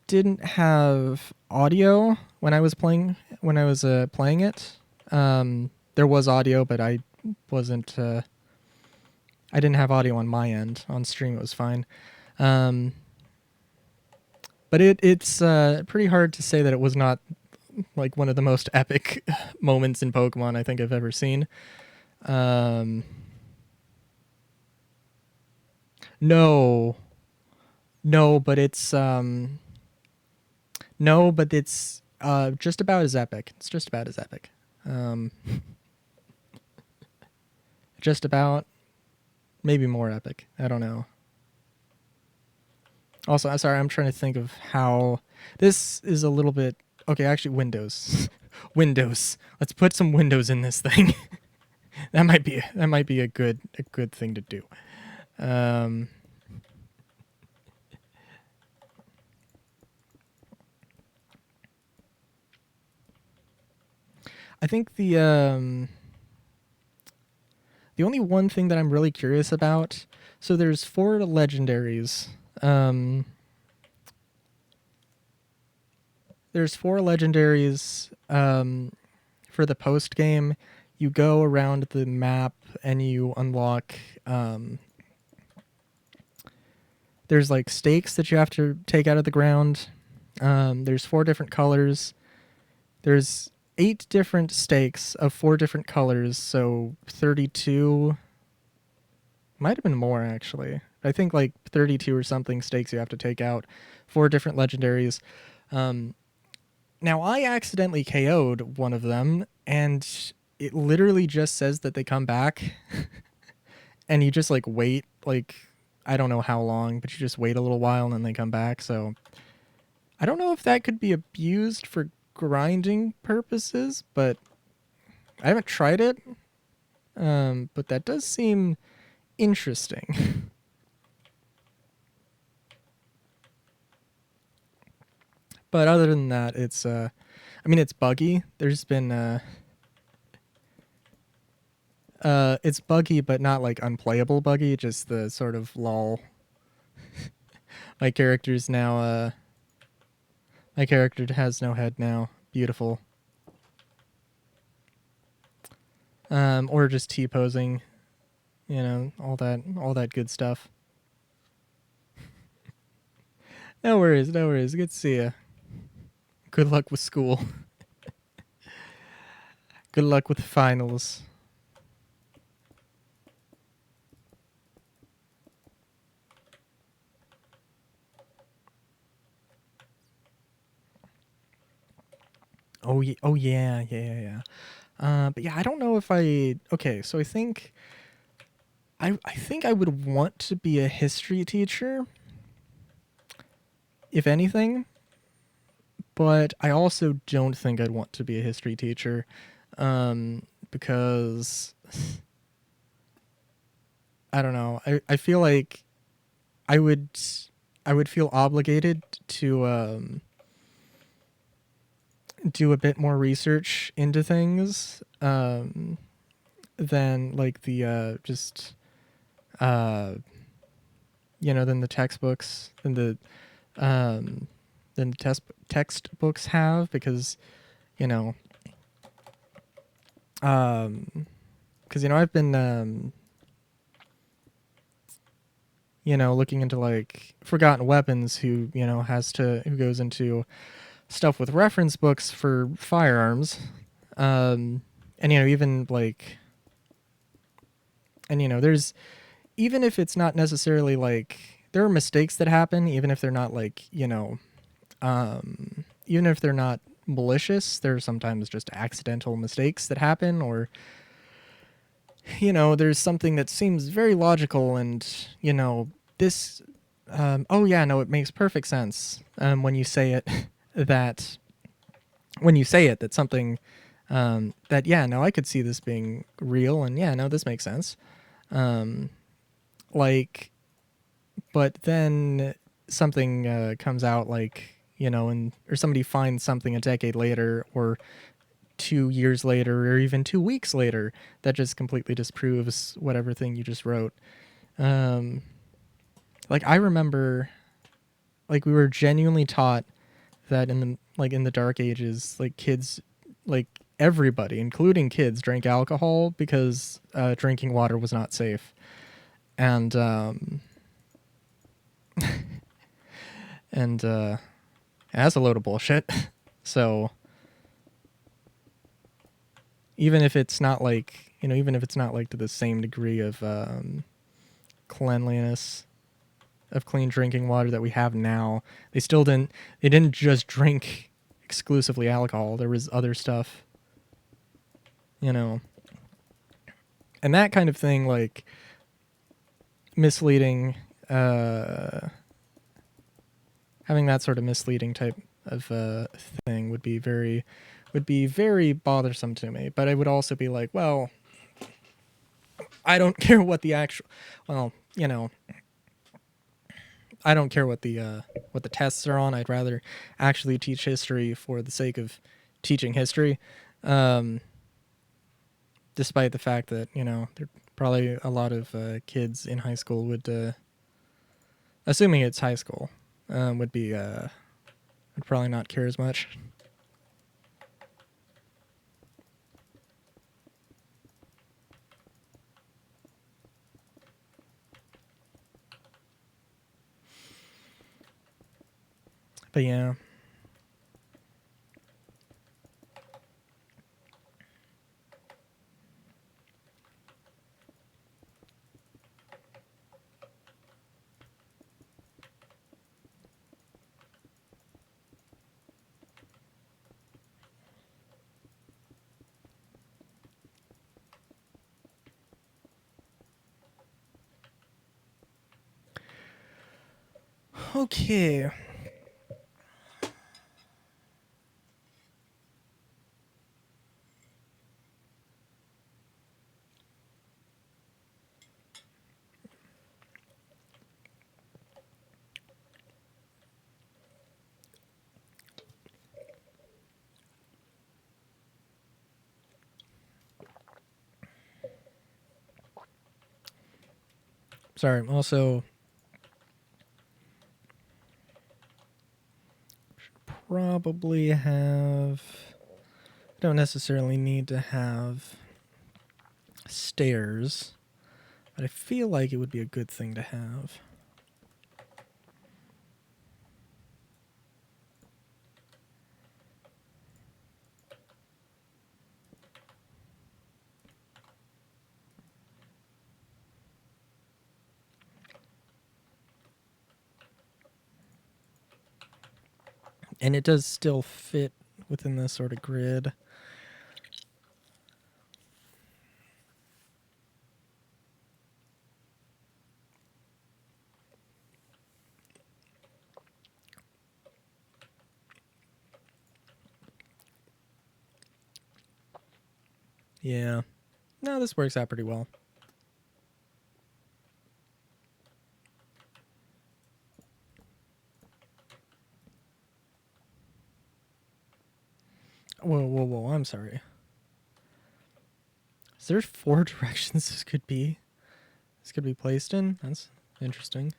didn't have audio when I was playing it. There was audio, but I wasn't. I didn't have audio on my end. On stream, it was fine. But it's pretty hard to say that it was not like one of the most epic moments in Pokemon I think I've ever seen. No, no, but it's no, but it's just about as epic. It's just about as epic. Um, just about, maybe more epic. I don't know. Also, I'm sorry, I'm trying to think of how this is a little bit okay. Actually, Windows, Windows. Let's put some Windows in this thing. that might be a good thing to do. Um, I think the only one thing that I'm really curious about. So there's four legendaries. Um, there's four legendaries for the post game. You go around the map and you unlock. There's like stakes that you have to take out of the ground. There's four different colors. There's 8 different stakes of 4 different colors, so 32. Might have been more actually. I think like 32 or something stakes you have to take out. 4 different legendaries. Um, Now I accidentally KO'd one of them, and it literally just says that they come back, and you just like wait like I don't know how long, but you just wait a little while and then they come back. So I don't know if that could be abused for grinding purposes, but I haven't tried it. But that does seem interesting. But other than that, it's I mean it's buggy. There's been it's buggy but not like unplayable buggy, just the sort of lol. My character's now my character has no head now. Beautiful. Or just T-posing, all that good stuff. No worries, no worries. Good to see you. Good luck with school. Good luck with finals. Oh yeah, oh yeah, yeah, yeah, yeah. But yeah, I don't know if I. Okay, so I think I would want to be a history teacher, if anything. But I also don't think I'd want to be a history teacher, because I don't know. I feel like I would I would feel obligated to do a bit more research into things, than like the just uh, than the textbooks um, than the textbooks have, because you know because I've been looking into like Forgotten Weapons, who goes into stuff with reference books for firearms, and even like, and there's, even if it's not necessarily like, there are mistakes that happen, even if they're not like, even if they're not malicious, there are sometimes just accidental mistakes that happen, or there's something that seems very logical, and this oh yeah, no, it makes perfect sense when you say it that that something that, yeah, no, I could see this being real, and yeah, no, this makes sense. um like, but then something comes out, like, and or somebody finds something a decade later, or 2 years later, or even 2 weeks later, that just completely disproves whatever thing you just wrote. um like, I remember, like, we were genuinely taught that in the dark ages, like, kids, like, everybody, including kids, drank alcohol because drinking water was not safe. And and that's a load of bullshit. So even if it's not like, even if it's not like to the same degree of cleanliness, of clean drinking water that we have now, they didn't just drink exclusively alcohol. There was other stuff, you know and that kind of thing, like, misleading, uh having that sort of misleading type of thing would be very bothersome to me. But I would also be like, well, I don't care what the actual, well, I don't care what the tests are on. I'd rather actually teach history for the sake of teaching history. Um, Despite the fact that, there probably a lot of kids in high school would, assuming it's high school, would probably not care as much. But yeah. Okay. Sorry. Also, probably have. Don't necessarily need to have stairs, but I feel like it would be a good thing to have. And it does still fit within this sort of grid. Yeah. No, this works out pretty well. Whoa, I'm sorry. Is there 4 directions this could be? This could be placed in? That's interesting.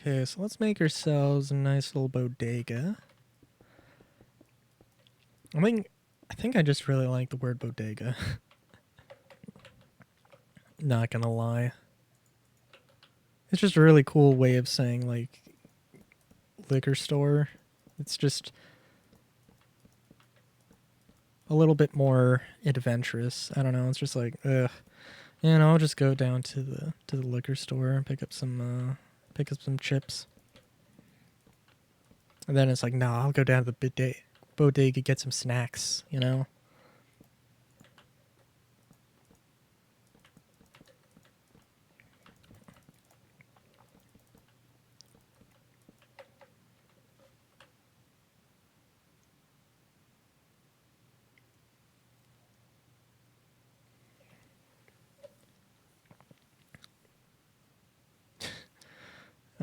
Okay, so let's make ourselves a nice little bodega. I think I just really like the word bodega. Not gonna lie. It's just a really cool way of saying, like, liquor store. It's just a little bit more adventurous. I don't know. It's just like, ugh. You know, I'll just go down to the liquor store and pick up some chips. And then it's like, nah, I'll go down to the bodega, get some snacks, you know?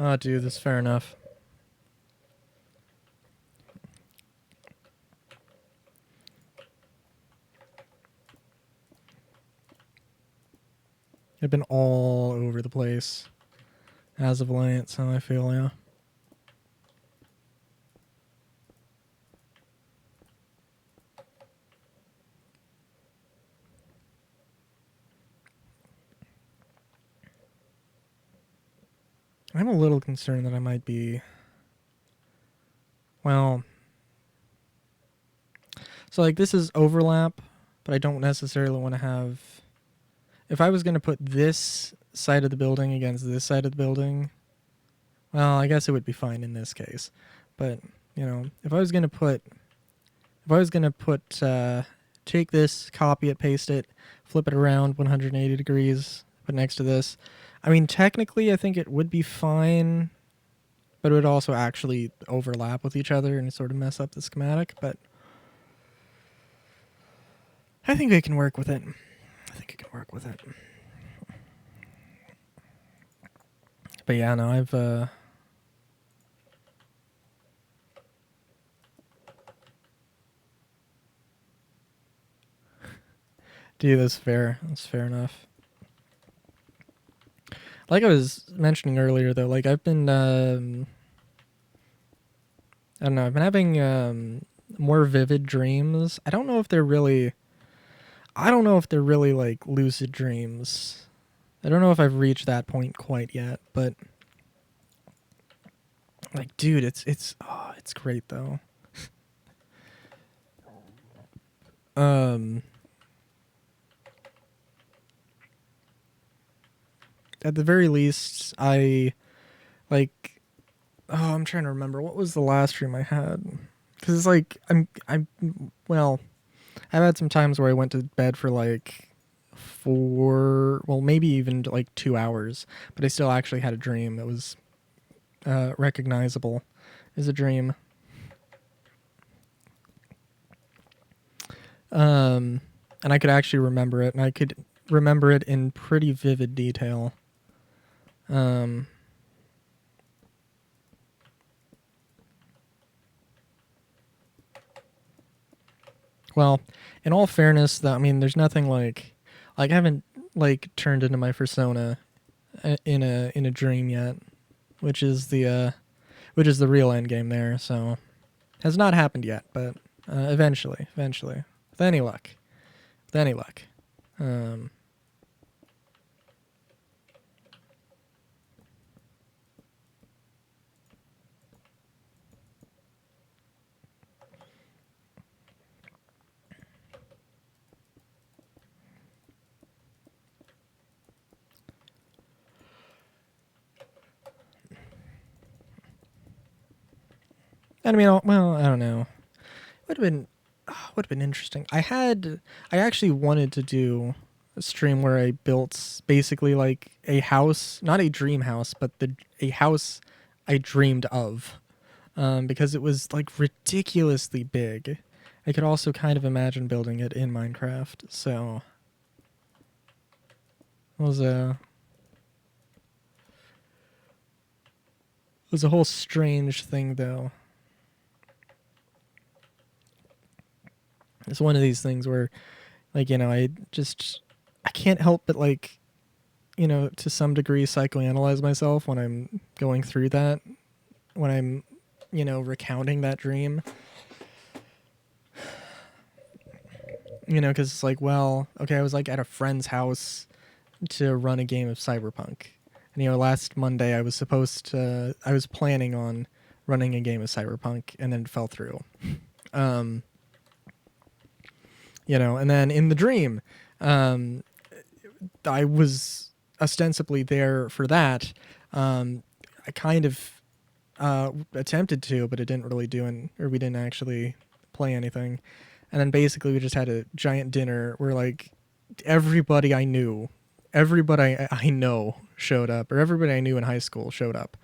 Oh, dude, that's fair enough. I've been all over the place as of late, so I feel, yeah. I'm a little concerned that I might be, well, so like this is overlap, but I don't necessarily want to have, if I was going to put this side of the building against this side of the building, well, I guess it would be fine in this case. But, you know, if I was going to put, take this, copy it, paste it, flip it around 180 degrees, put next to this, I mean, technically, I think it would be fine, but it would also actually overlap with each other and sort of mess up the schematic. But I think I can work with it. But yeah, no, I've dude, that's fair. That's fair enough. Like I was mentioning earlier, though, like I've been, I don't know, I've been having more vivid dreams. I don't know if they're really like lucid dreams. I don't know if I've reached that point quite yet, but like, dude, it's great though. Um, at the very least, I like. Oh, I'm trying to remember what was the last dream I had, because it's like well, I've had some times where I went to bed for like 4, well, maybe even like 2 hours, but I still actually had a dream that was recognizable as a dream. And I could actually remember it, and I could remember it in pretty vivid detail. Um, well, in all fairness, though, I mean, there's nothing I haven't like turned into my persona in a dream yet, which is the real end game there. So has not happened yet, but eventually, with any luck, with any luck. Um, And I mean, well, I don't know. Would have been interesting. I actually wanted to do a stream where I built basically like a house, not a dream house, but a house I dreamed of, because it was like ridiculously big. I could also kind of imagine building it in Minecraft, so it was a whole strange thing though. It's one of these things where, like, I can't help but, like, to some degree psychoanalyze myself when I'm going through that, when I'm, recounting that dream. Because it's like, well, okay, I was like at a friend's house to run a game of Cyberpunk. And, last Monday I was planning on running a game of Cyberpunk and then it fell through. Um, and then in the dream, um, I was ostensibly there for that. I kind of attempted to, but it didn't really or we didn't actually play anything. And then basically we just had a giant dinner where like everybody I knew, everybody I know showed up, or everybody I knew in high school showed up.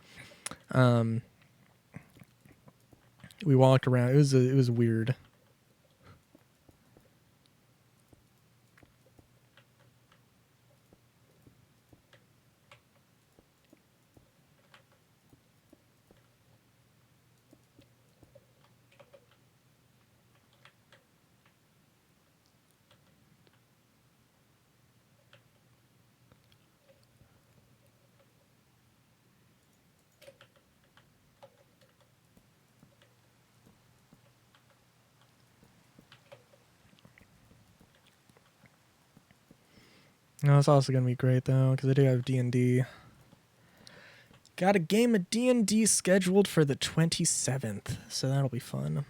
We walked around. It was weird. No, it's also gonna be great though because I do have D&D. Got a game of D&D scheduled for the 27th, so that'll be fun.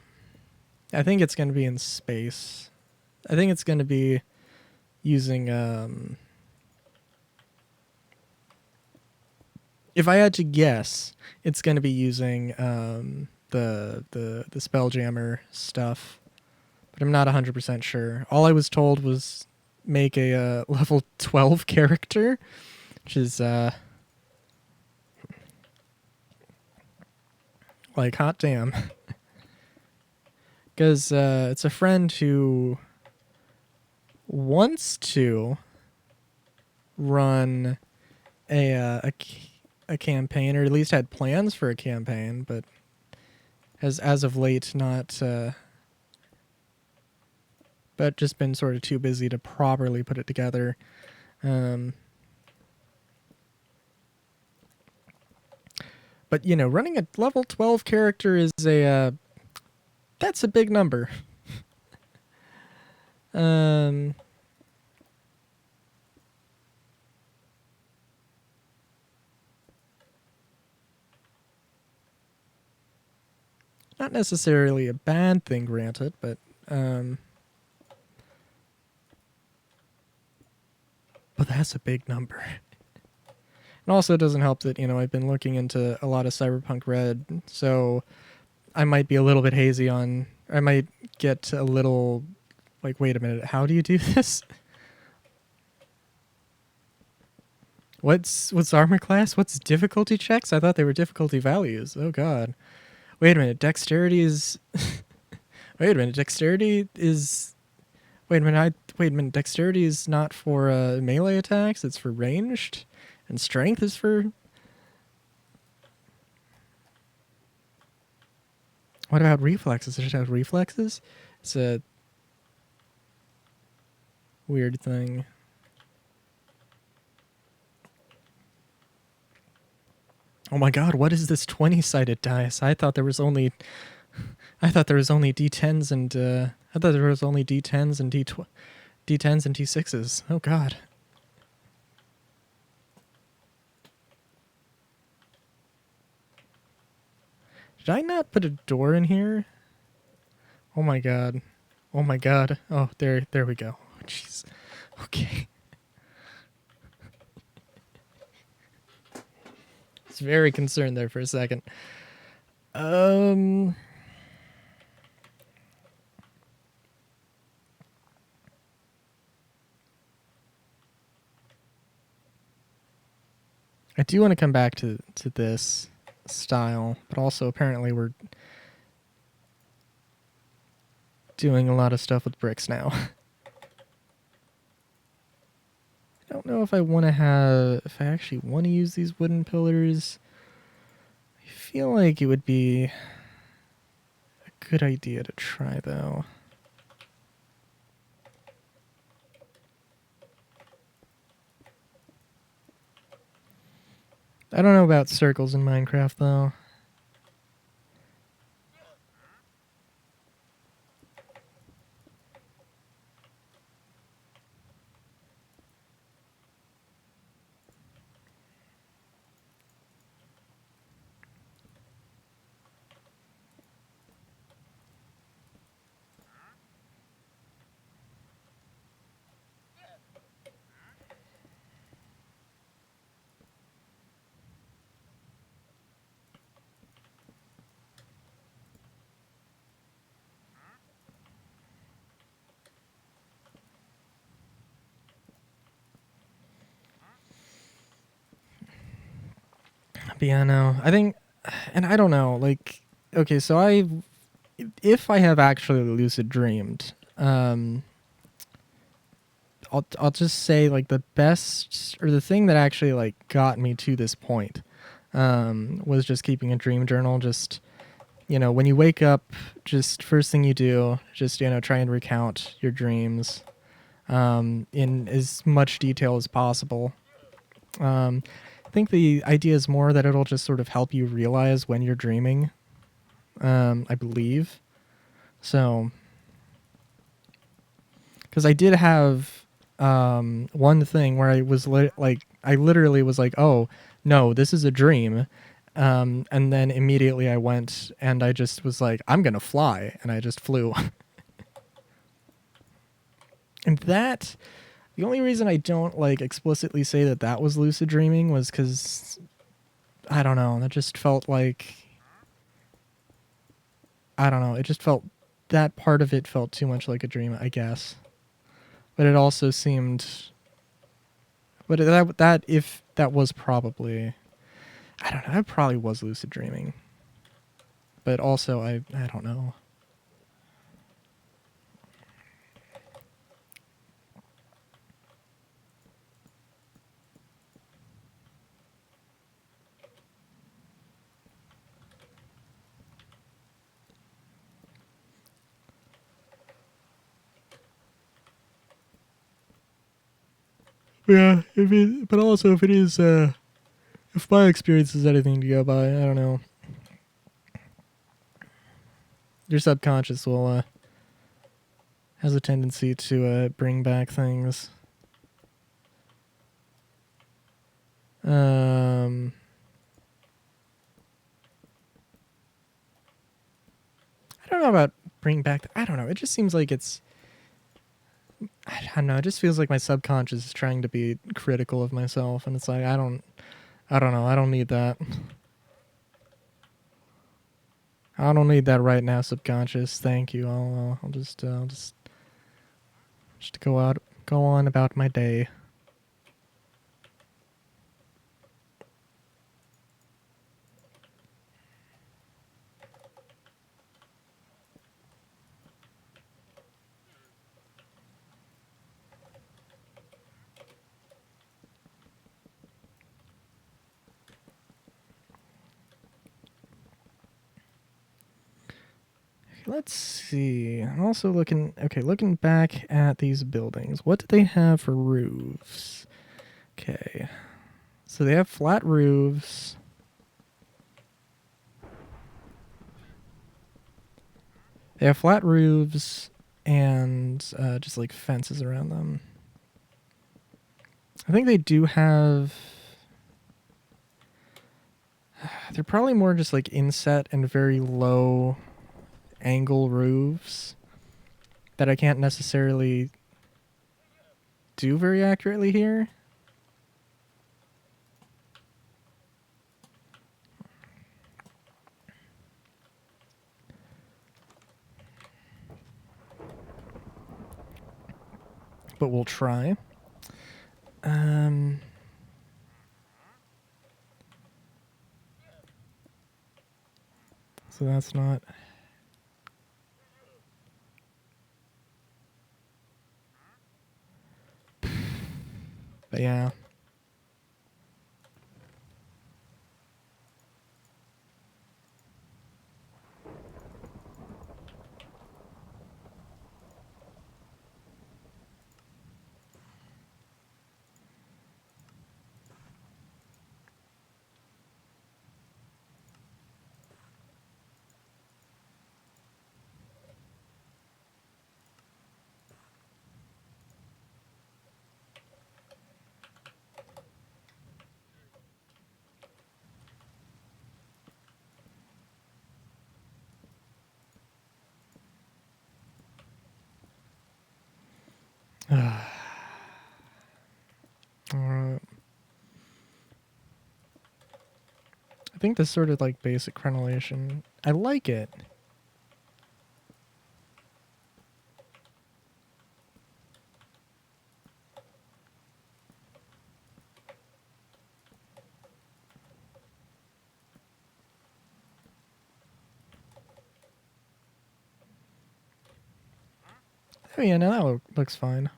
I think it's gonna be in space. I think it's gonna be using if I had to guess, it's gonna be using the Spelljammer stuff, but I'm not 100% sure. All I was told was make a level 12 character, which is like hot damn. Because it's a friend who wants to run a campaign, or at least had plans for a campaign, but has as of late not but just been sort of too busy to properly put it together. But running a level 12 character is that's a big number. Not necessarily a bad thing, granted, but that's a big number. And also, it doesn't help that I've been looking into a lot of Cyberpunk Red, so I might be a little bit hazy on. I might get a little like, wait a minute, how do you do this? What's armor class? What's difficulty checks? I thought they were difficulty values. Oh god. Wait a minute, dexterity is wait a minute, dexterity is wait a minute, dexterity is not for melee attacks, it's for ranged, and strength is for. What about reflexes? Does it have reflexes? It's a weird thing. Oh my god, what is this 20-sided dice? I thought there was only D10s and I thought there was only D10s and D10s and D6s. Oh god. Did I not put a door in here? Oh my god. Oh my god. Oh, there we go. Jeez. Okay. I was very concerned there for a second. I do want to come back to this style, but also apparently we're doing a lot of stuff with bricks now. I don't know if I want to if I actually want to use these wooden pillars. I feel like it would be a good idea to try, though. I don't know about circles in Minecraft, though. But yeah, no. I think, and I don't know, like, okay, so if I have actually lucid dreamed, I'll just say like the best or the thing that actually like got me to this point was just keeping a dream journal. Just, you know, when you wake up, just first thing you do, just, you know, try and recount your dreams in as much detail as possible. I think the idea is more that it'll just sort of help you realize when you're dreaming. I believe so, because I did have one thing where I was I literally was like, oh no, this is a dream. And then immediately I went and I just was like, I'm gonna fly, and I just flew. And that, the only reason I don't like explicitly say that that was lucid dreaming was because I don't know, that just felt like, I don't know, it just felt, that part of it felt too much like a dream, I guess. But it also seemed, but that if that was probably, I don't know, that probably was lucid dreaming. But also I don't know. Yeah, but also if it is, if my experience is anything to go by, I don't know. Your subconscious will has a tendency to bring back things. I don't know about bring back. I don't know. It just seems like it's. I don't know. It just feels like my subconscious is trying to be critical of myself, and it's like I don't know. I don't need that. I don't need that right now, subconscious. Thank you. I'll just go on about my day. Let's see. I'm also looking. Okay, looking back at these buildings, what do they have for roofs? Okay, so they have flat roofs. They have flat roofs and just like fences around them. I think they do have. They're probably more just like inset and very low angle roofs that I can't necessarily do very accurately here. But we'll try. So that's not... But yeah. Alright. I think this sort of like basic crenellation, I like it. Oh yeah, no, that looks fine.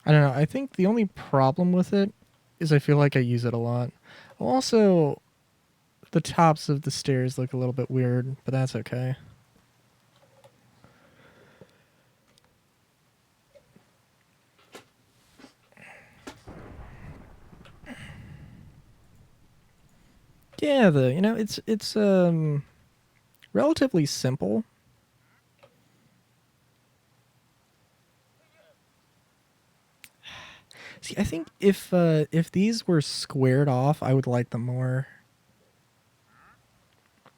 I don't know. I think the only problem with it is I feel like I use it a lot. Also, the tops of the stairs look a little bit weird, but that's okay. Yeah, it's relatively simple. See, I think if these were squared off, I would like them more.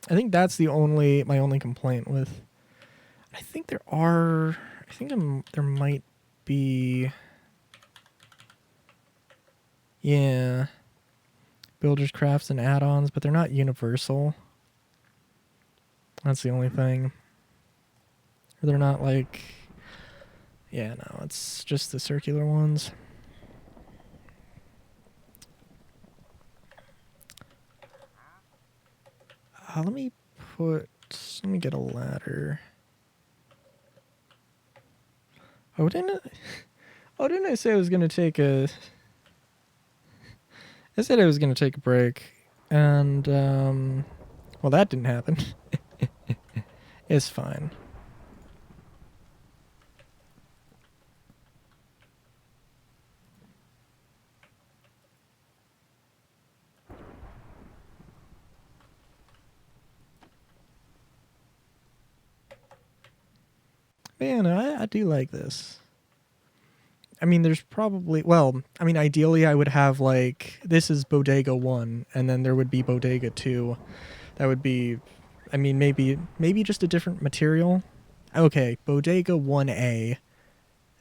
I think that's my only complaint with. I think there might be. Yeah, builders crafts and add-ons, but they're not universal. That's the only thing. Or they're not like. Yeah, no, it's just the circular ones. Let me get a ladder. Didn't I say I was gonna take a? I said I was gonna take a break, and well, that didn't happen. It's fine. Man, I do like this. I mean, there's probably, well, I mean, ideally I would have like, this is Bodega 1, and then there would be Bodega 2. That would be, I mean, maybe just a different material. Okay, Bodega 1A,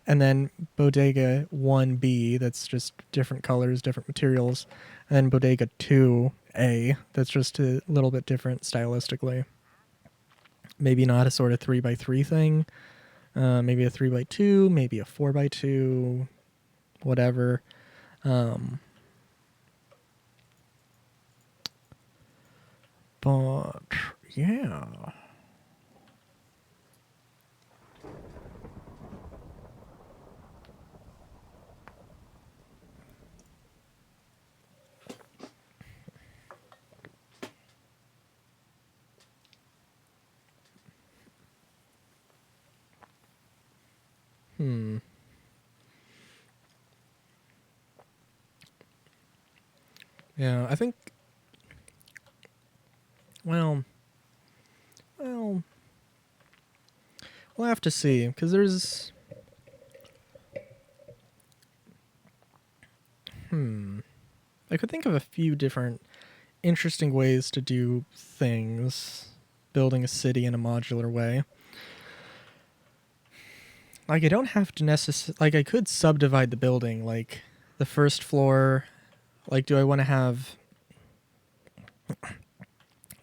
and then Bodega 1B, that's just different colors, different materials, and then Bodega 2A, that's just a little bit different stylistically. Maybe not a sort of 3x3 thing. Maybe a 3x2, maybe a 4x2, whatever. But yeah. Yeah, I think. Well, we'll have to see because there's. I could think of a few different interesting ways to do things, building a city in a modular way. Like, I don't have to necessarily. Like, I could subdivide the building, like, the first floor Like, do I want to have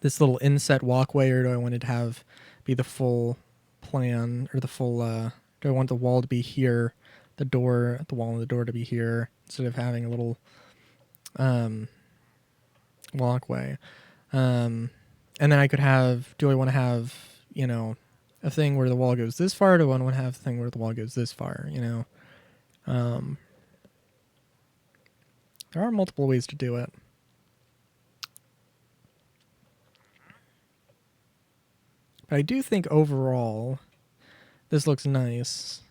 this little inset walkway, or do I want it to have be the full plan, or the full, do I want the wall to be here, the wall and the door to be here, instead of having a little walkway? And then I could have, do I want to have, you know, a thing where the wall goes this far? Or do I want to have a thing where the wall goes this far, you know? There are multiple ways to do it. But I do think overall, this looks nice.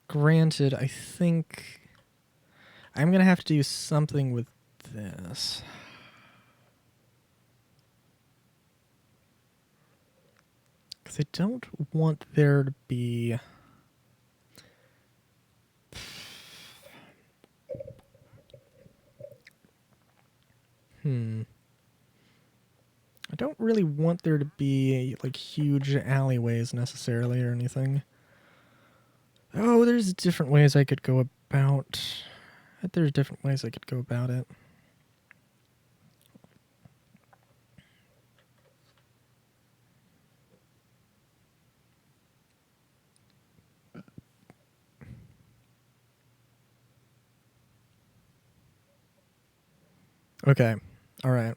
Granted, I think I'm going to have to do something with this. Because I don't want there to be... I don't really want there to be, like, huge alleyways necessarily or anything. Oh, there's different ways I could go about... There's different ways I could go about it. Okay. All right.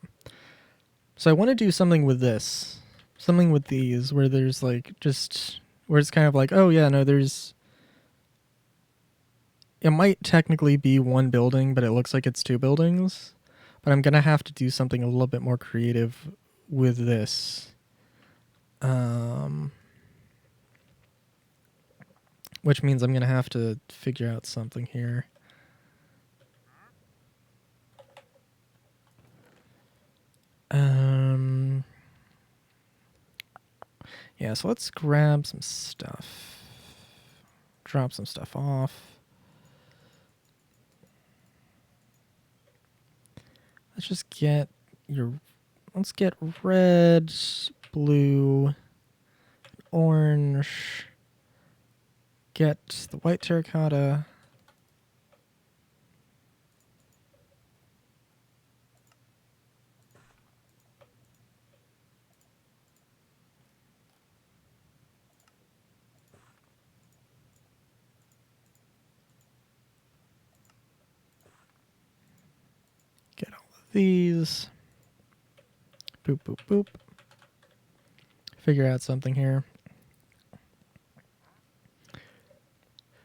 So I want to do something with this. Something with these where there's like just where it's kind of like, oh yeah, no, there's it might technically be one building, but it looks like it's two buildings. But I'm going to have to do something a little bit more creative with this. Which means I'm going to have to figure out something here. Yeah, so let's grab some stuff. Drop some stuff off. Let's just get let's get red, blue, orange. Get the white terracotta. Get all of these. Boop, boop, boop. Figure out something here.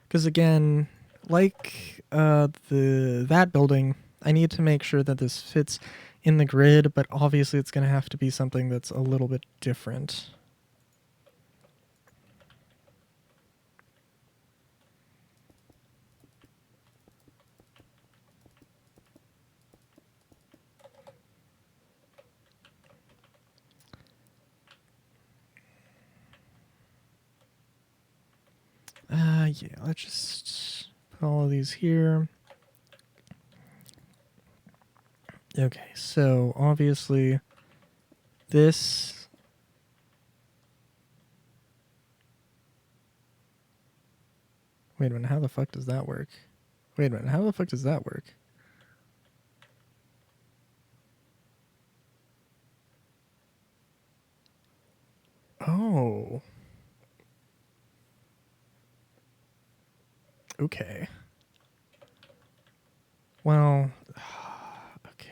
Because again, like that building, I need to make sure that this fits in the grid, but obviously it's going to have to be something that's a little bit different. Yeah, let's just put all of these here. Okay, so obviously this... Wait a minute, how the fuck does that work? Wait a minute, how the fuck does that work? Oh. Okay. Well, okay.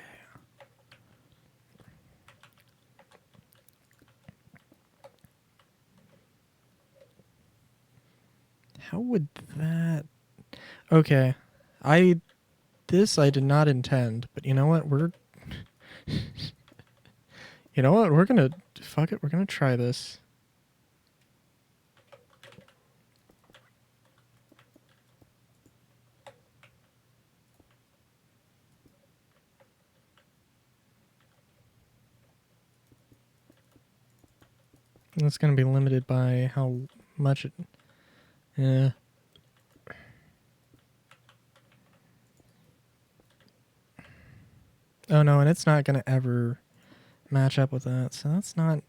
How would that... Okay. This I did not intend, but you know what? You know what? We're gonna... Fuck it, we're gonna try this. And it's gonna be limited by how much it... Yeah. Oh no, and it's not gonna ever match up with that, so that's not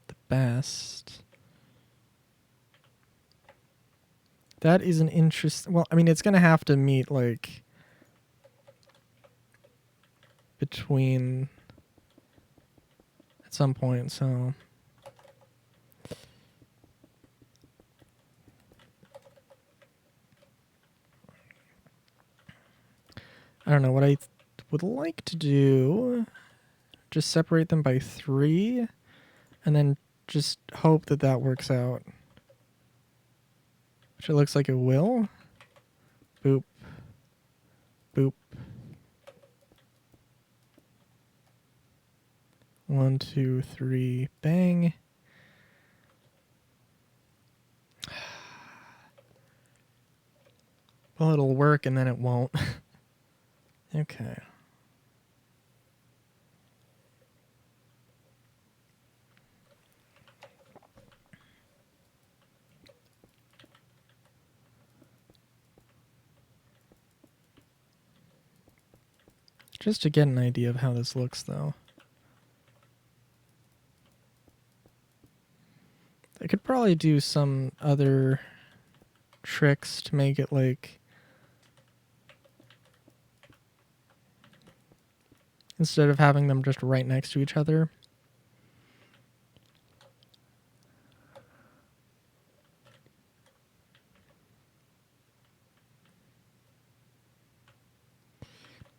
the best. That is an interest... Well, I mean, it's gonna have to meet, like... between at some point, so I don't know what I would like to do. Just separate them by 3 and then just hope that that works out. Which it looks like it will. Boop. Boop. 1, 2, 3, bang. Well, it'll work and then it won't. Okay. Just to get an idea of how this looks, though. I could probably do some other tricks to make it like... Instead of having them just right next to each other.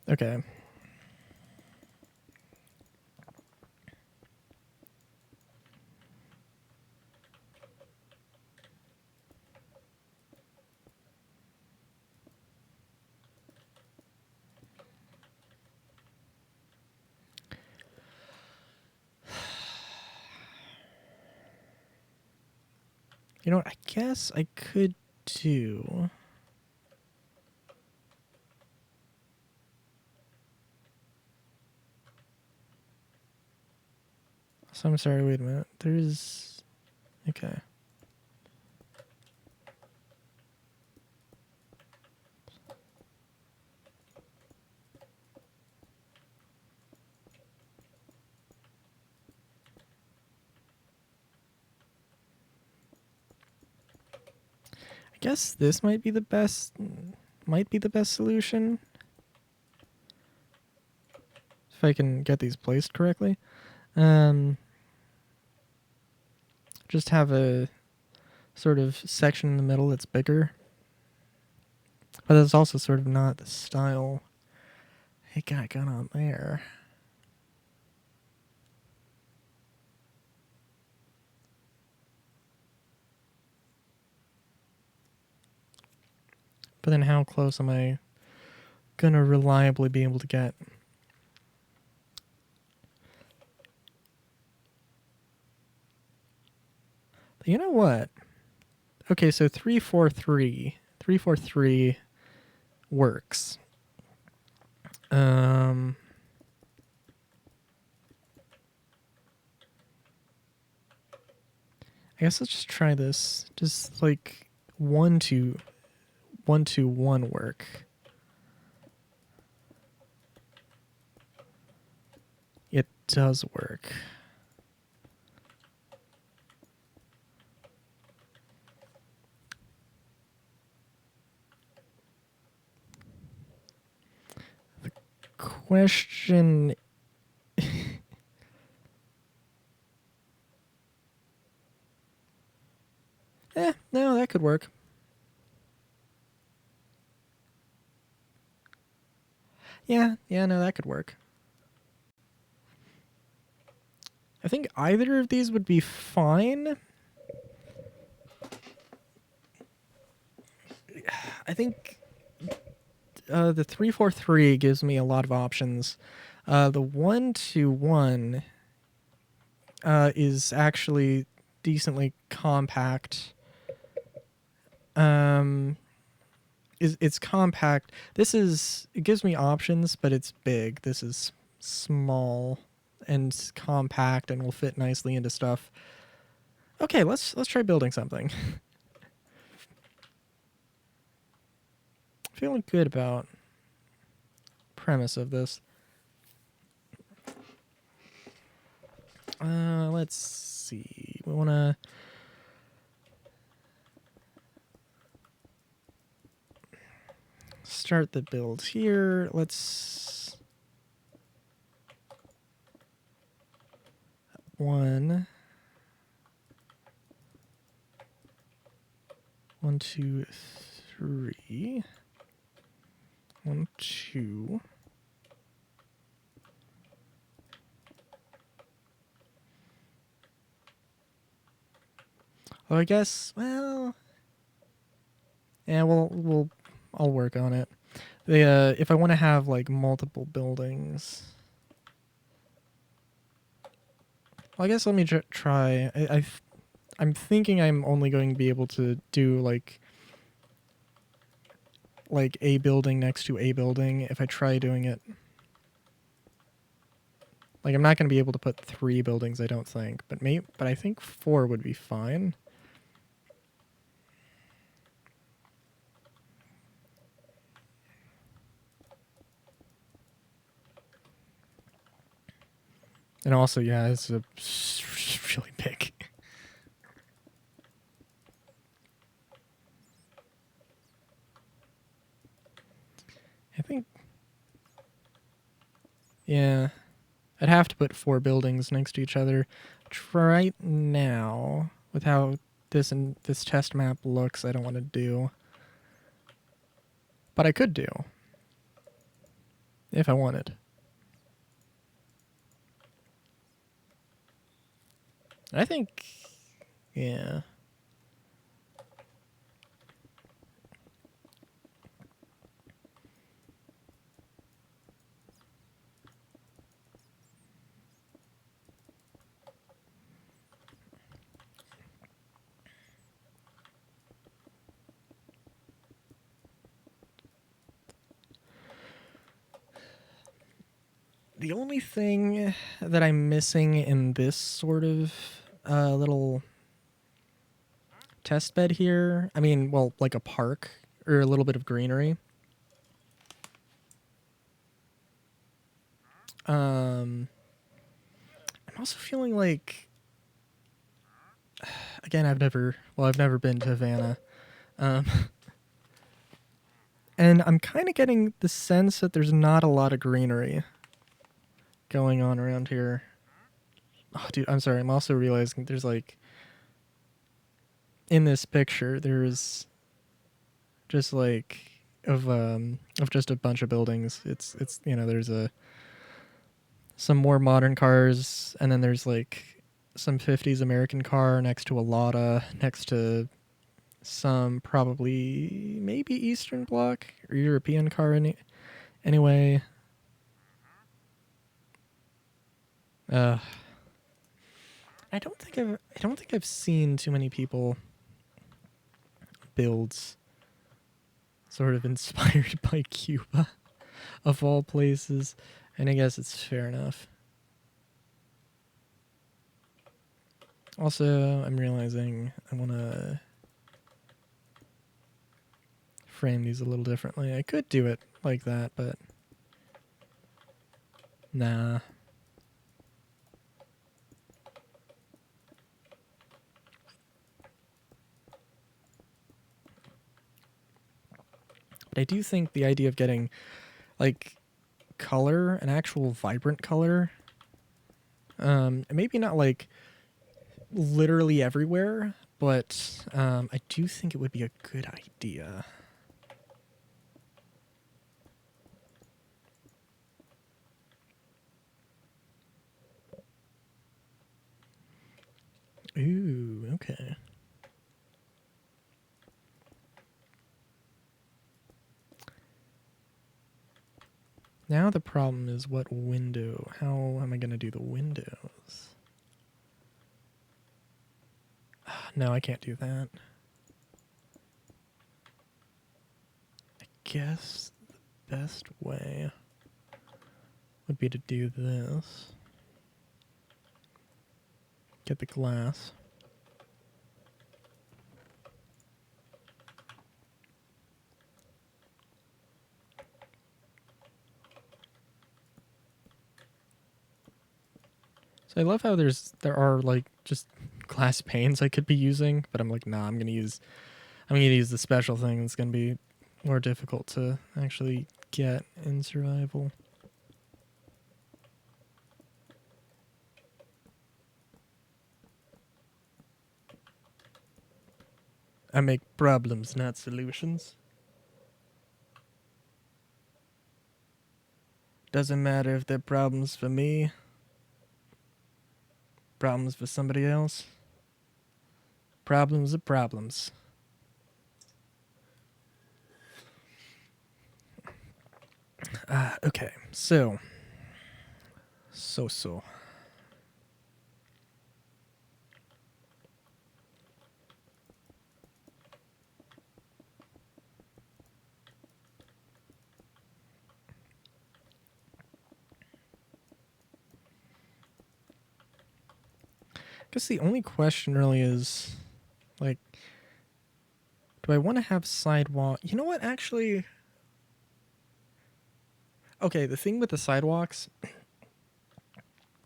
Okay. You know what? I guess I could do... So I'm sorry, wait a minute. There's... Okay. I guess this might be the best solution. If I can get these placed correctly. Just have a sort of section in the middle that's bigger. But that's also sort of not the style it got on there. But then how close am I gonna reliably be able to get? You know what? Okay, so 343. 343 works. I guess let's just try this. Just like 1, 2, 1, 2, 1 work. It does work. The question... no, that could work. Yeah, no, that could work. I think either of these would be fine. I think the 343 gives me a lot of options. The 1, 2, 1 is actually decently compact. It's compact. It gives me options, but it's big. This is small and compact and will fit nicely into stuff. Okay, let's try building something. Feeling good about premise of this. Let's see. We want to start the build here. Let's 1, 1, 2, 3, 1, 2. Oh, I guess, well, yeah, I'll work on it. If I want to have like multiple buildings, well, I guess let me try. I'm thinking I'm only going to be able to do like a building next to a building if I try doing it. Like, I'm not going to be able to put 3 buildings, I don't think, but I think 4 would be fine. And also, yeah, it's really big. I think, yeah, I'd have to put 4 buildings next to each other. Right now, with how this test map looks, I don't want to do. But I could do, if I wanted. I think, yeah. The only thing that I'm missing in this sort of little test bed here, I mean, well, like a park or a little bit of greenery. I'm also feeling like, again, I've never been to Havana. Um, and I'm kind of getting the sense that there's not a lot of greenery going on around here. Oh, dude, I'm sorry. I'm also realizing there's like, in this picture, there's just like of just a bunch of buildings. It's there's some more modern cars, and then there's like some 50s American car next to a Lada, next to some probably maybe Eastern Bloc or European car anyway. Uh, I don't think I've seen too many people builds sort of inspired by Cuba of all places, and I guess it's fair enough. Also, I'm realizing I want to frame these a little differently. I could do it like that, but nah. But I do think the idea of getting like color, an actual vibrant color, maybe not like literally everywhere, but I do think it would be a good idea. Ooh, okay. Now the problem is what window? How am I going to do the windows? No, I can't do that. I guess the best way would be to do this. Get the glass. So I love how there are like just glass panes I could be using, but I'm like, nah, I'm gonna use the special thing that's gonna be more difficult to actually get in survival. I make problems, not solutions. Doesn't matter if they're problems for me, problems for somebody else. Problems are problems. Okay, so. I guess the only question really is, like, do I want to have sidewalk? You know what, actually? Okay, the thing with the sidewalks,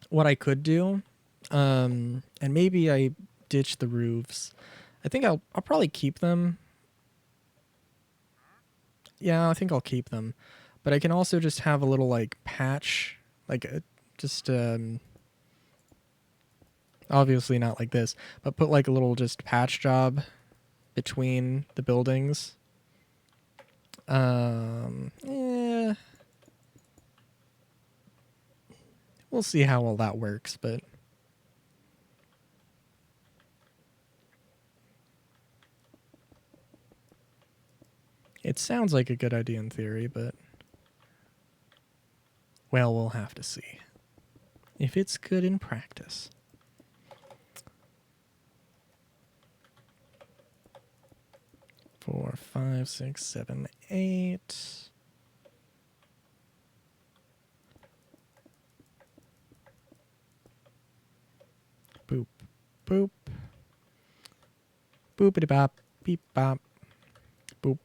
what I could do, and maybe I ditch the roofs. I think I'll probably keep them. Yeah, I think I'll keep them. But I can also just have a little, like, patch, like, just, obviously not like this, but put, like, a little just patch job between the buildings. Yeah. We'll see how all that works, but it sounds like a good idea in theory, but well, we'll have to see if it's good in practice. Four, five, six, seven, eight. Boop, boop. Boopity bop, beep bop, boop.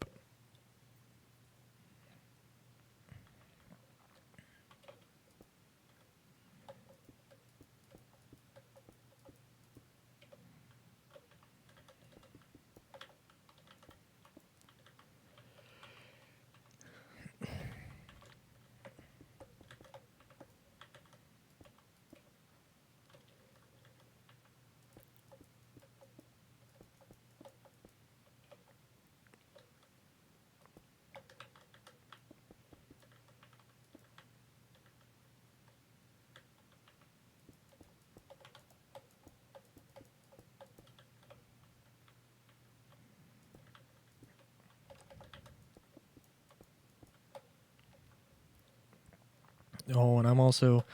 Oh, and I'm also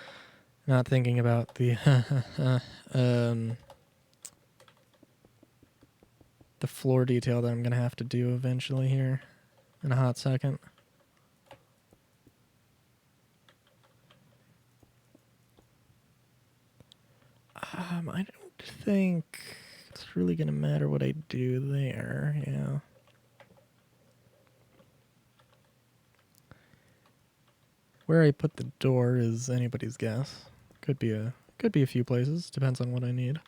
not thinking about the the floor detail that I'm gonna have to do eventually here in a hot second. I don't think it's really gonna matter what I do there. Yeah. Where I put the door is anybody's guess. Could be a few places. Depends on what I need.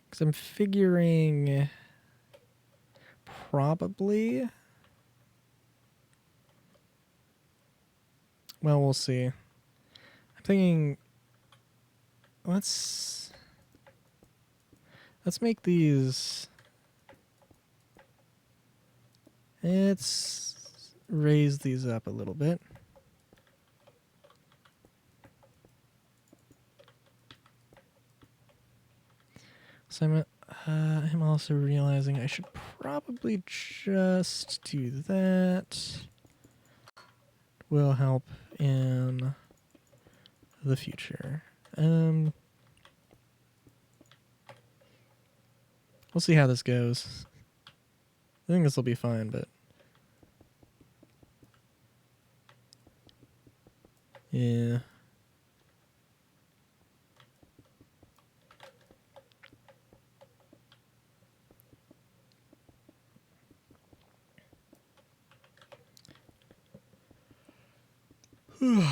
Because I'm figuring probably. Well, we'll see. I'm thinking. Let's make these. Let's raise these up a little bit. So I'm also realizing I should probably just do that. Will help in the future. We'll see how this goes. I think this will be fine, but yeah.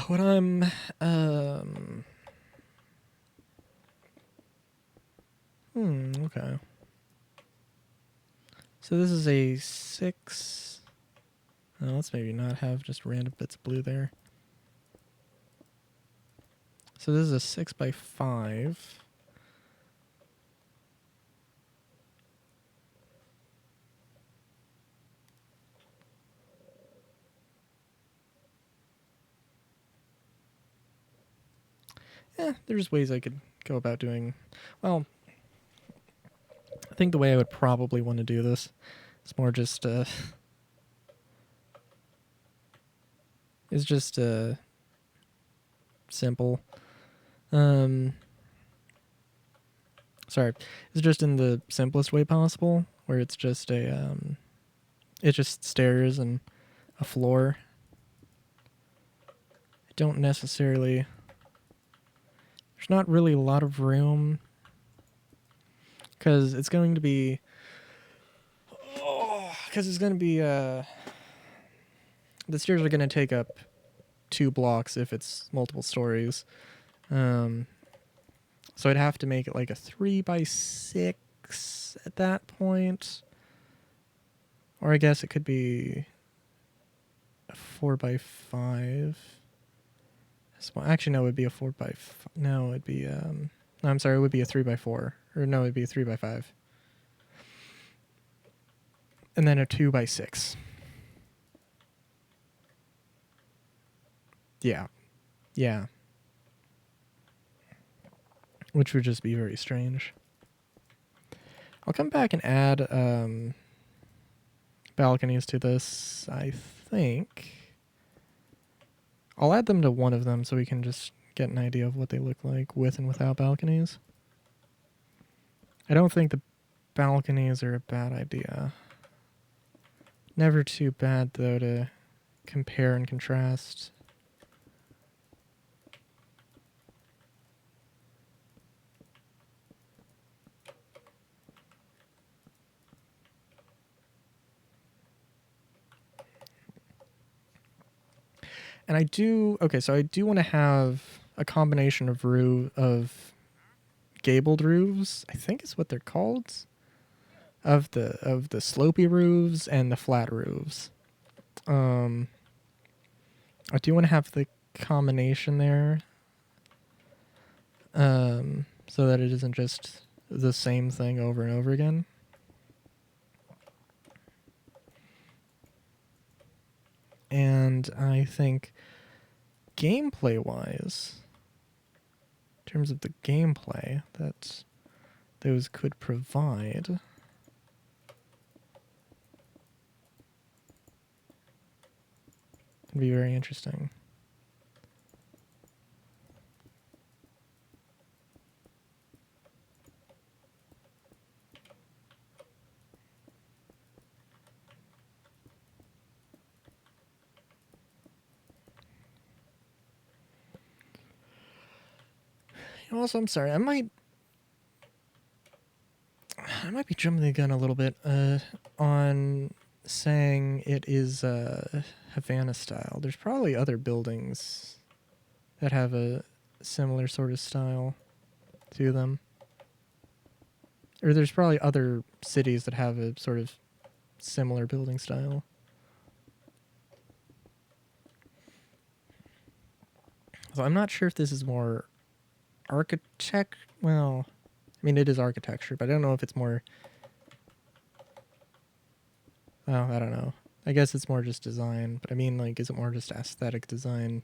What I'm Okay. So this is a 6. Let's maybe not have just random bits of blue there. So this is a 6 by 5. There's ways I could go about doing. Well, I think the way I would probably want to do this is more just is just simple. Sorry, it's just in the simplest way possible, where it's just it's just stairs and a floor. I don't necessarily. There's not really a lot of room because it's going to be. Because it's going to be. The stairs are going to take up 2 blocks if it's multiple stories. So I'd have to make it like a 3 by 6 at that point. Or I guess it could be a 4 by 5. Well, actually, no, it would be a 4 by 5. No, it'd be, no, I'm sorry, it would be a 3 by 4. Or no, it'd be a 3 by 5. And then a 2 by 6. Yeah. Yeah. Which would just be very strange. I'll come back and add balconies to this, I think. I'll add them to one of them so we can just get an idea of what they look like with and without balconies. I don't think the balconies are a bad idea. Never too bad, though, to compare and contrast. And I do, okay, so I do want to have a combination of gabled roofs, I think is what they're called, of the slopey roofs and the flat roofs. I do want to have the combination there, so that it isn't just the same thing over and over again. And I think gameplay-wise, in terms of the gameplay that those could provide, it'd be very interesting. Also, I'm sorry, I might be jumping the gun a little bit on saying it is Havana style. There's probably other buildings that have a similar sort of style to them. Or there's probably other cities that have a sort of similar building style. So I'm not sure if this is more well, I mean, it is architecture, but I don't know if it's more... Oh, I don't know. I guess it's more just design, but I mean, like, is it more just aesthetic design?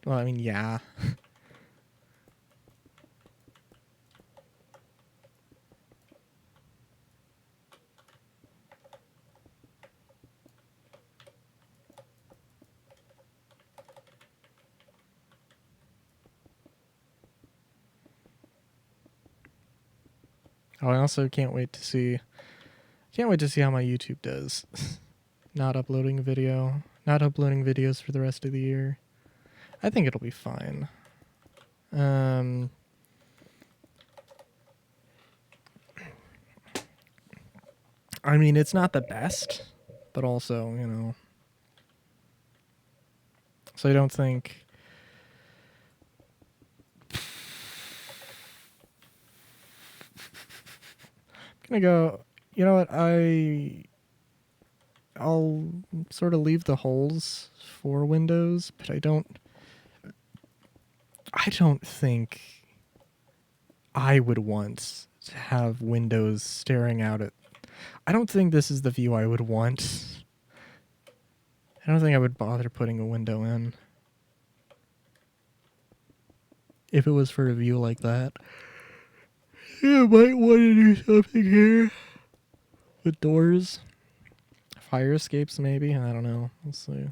Well, I mean, yeah. Oh, I also can't wait to see how my YouTube does. Not uploading videos for the rest of the year. I think it'll be fine. I mean, it's not the best, but also, you know. So I don't think... gonna go. You know what? I'll sort of leave the holes for windows, but I don't think I would want to have windows staring out at. I don't think this is the view I would want. I don't think I would bother putting a window in if it was for a view like that. Yeah, I might want to do something here with doors, fire escapes, maybe. I don't know. We'll see.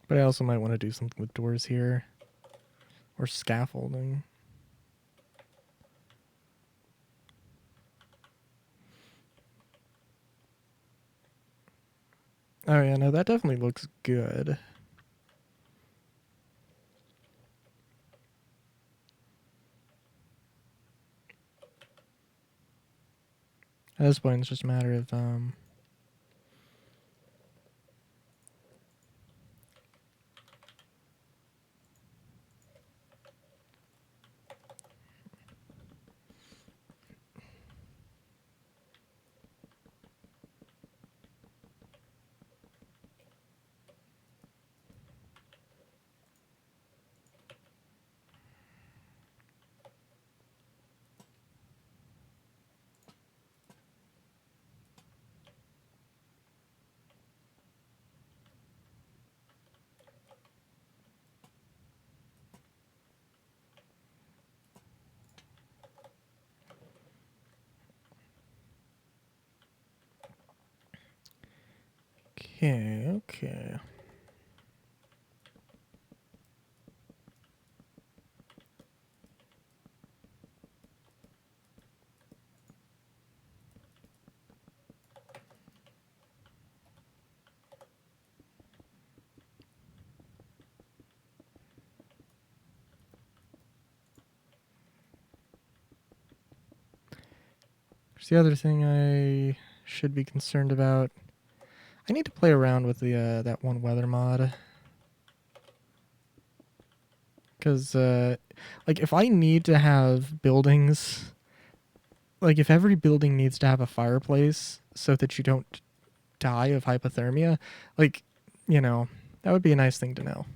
But I also might want to do something with doors here or scaffolding. Oh yeah, no, that definitely looks good. At this point, it's just a matter of okay. There's the other thing I should be concerned about. I need to play around with the that one weather mod. Because, like, if I need to have buildings, like, if every building needs to have a fireplace so that you don't die of hypothermia, like, you know, that would be a nice thing to know.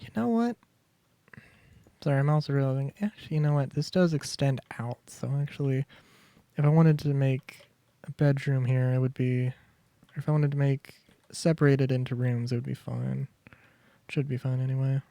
You know what? Sorry, I'm also realizing, actually, you know what? This does extend out, so actually, if I wanted to make a bedroom here, it would be, or if I wanted to make separated into rooms, it would be fine. Should be fine anyway.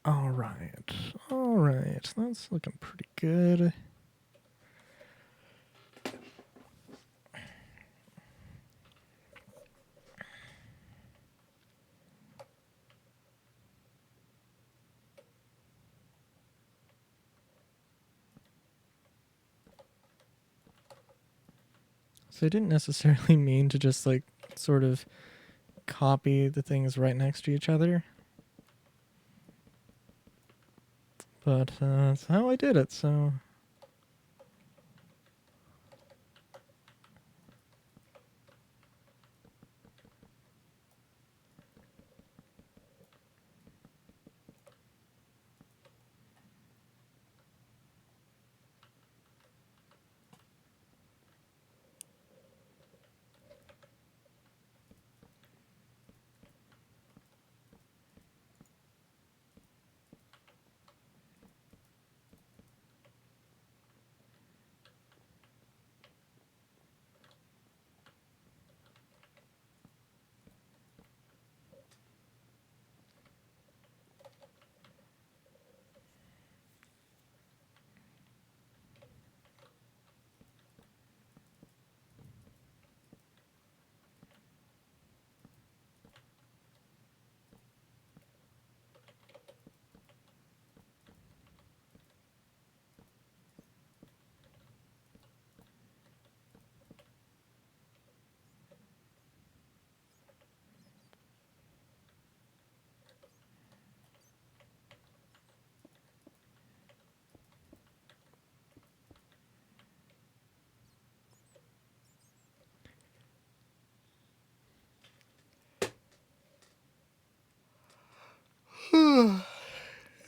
All right. All right. That's looking pretty good. So I didn't necessarily mean to just like sort of copy the things right next to each other. But that's how I did it, so...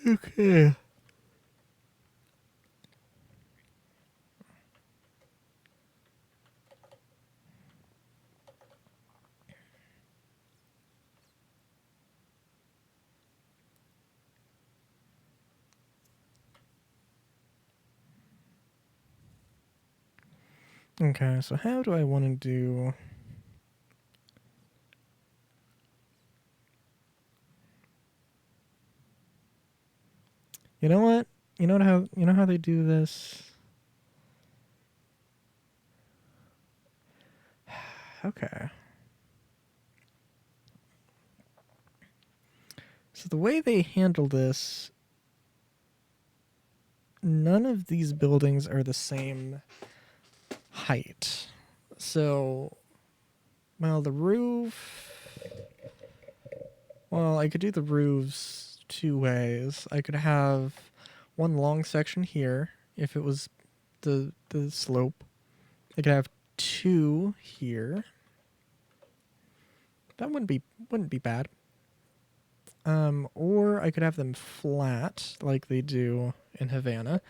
Okay. Okay, so how do I want to do... You know what? You know how they do this? Okay. So the way they handle this, none of these buildings are the same height. So, well, the roof... Well, I could do the roofs two ways. I could have one long section here, if it was the slope. I could have two here. That wouldn't be bad. Or I could have them flat, like they do in Havana.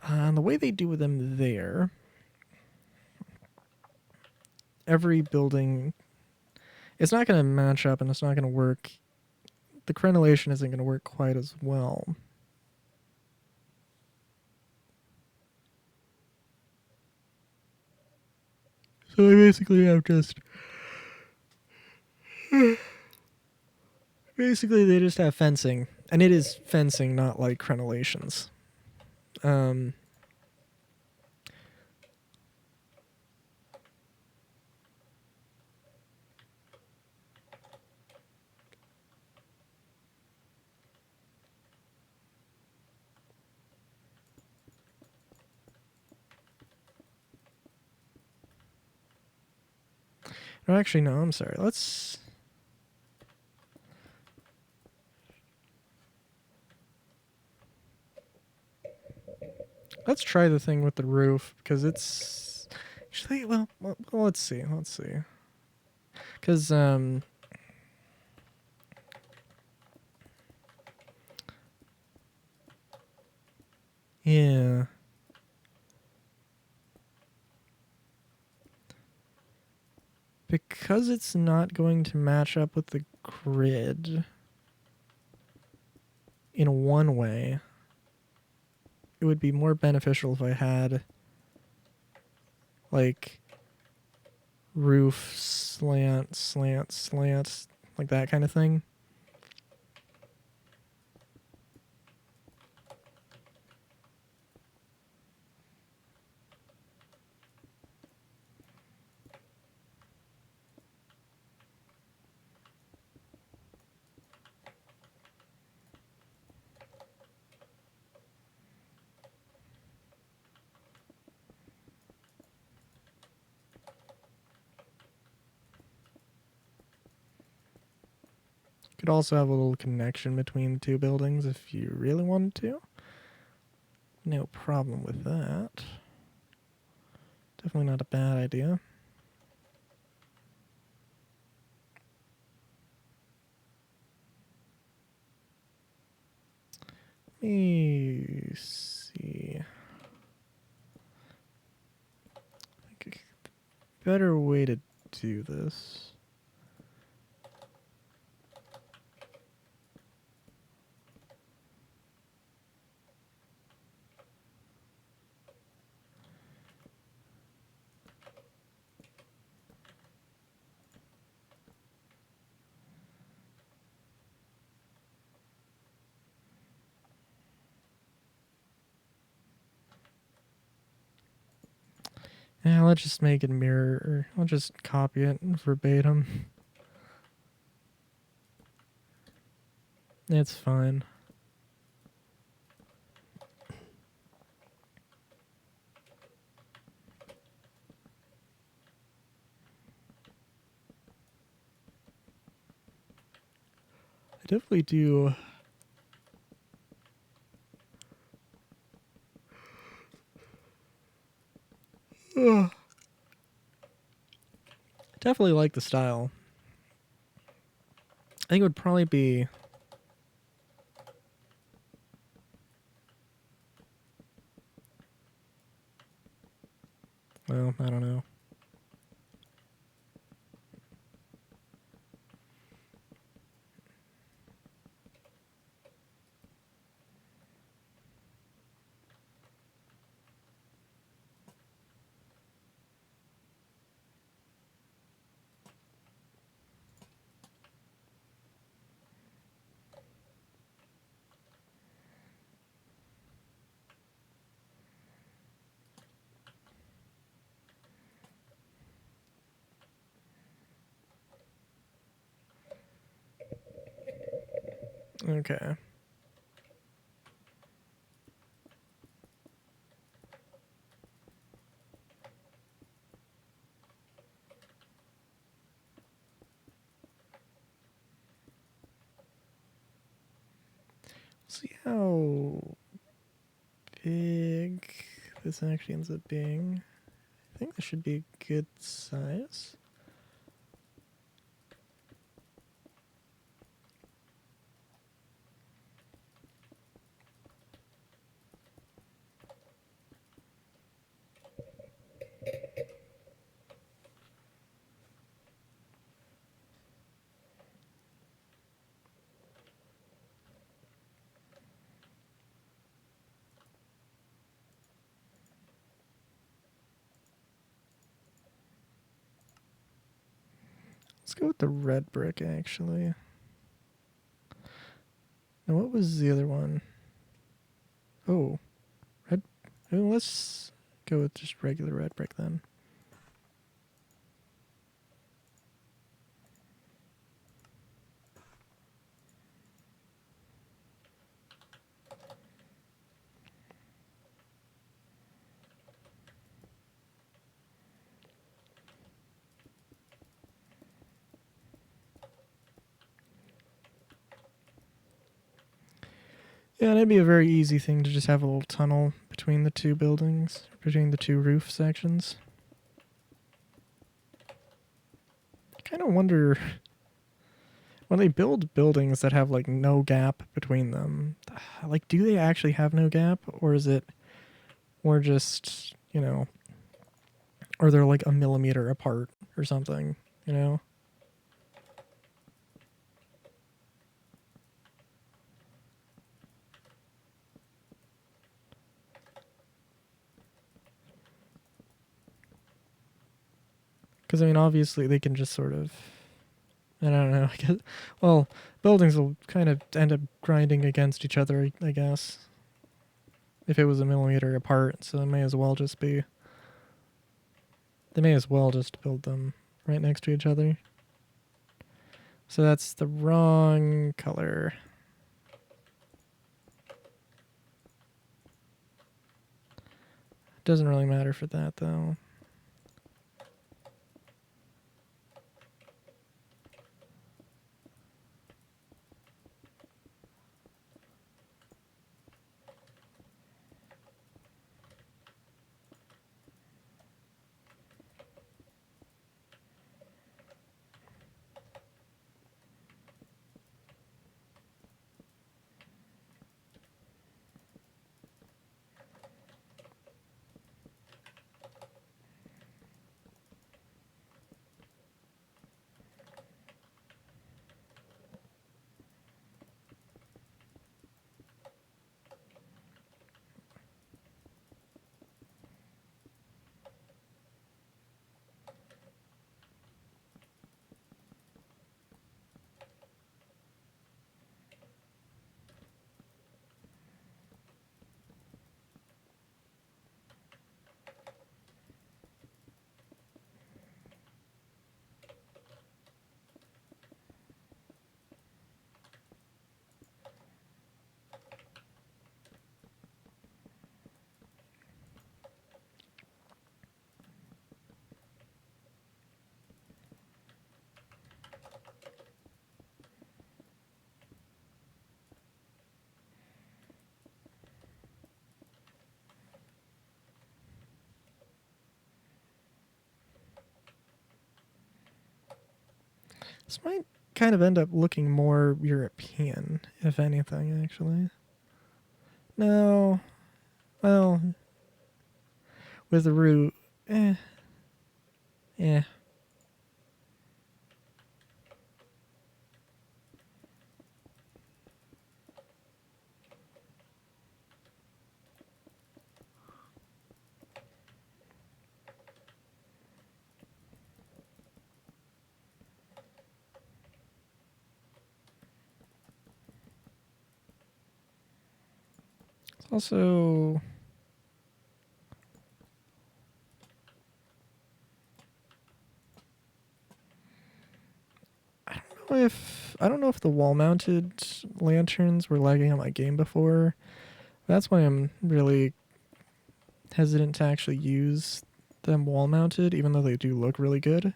The way they do them there, every building, it's not going to match up and it's not going to work. The crenellation isn't going to work quite as well. So I basically have just... Basically, they just have fencing. And it is fencing, not like crenellations. No, actually, no, I'm sorry. Let's try the thing with the roof, because it's... Actually, well, let's see. Let's see. Because, yeah. Because it's not going to match up with the grid in one way, it would be more beneficial if I had, like, roof, slant, slant, slant, like that kind of thing. could also have a little connection between the two buildings if you really wanted to. No problem with that. Definitely not a bad idea. Let me see. I think a better way to do this. Yeah, let's just make it mirror. I'll just copy it verbatim. It's fine. I definitely do. I definitely like the style. I think it would probably be. Well, I don't know. Okay. See how big this actually ends up being. I think this should be a good size. Let's go with the red brick, actually. Now, what was the other one? Oh, red. Oh, let's go with just regular red brick then. Yeah, that'd be a very easy thing to just have a little tunnel between the two buildings, between the two roof sections. I kind of wonder when they build buildings that have like no gap between them, like do they actually have no gap, or is it more just, or they're like a millimeter apart or something, you know? Because I mean, obviously they can just sort of, I don't know. I guess, well, buildings will kind of end up grinding against each other, I guess, if it was a millimeter apart. So it may as well just be. They may as well just build them right next to each other. So that's the wrong color. Doesn't really matter for that though. This might kind of end up looking more European, if anything, actually. No, well, with the root, yeah. It's also, I don't know if the wall-mounted lanterns were lagging on my game before. That's why I'm really hesitant to actually use them wall-mounted, even though they do look really good.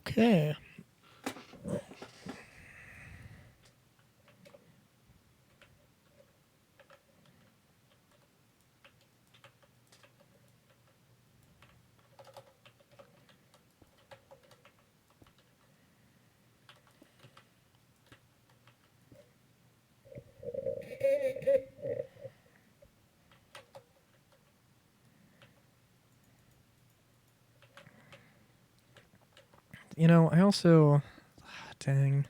Okay. You know, I also, dang,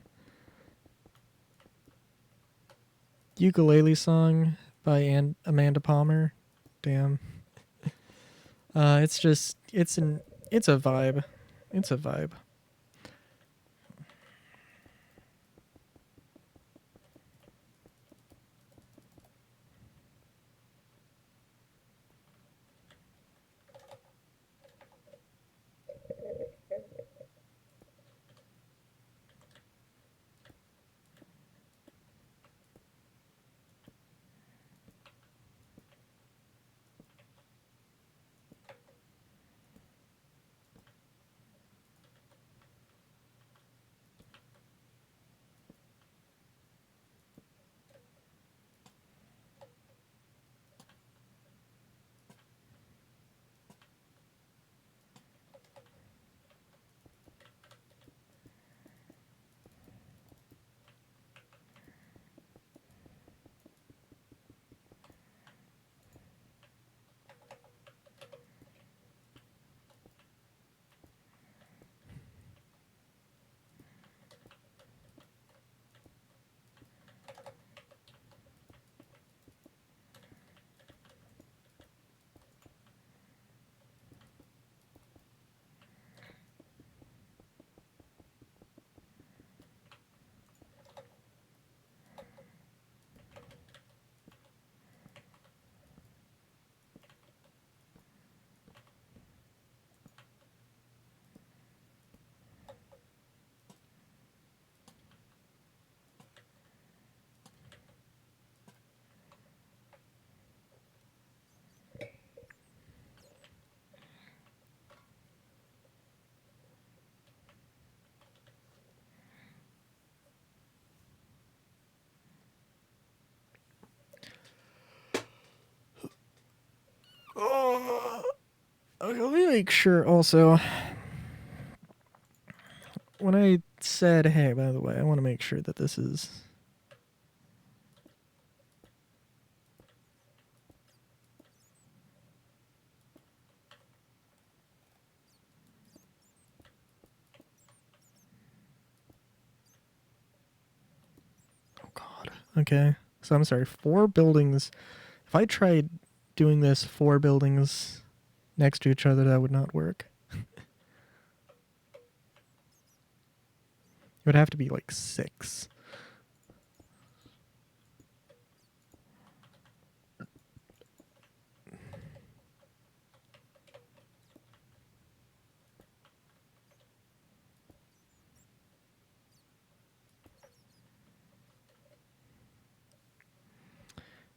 Ukulele Song by Amanda Palmer. Damn. It's just, it's a vibe. It's a vibe. Oh, okay, let me make sure also. When I said, hey, by the way, I want to make sure that this is. Oh, God. Okay. So I'm sorry, 4 buildings. If I tried doing this 4 buildings next to each other, that would not work. It would have to be like 6.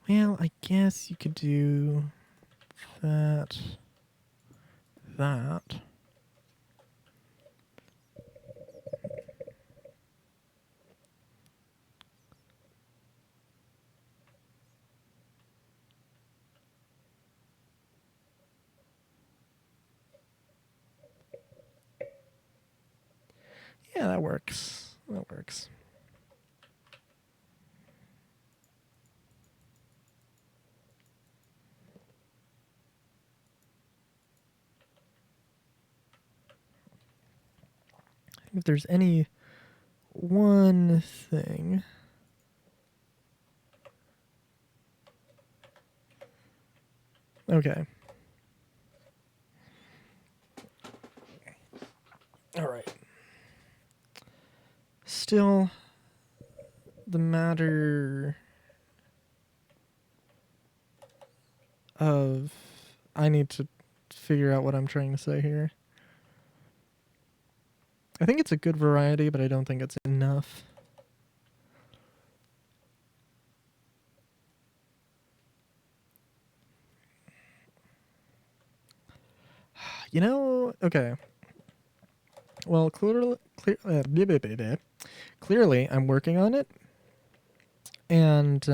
Well, I guess you could do that. Yeah, that works. That works. If there's any one thing. Okay. All right. Still, the matter of I need to figure out what I'm trying to say here. I think it's a good variety, but I don't think it's enough. You know, okay. Well, clearly I'm working on it. And,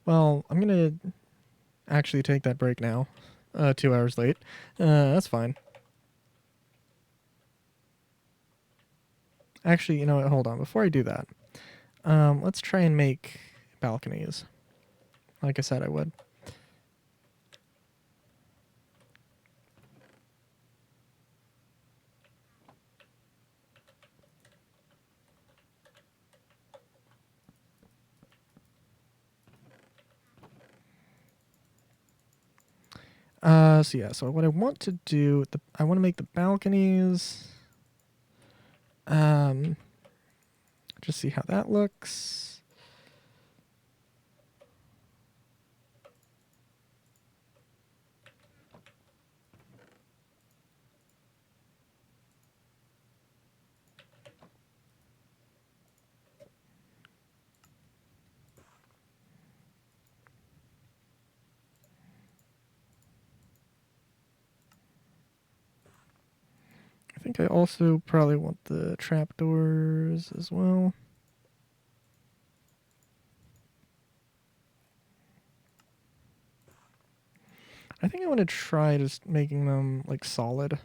well, I'm going to actually take that break now. 2 hours late. That's fine. Actually, you know what? Hold on. Before I do that, let's try and make balconies. Like I said, I would. So yeah, so what I want to do, I want to make the balconies. Just see how that looks. I think I also probably want the trapdoors as well. I think I want to try just making them like solid.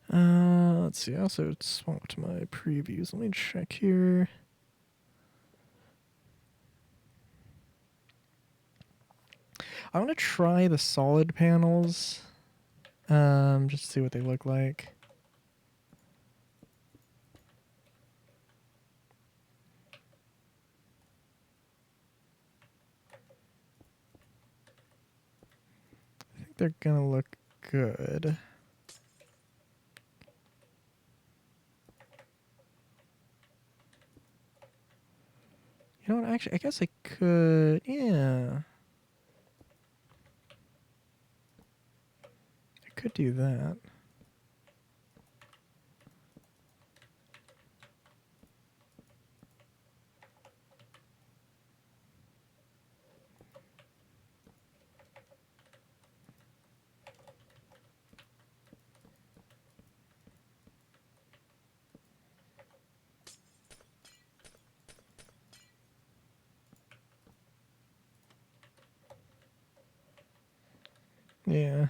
Let's see. I also swapped my previews. Let me check here. I want to try the solid panels. Just to see what they look like. I think they're gonna look good. You know what? Actually, I guess I could. Yeah. I could do that. Yeah.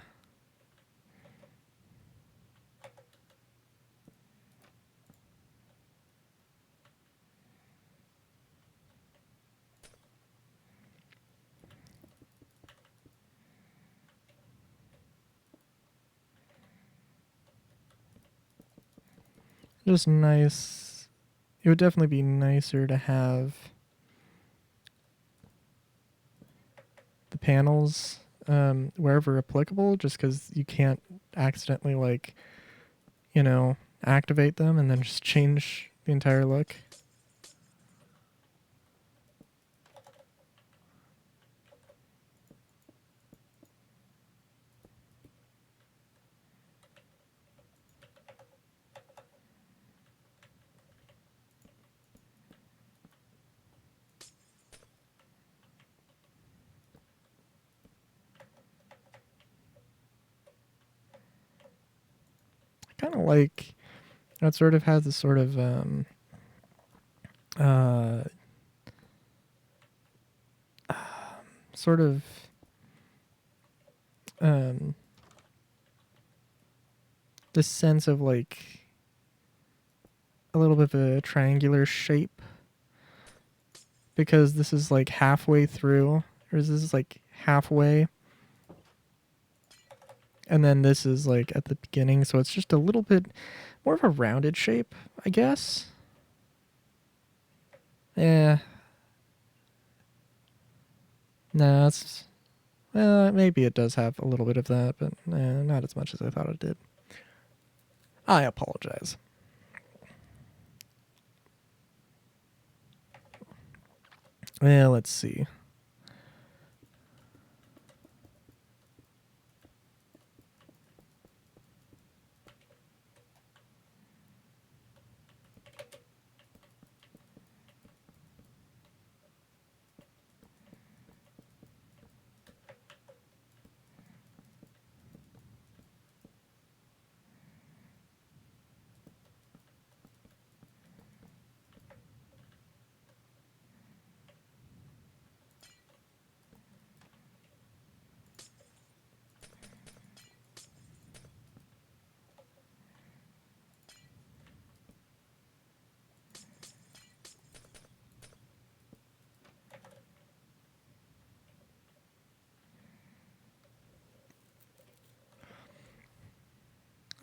Just nice. It would definitely be nicer to have the panels wherever applicable, just because you can't accidentally, like, you know, activate them and then just change the entire look. I kind of like it sort of has this sort of uh sort of um this sense of like a little bit of a triangular shape, because this is like halfway through, or this is like halfway, and then this is like at the beginning, so it's just a little bit more of a rounded shape, I guess. Yeah. No, it's maybe it does have a little bit of that, but not as much as I thought it did. I apologize. Well, let's see.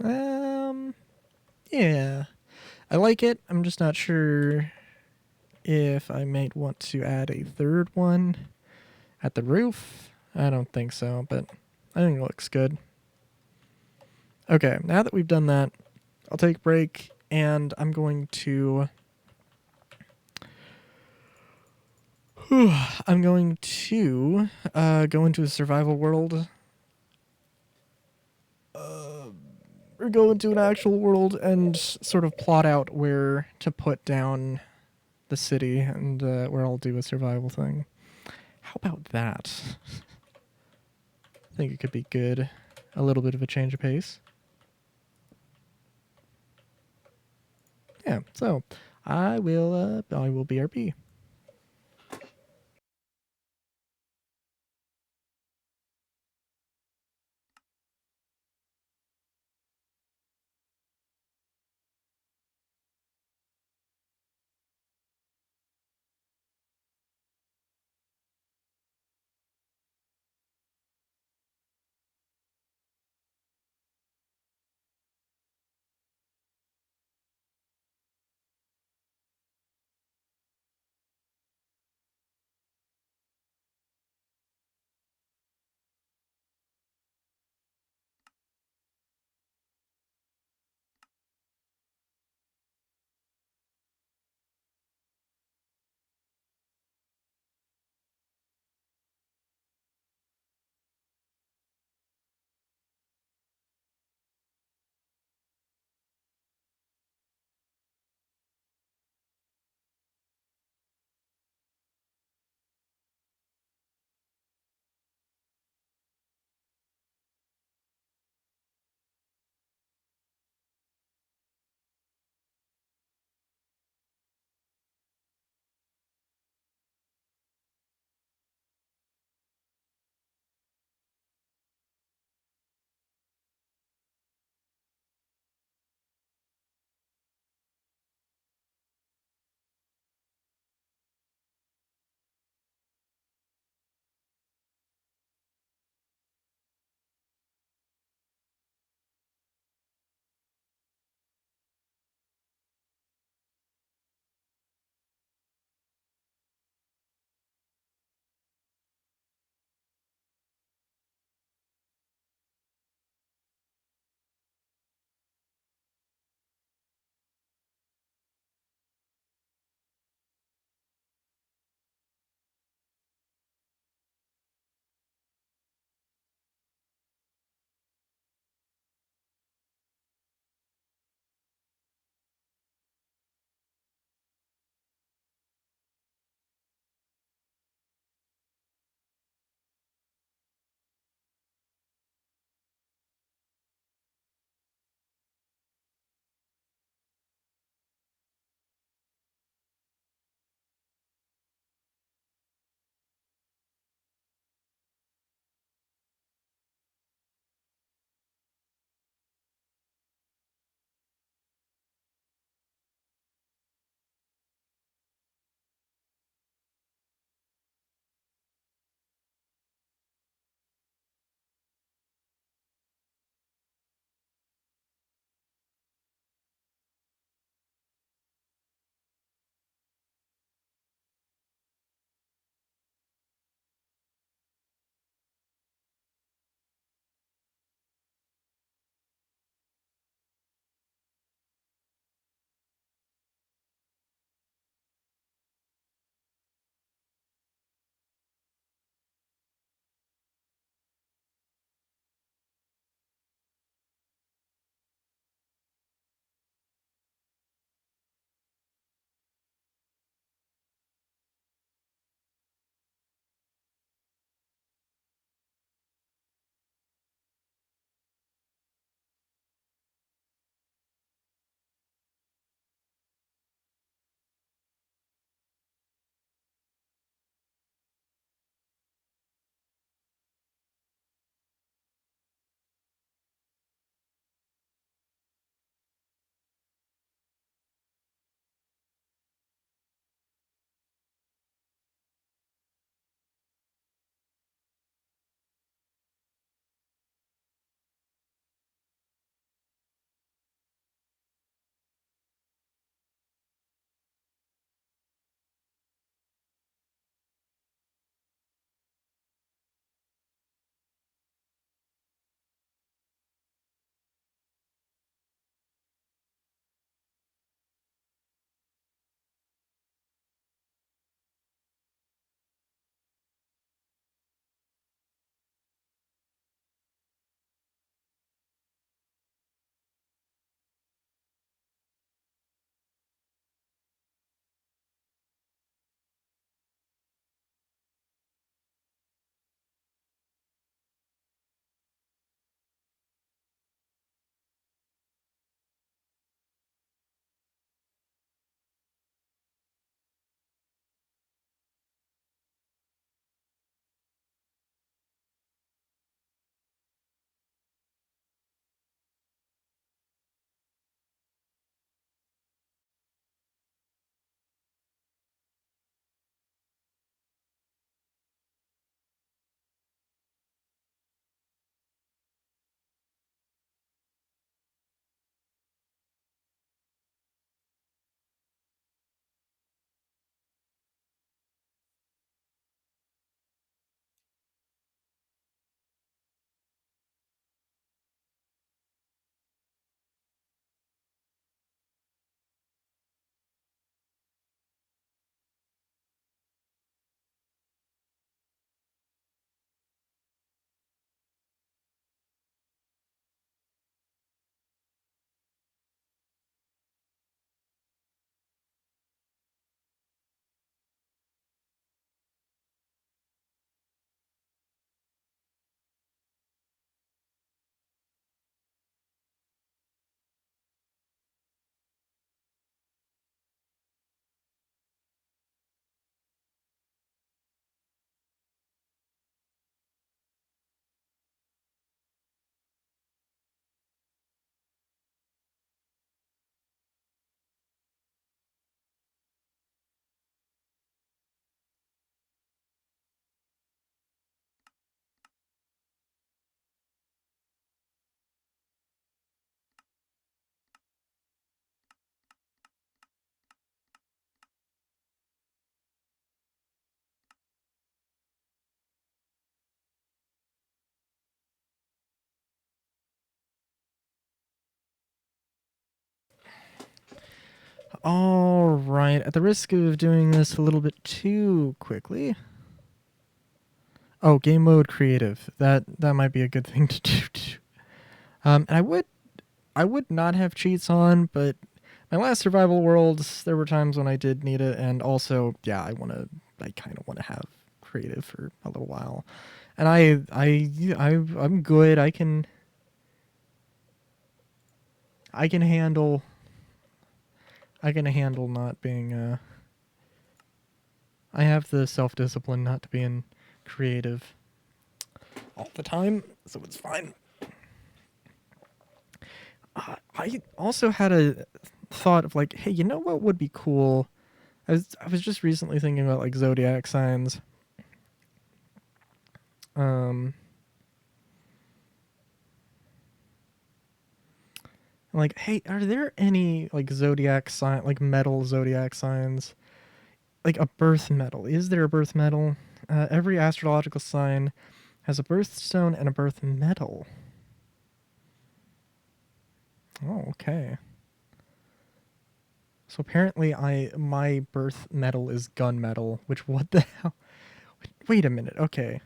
Um, yeah, I like it. I'm just not sure if I might want to add a third one at the roof. I don't think so, but I think it looks good. Okay, now that we've done that, I'll take a break and I'm going to I'm going to go into a survival world, or go into an actual world and sort of plot out where to put down the city, and where I'll do a survival thing. How about that? I think it could be good. A little bit of a change of pace. Yeah, so I will BRB. All right, at the risk of doing this a little bit too quickly. Oh, game mode creative. That might be a good thing to do too. And I would not have cheats on, but my last survival worlds, there were times when I did need it, and also, yeah, I kind of want to have creative for a little while, and I'm good. I can handle I can handle not being I have the self discipline not to be in creative all the time, so it's fine. I also had a thought of like, hey, you know what would be cool? I was just recently thinking about like zodiac signs. Um, like, hey, are there any like zodiac sign, like metal zodiac signs, like a birth metal? Is there a birth metal? Every astrological sign has a birthstone and a birth metal. Oh, okay. So apparently, my birth metal is gunmetal. Which what the hell? Wait a minute. Okay.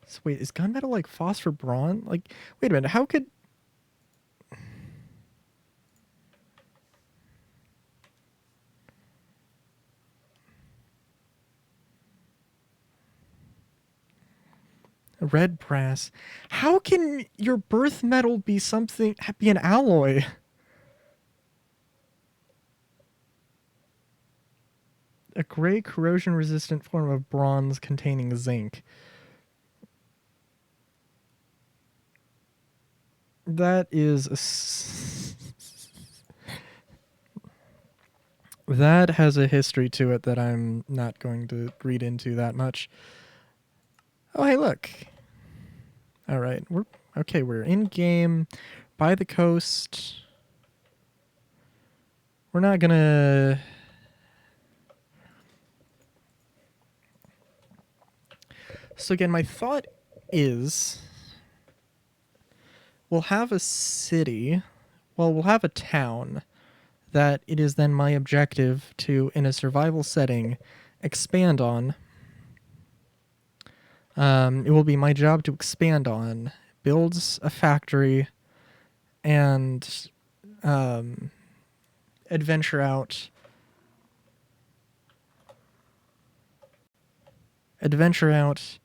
So wait, is gunmetal like phosphor bronze? Like, wait a minute. How could red brass? How can your birth metal be something? Be an alloy? A gray corrosion-resistant form of bronze containing zinc. That is that has a history to it that I'm not going to read into that much. Oh, hey, look. All right, we're okay. We're in game, by the coast. We're not gonna. So again, my thought is we'll have a city. Well, we'll have a town that it is then my objective to, in a survival setting, expand on. It will be my job to expand on, build a factory, and um, adventure out. Adventure out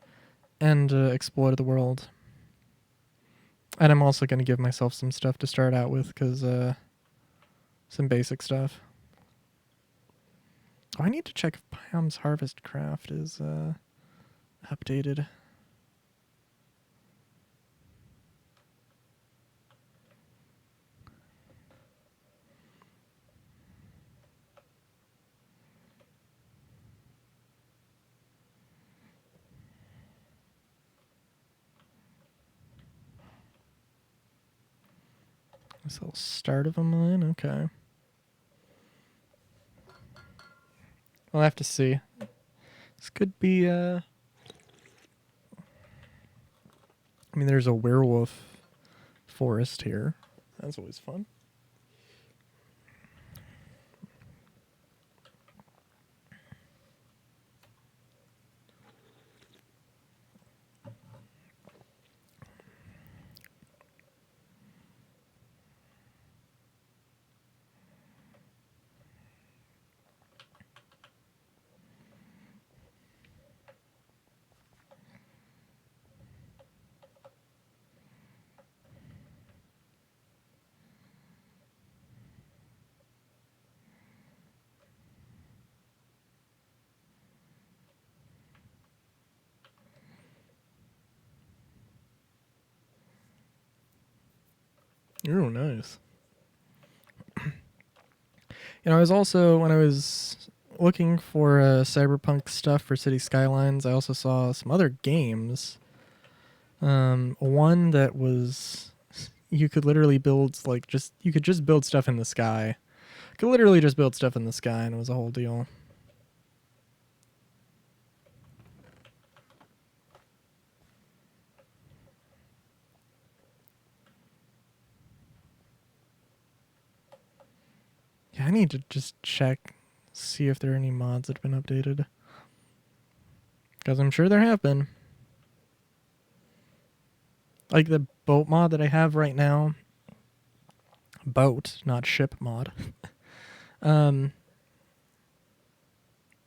and explore the world. And I'm also going to give myself some stuff to start out with because some basic stuff. Oh, I need to check if Pam's Harvest Craft is updated. This little start of a mine? Okay. We'll have to see. This could be, I mean, there's a werewolf forest here. That's always fun. Oh, nice. I was also, when I was looking for cyberpunk stuff for City Skylines, I also saw some other games. One that was you could literally build like just you could just build stuff in the sky. You could literally just build stuff in the sky, and it was a whole deal. Yeah, I need to just check, see if there are any mods that have been updated. Because I'm sure there have been. Like the boat mod that I have right now. Boat, not ship mod. Yeah,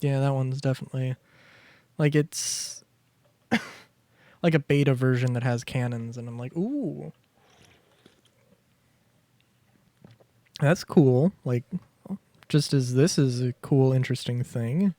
that one's definitely... Like, it's... like a beta version that has cannons, and I'm like, ooh. That's cool. Like, just as this is a cool, interesting thing.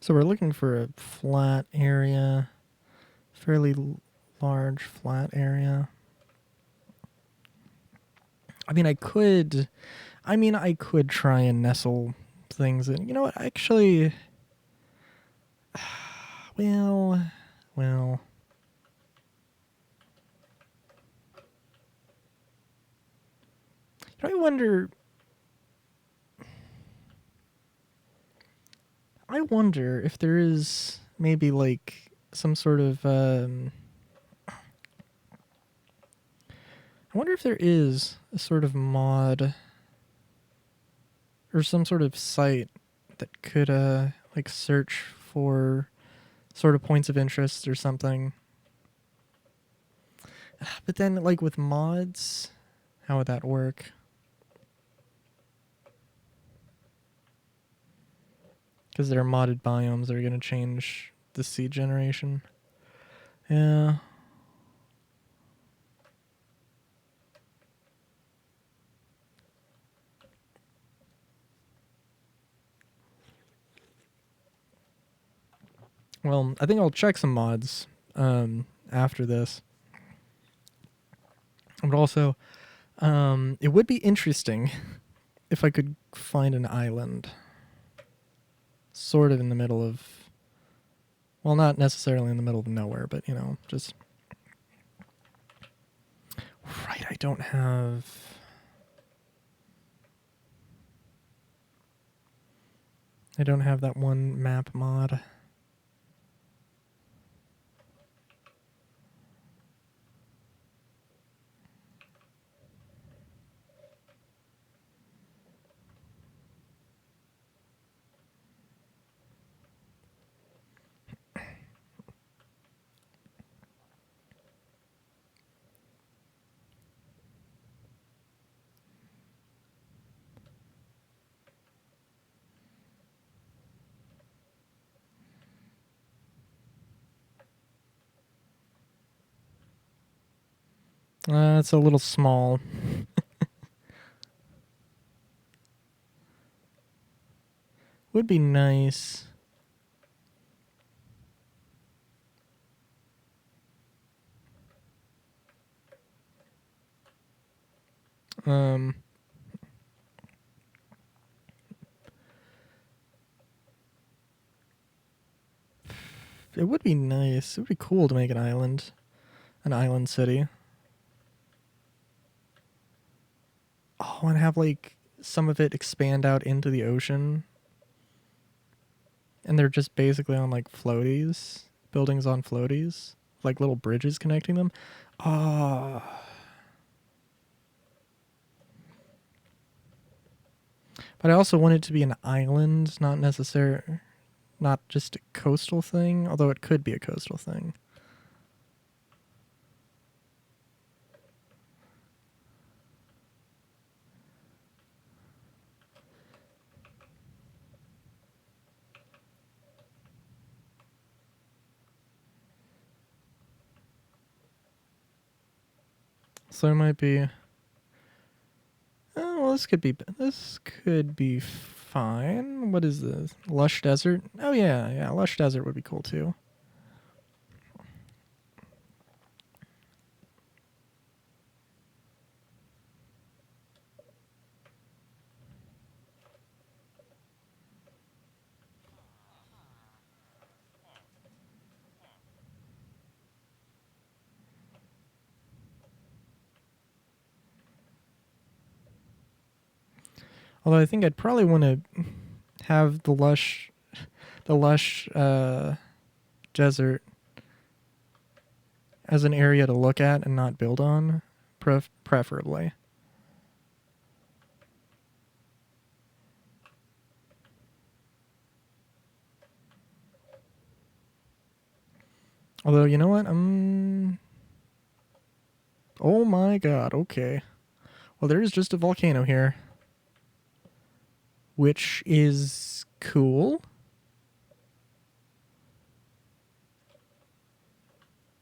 So we're looking for a flat area, fairly large flat area. I mean, I could try and nestle things in. You know what? Actually, well. I wonder if there is maybe like some sort of I wonder if there is a sort of mod or some sort of site that could like search for sort of points of interest or something. But then like with mods, how would that work? Because there are modded biomes that are going to change the seed generation. Yeah. Well, I think I'll check some mods after this. But also, it would be interesting if I could find an island sort of in the middle of... Well, not necessarily in the middle of nowhere, but, you know, just... Right, I don't have... that one map mod. It's a little small. Would be nice. It would be nice. It would be cool to make an island city. Oh, and have like some of it expand out into the ocean. and they're just basically on like floaties, buildings on floaties, like little bridges connecting them. Ah. But I also want it to be an island, not just a coastal thing, although it could be a coastal thing. So it might be. Oh, well, this could be fine. What is this? Lush desert? Oh yeah, lush desert would be cool too. Although I think I'd probably want to have the lush desert as an area to look at and not build on, preferably. Although, you know what? Oh my god, okay. Well, there's just a volcano here, which is cool.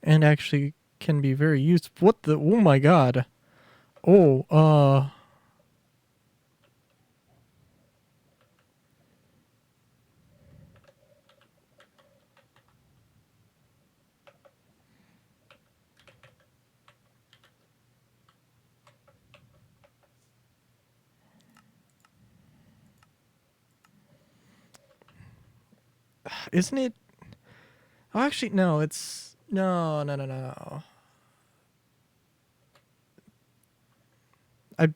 And actually can be very useful. What the? Oh my god. Oh, isn't it? Oh, actually, no, it's. No, no, no, no. I,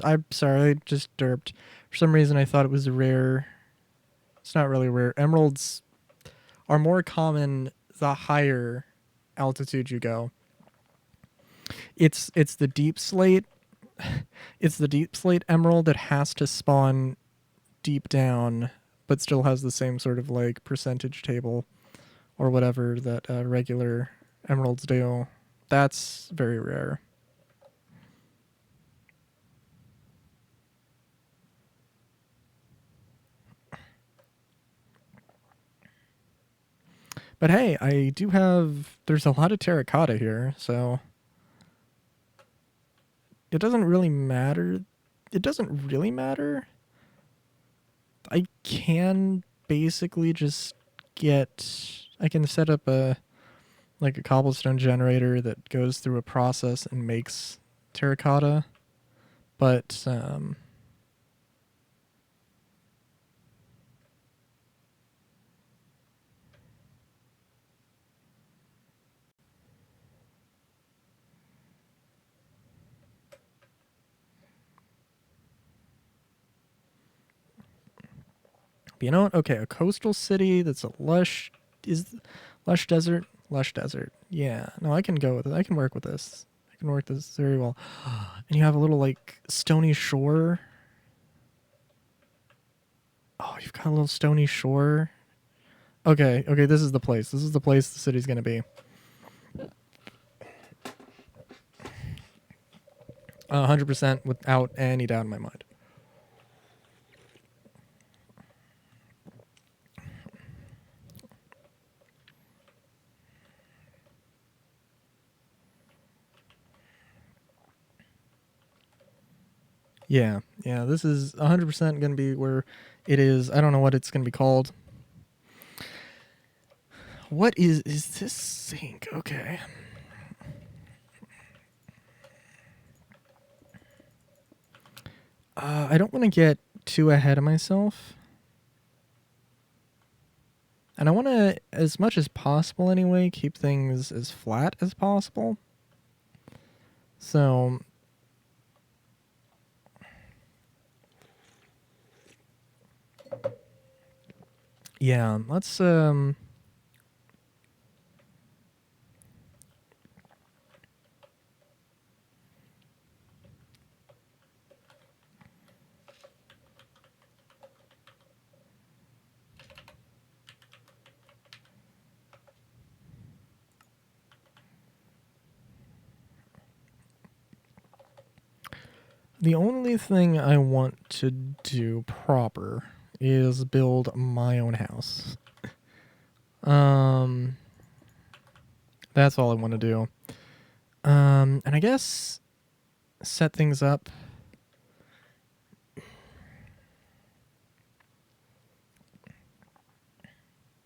I'm sorry, I just derped. For some reason, I thought it was a rare. It's not really rare. Emeralds are more common the higher altitude you go. It's the deep slate. It's the deep slate emerald that has to spawn deep down, but still has the same sort of like percentage table or whatever that regular emeralds do. That's very rare. But hey, I do have. There's a lot of terracotta here, so it doesn't really matter. It doesn't really matter. I can basically just get. I can set up a cobblestone generator that goes through a process and makes terracotta, but you know what? Okay, a coastal city that's a lush desert, lush desert. Yeah, no, I can go with it. I can work with this. I can work this very well. And you have a little like stony shore. Oh, you've got a little stony shore. Okay, okay, this is the place. This is the place the city's gonna be. 100% without any doubt in my mind. Yeah, yeah, this is 100% going to be where it is. I don't know what it's going to be called. What is this sink? Okay. I don't want to get too ahead of myself. And I want to, as much as possible anyway, keep things as flat as possible. So, Yeah, let's the only thing I want to do proper is build my own house. That's all I want to do. And I guess set things up.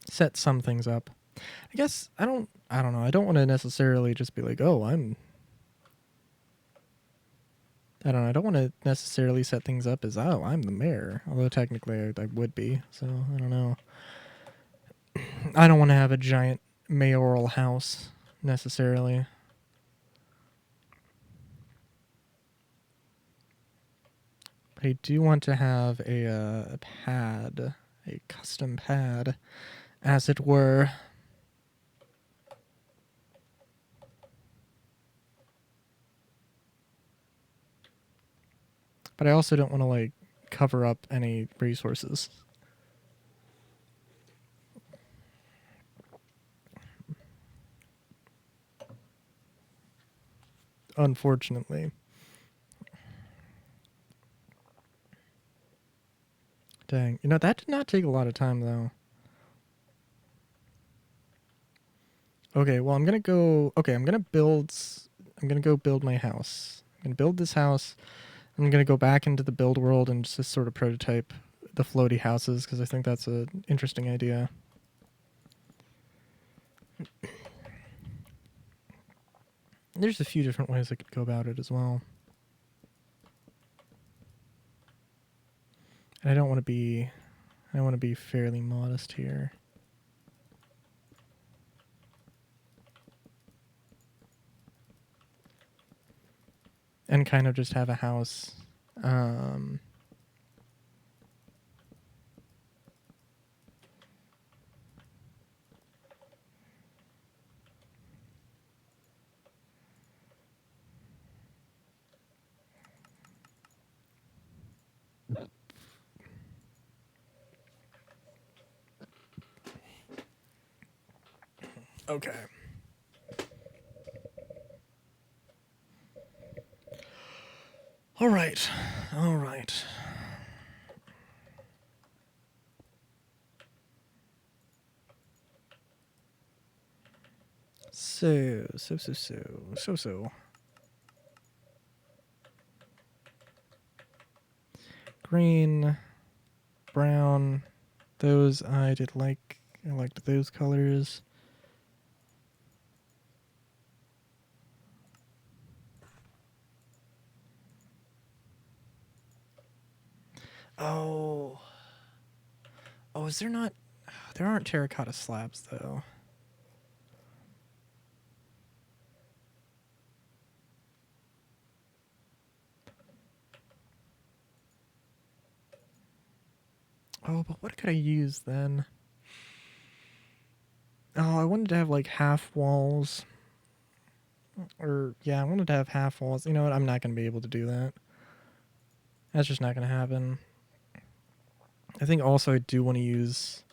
Set some things up. I guess I don't know. I don't want to necessarily just be like, "Oh, I don't know. I don't want to necessarily set things up as, "Oh, I'm the mayor." Although technically I would be. So, I don't know. I don't want to have a giant mayoral house necessarily. But I do want to have a pad, a custom pad, as it were. But I also don't want to like cover up any resources. Unfortunately. Dang. You know, that did not take a lot of time though. Okay, well I'm gonna go I'm gonna go build my house. I'm gonna build this house. I'm gonna go back into the build world and just sort of prototype the floaty houses because I think that's an interesting idea. There's a few different ways I could go about it as well. And I want to be fairly modest here. And kind of just have a house. Okay. All right. All right. So. Green, brown, those I did like. I liked those colors. Oh. Oh, is there not? There aren't terracotta slabs though. Oh, but what could I use then? Oh, I wanted to have like half walls. Or, yeah, I wanted to have half walls. You know what? I'm not going to be able to do that. That's just not going to happen. I think also I do want to use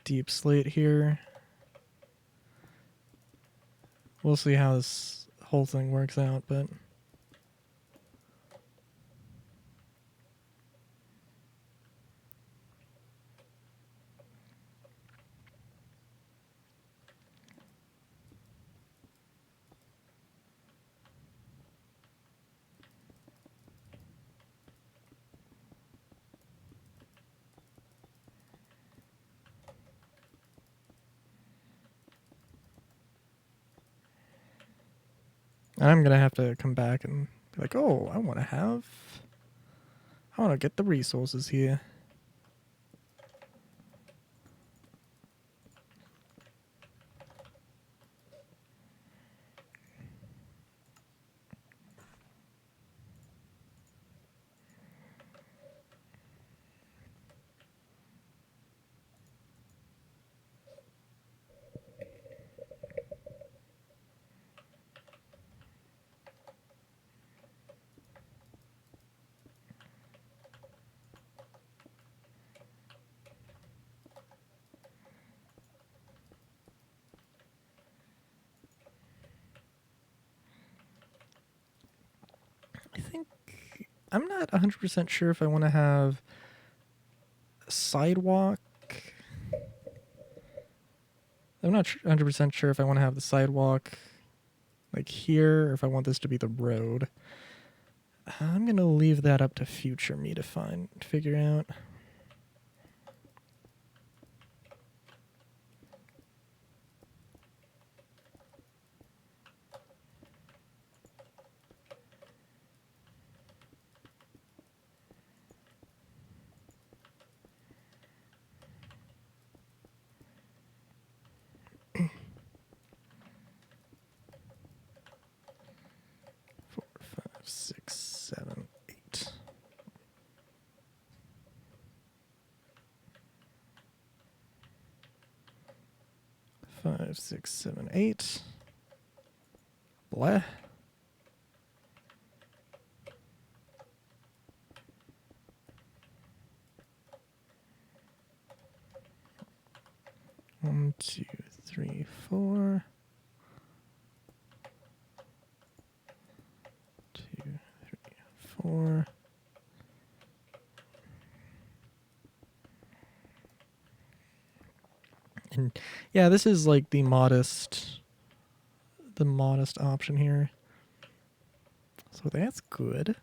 deep slate here. We'll see how this whole thing works out, but I'm going to have to come back and be like, "Oh, I want to get the resources here." I'm not 100% sure if I want to have a sidewalk. I'm not 100% sure if I want to have the sidewalk like here or if I want this to be the road. I'm going to leave that up to future me to figure out. Four, five, six, seven, eight. Five, six, seven, eight. Blah. One, two, three, four. Two, three, four. And yeah, this is like the modest option here. So that's good.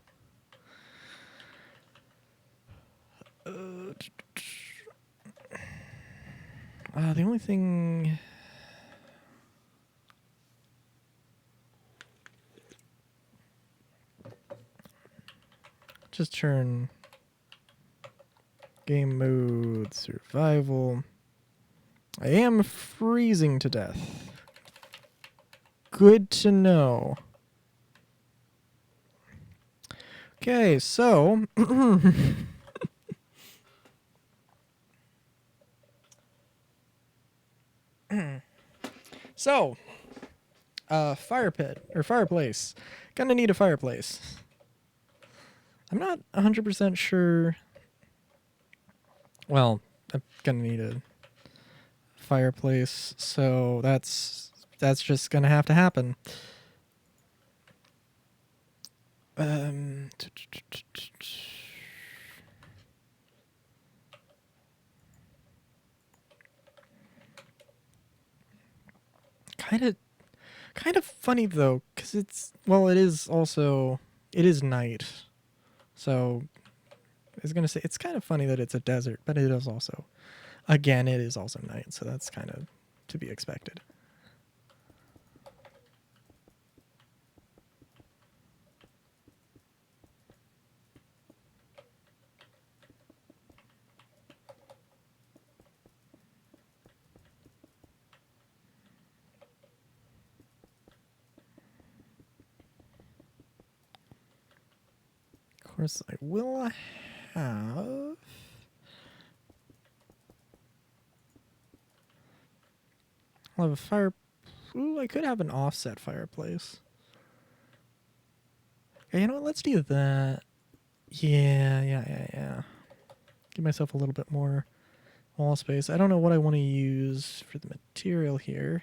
The only thing... Just turn game mode, survival. I am freezing to death. Good to know. Okay, so... So, fire pit, or fireplace. Gonna need a fireplace. I'm not 100% sure. Well, I'm gonna need a fireplace, so that's just gonna have to happen. Kind of funny though, because it is night, so I was gonna say it's kind of funny that it's a desert, but it is also, again, it is also night, so that's kind of to be expected. Of course, I will have... I'll have a fire... Ooh, I could have an offset fireplace. Okay, you know what? Let's do that. Yeah. Give myself a little bit more wall space. I don't know what I want to use for the material here.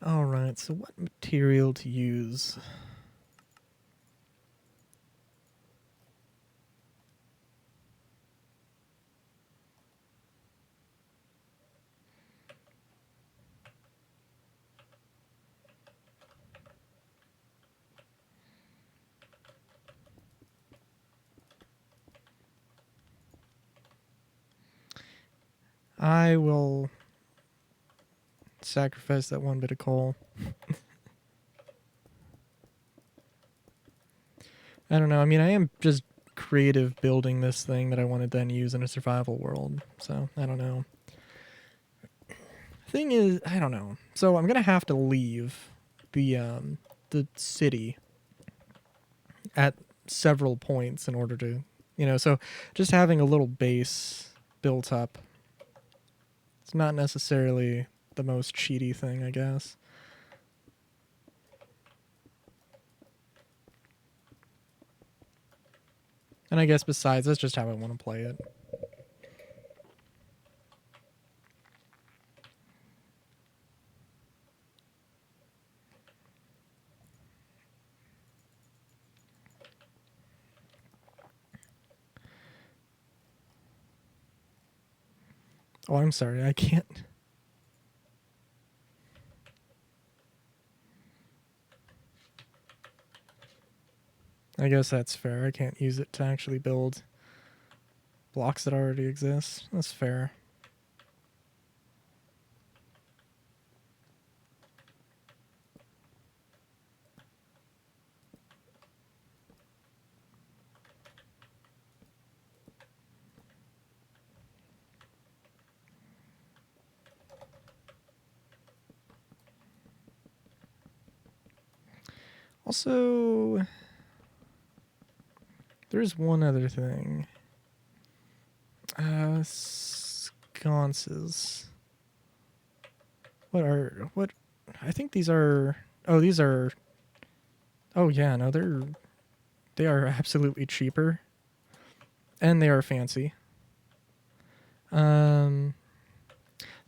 Alright, so what material to use? I will sacrifice that one bit of coal. I don't know. I mean, I am just creative building this thing that I want to then use in a survival world. So, I don't know. Thing is, I don't know. So I'm gonna have to leave the city at several points in order to, so just having a little base built up, it's not necessarily the most cheaty thing, I guess. And I guess besides, that's just how I want to play it. Oh, I'm sorry, I can't. I guess that's fair. I can't use it to actually build blocks that already exist. That's fair. Also, there's one other thing. Sconces. What? I think these are. Oh, these are. Oh yeah, no, they are absolutely cheaper, and they are fancy. Um,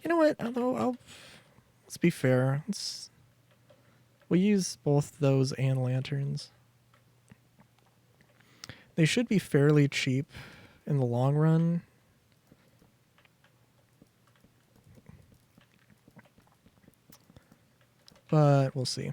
you know what? Although let's be fair. We'll use both those and lanterns. They should be fairly cheap in the long run. But we'll see.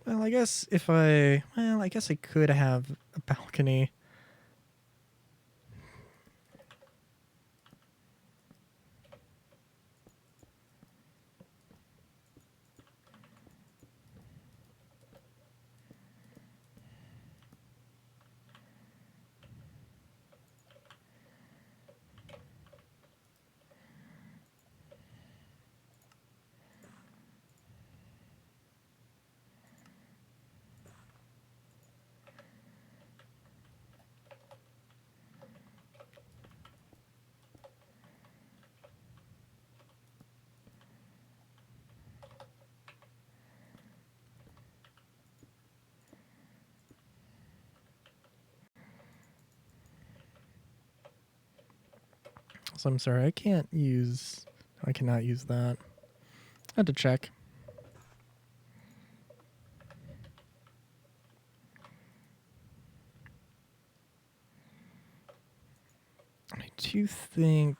Well, I guess I guess I could have a balcony. So I'm sorry, I cannot use that. I had to check. I do think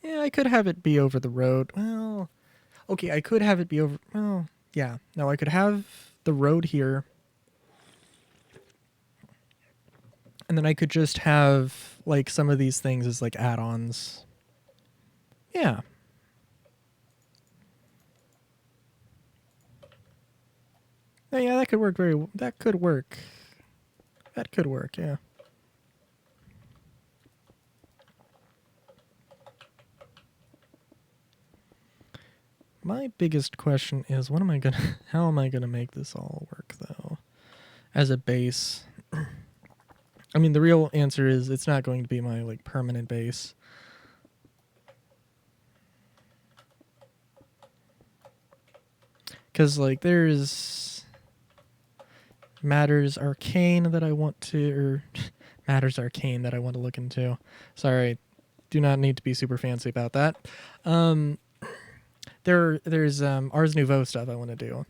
yeah, I could have it be over the road. Well, okay, I could have it be over. Well, yeah, no, I could have the road here, and then I could just have like some of these things as like add-ons. Yeah. Yeah, that could work that could work. That could work, yeah. My biggest question is how am I gonna make this all work though? As a base. I mean, the real answer is it's not going to be my like permanent base. Cause like there's Matters Arcane that I want to or Matters Arcane that I want to look into. Sorry, do not need to be super fancy about that. There's Ars Nouveau stuff I want to do.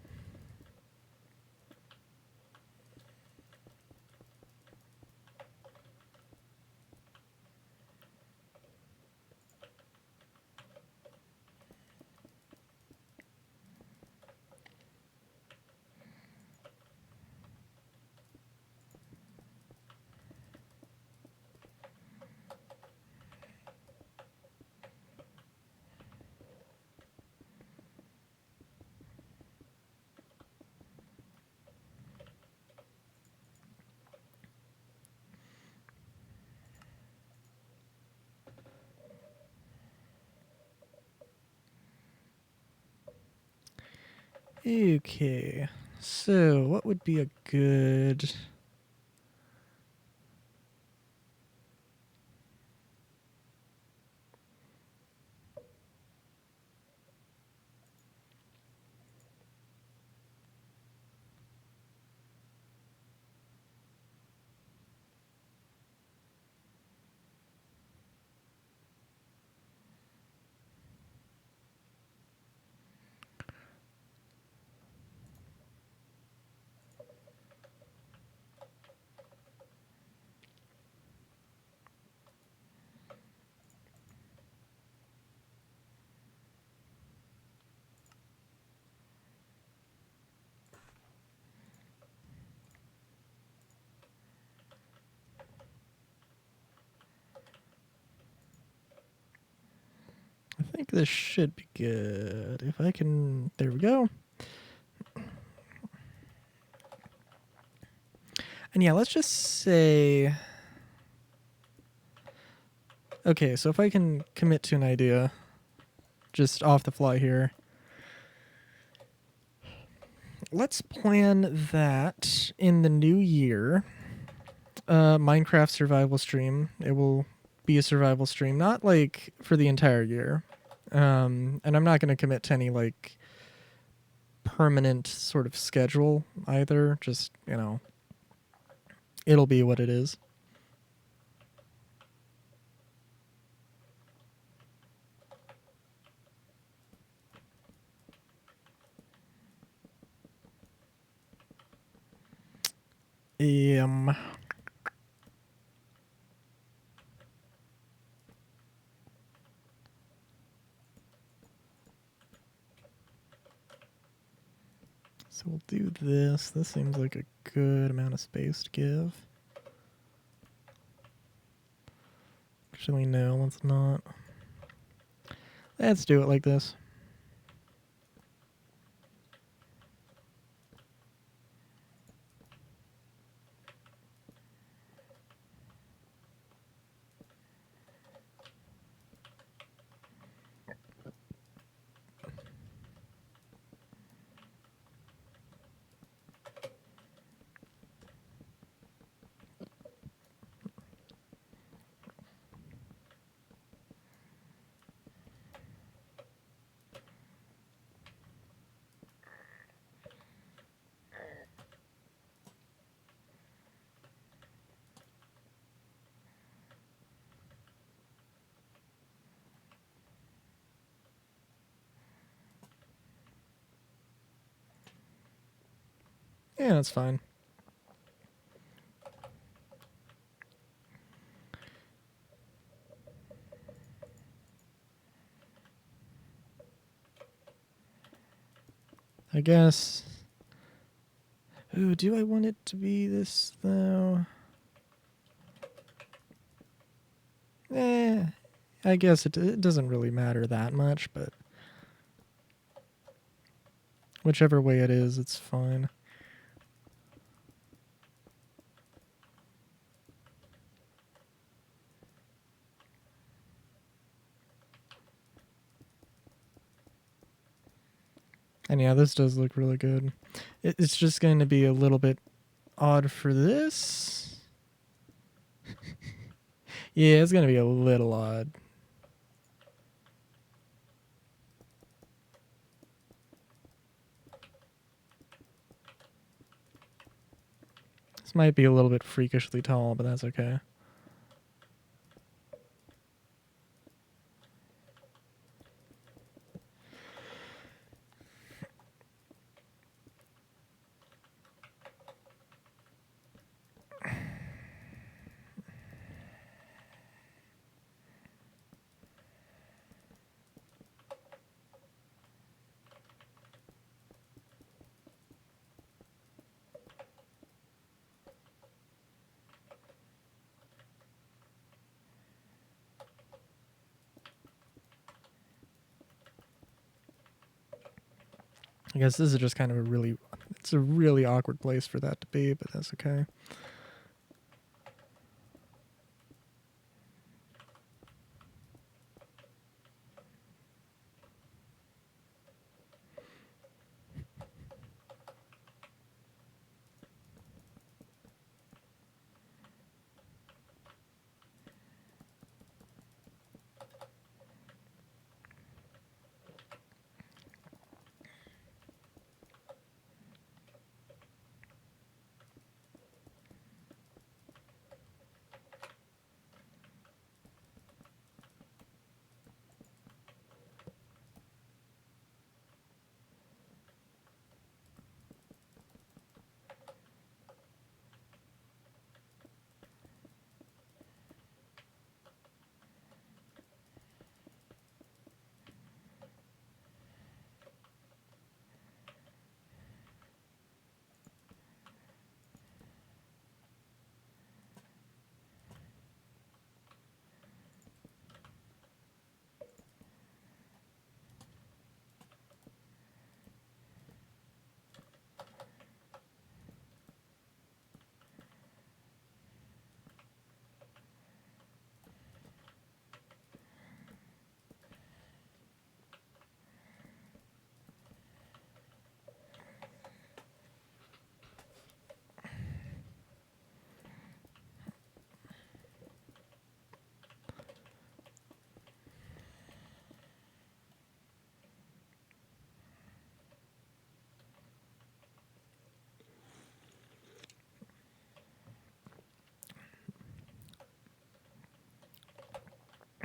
Okay, so what would be a good... I think this should be good. If I can... There we go. And yeah, let's just say... Okay, so if I can commit to an idea, just off the fly here, let's plan that in the new year, Minecraft survival stream. It will be a survival stream, not like for the entire year. And I'm not going to commit to any like permanent sort of schedule either. Just, it'll be what it is. So we'll do this. This seems like a good amount of space to give. Actually, no, let's not. Let's do it like this. Yeah, that's fine. I guess. Ooh, do I want it to be this though? I guess it doesn't really matter that much, but whichever way it is, it's fine. And yeah, this does look really good. It's just going to be a little bit odd for this. Yeah, it's going to be a little odd. This might be a little bit freakishly tall, but that's okay. I guess this is just kind of it's a really awkward place for that to be, but that's okay.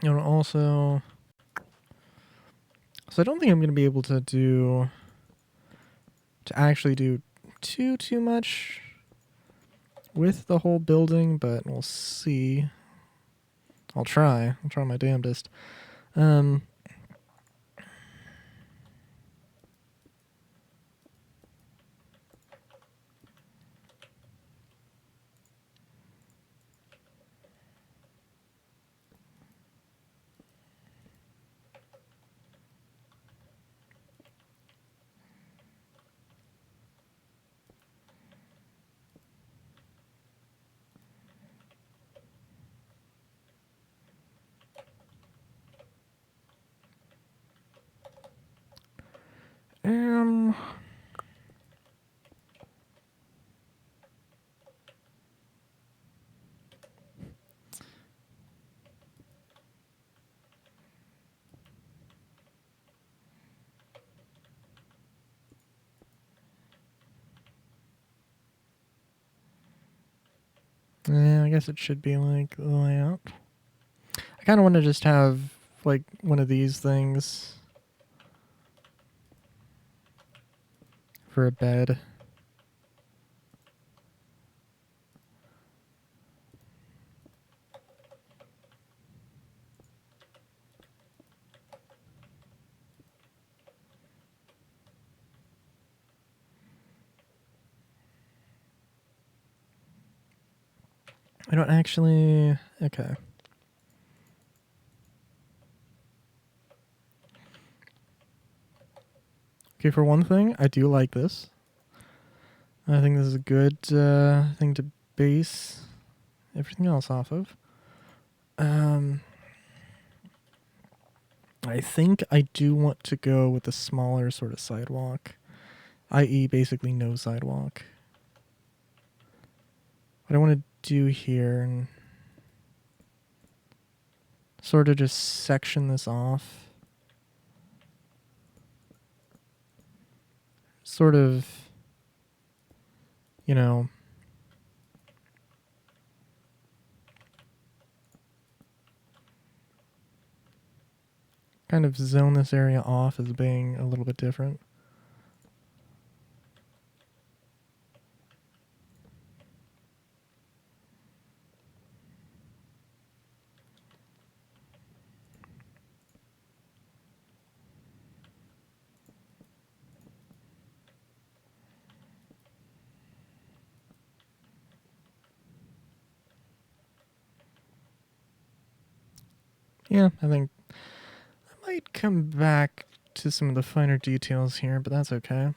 And also, so I don't think I'm going to be able to actually do too much with the whole building, but we'll see. I'll try my damnedest. Um, um, yeah, I guess it should be like the layout. I kind of want to just have like one of these things for a bed. I don't actually. Okay. Okay, for one thing, I do like this. I think this is a good thing to base everything else off of. I think I do want to go with a smaller sort of sidewalk, i.e. basically no sidewalk. What I want to do here and sort of just section this off. Sort of, you know, kind of zone this area off as being a little bit different. Yeah, I think I might come back to some of the finer details here, but that's okay.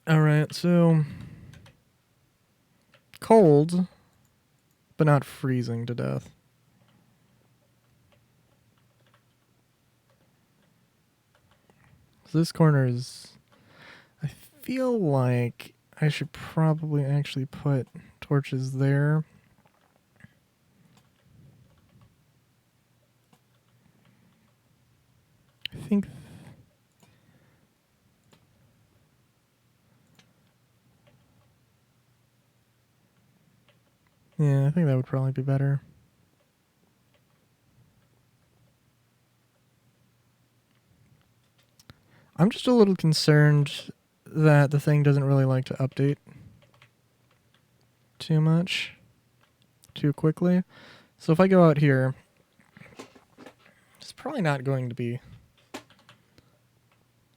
Alright, so cold, but not freezing to death. So this corner is... I feel like I should probably actually put torches there. I think... Yeah, I think that would probably be better. I'm just a little concerned that the thing doesn't really like to update too much, too quickly. So if I go out here, it's probably not going to be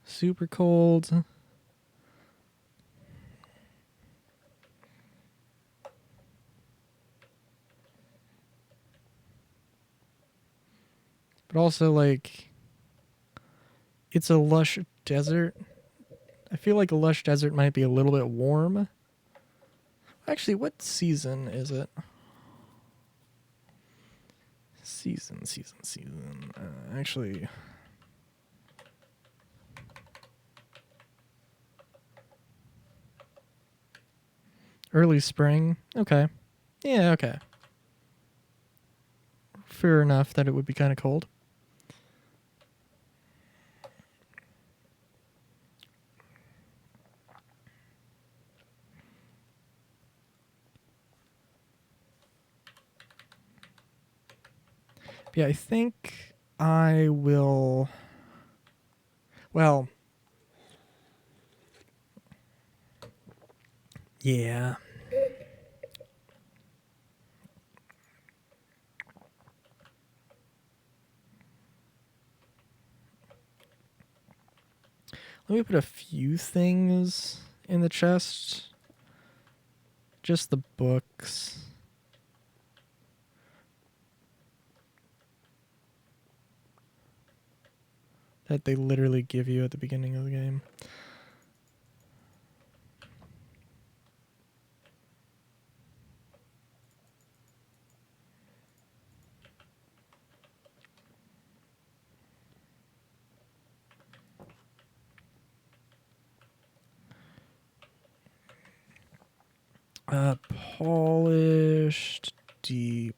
super cold. But also, like, it's a lush desert. I feel like a lush desert might be a little bit warm. Actually, what season is it? Season. Actually... Early spring? Okay. Yeah, okay. Fair enough that it would be kind of cold. Yeah, I think I will... Well... Yeah. Let me put a few things in the chest. Just the books. That they literally give you at the beginning of the game. Polished deep.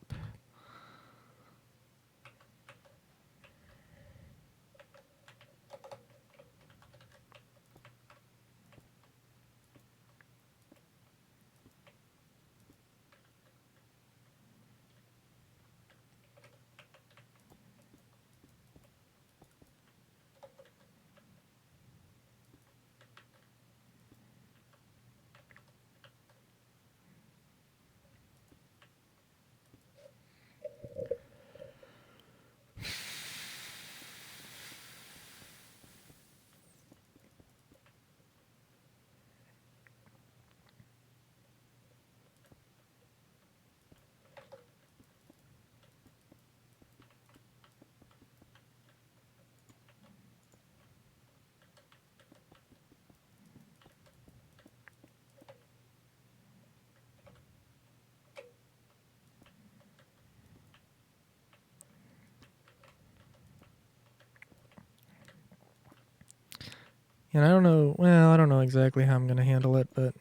And I don't know, well, I don't know exactly how I'm going to handle it, but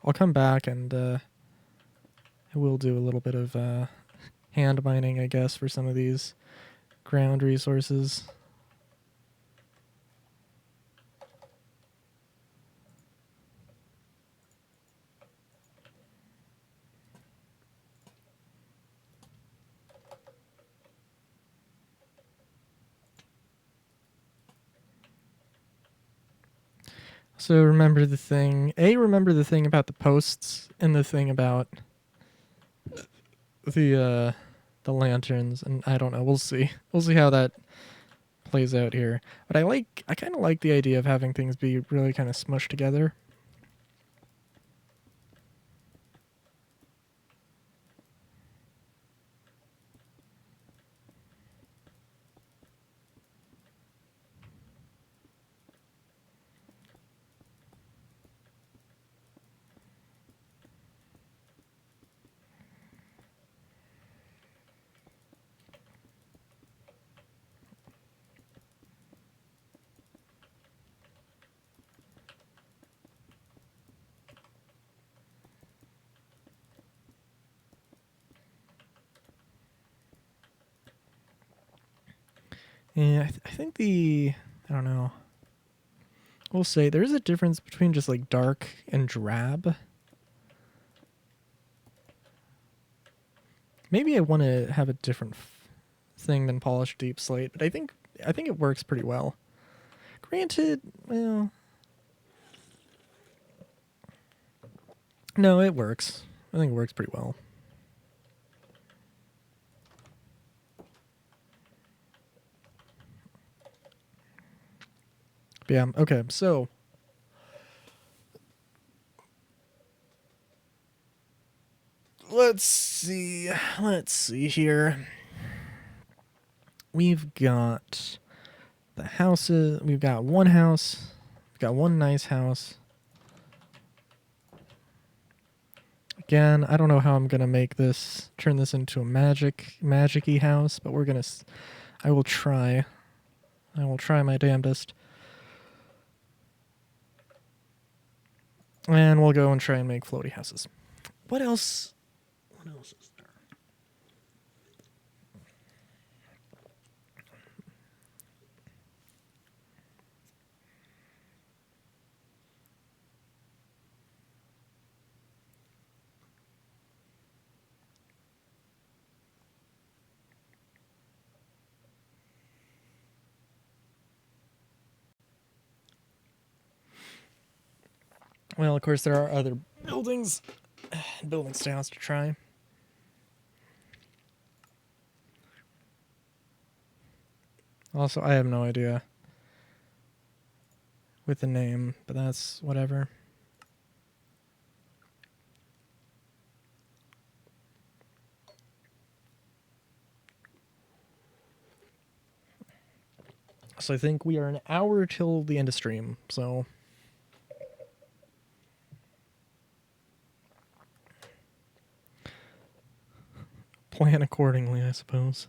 I'll come back and I will do a little bit of hand mining, I guess, for some of these ground resources. So remember the thing about the posts and the thing about the lanterns, and I don't know, we'll see. We'll see how that plays out here. But I kind of like the idea of having things be really kind of smushed together. And I think I don't know. We'll say there is a difference between just like dark and drab. Maybe I want to have a different thing than polished deep slate, but I think it works pretty well. Granted, well, no, it works. I think it works pretty well. But yeah, okay, so let's see here. We've got the houses. We've got one house. We've got one nice house. Again, I don't know how I'm gonna turn this into a magic-y house, but I will try. I will try my damnedest. And we'll go and try and make floaty houses. What else? What else is there? Well, of course, there are other building styles to try. Also, I have no idea with the name, but that's whatever. So I think we are an hour till the end of stream, so plan accordingly, I suppose.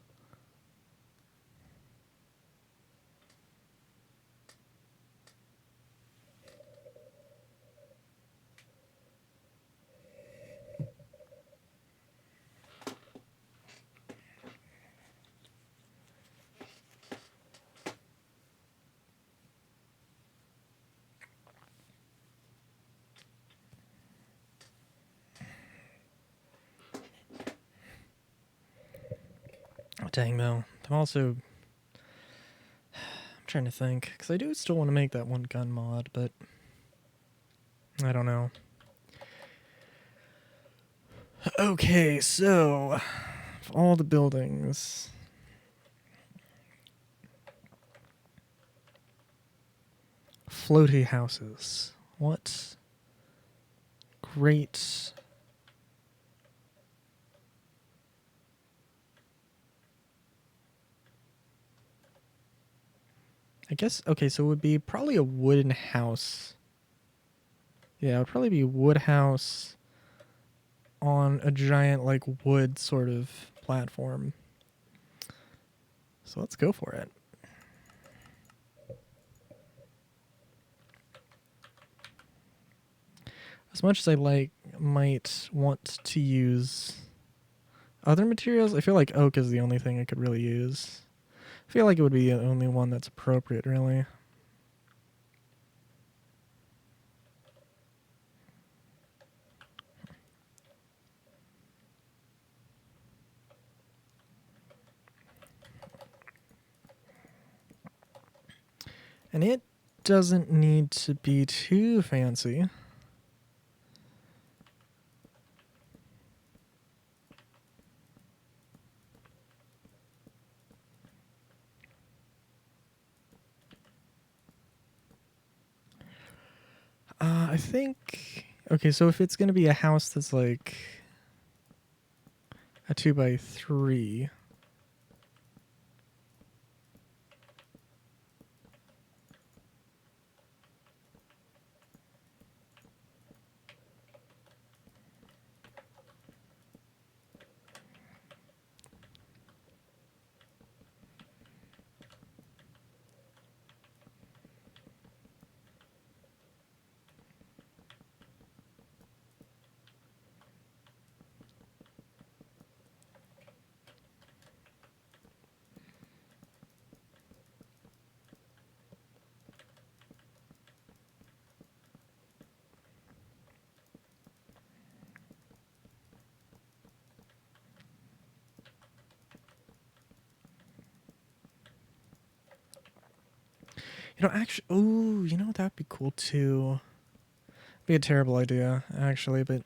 Dang, though. I'm trying to think, because I do still want to make that one gun mod, but I don't know. Okay, so all the buildings. Floaty houses. What great... I guess, okay, so it would be probably a wooden house. Yeah, it would probably be a wood house on a giant, like, wood sort of platform. So let's go for it. As much as I might want to use other materials, I feel like oak is the only thing I could really use. I feel like it would be the only one that's appropriate, really. And it doesn't need to be too fancy. I think... Okay, so if it's going to be a house that's like a 2x3... Actually... Ooh, that'd be cool, too. Be a terrible idea, actually, but...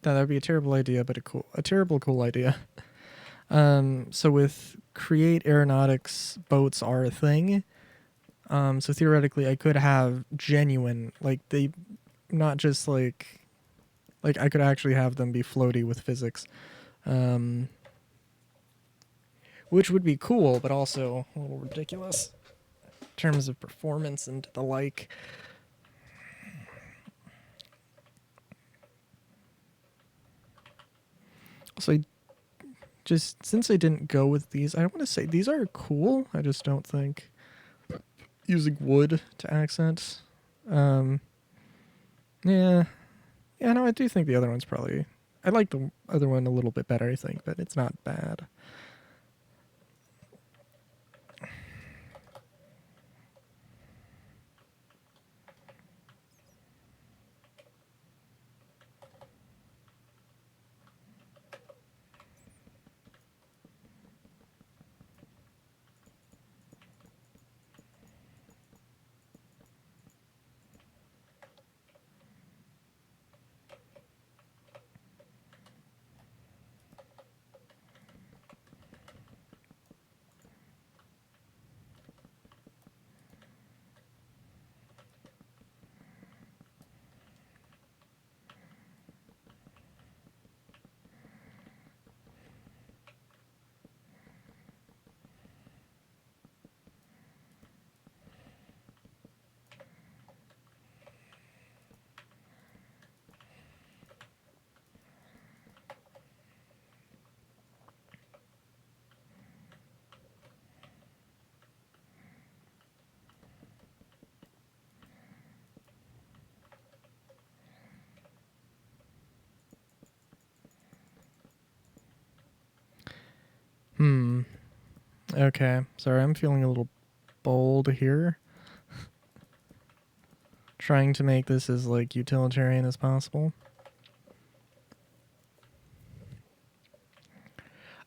That'd be a terrible idea, but a terrible cool idea. So with Create Aeronautics, boats are a thing. So theoretically, I could have genuine, not just I could actually have them be floaty with physics, which would be cool, but also a little ridiculous in terms of performance and the like. So since I didn't go with these, I want to say these are cool. I just don't think using wood to accent. Yeah. Yeah, no, I do think the other one's probably... I like the other one a little bit better, I think, but it's not bad. Okay. Sorry, I'm feeling a little bold here. Trying to make this as, utilitarian as possible.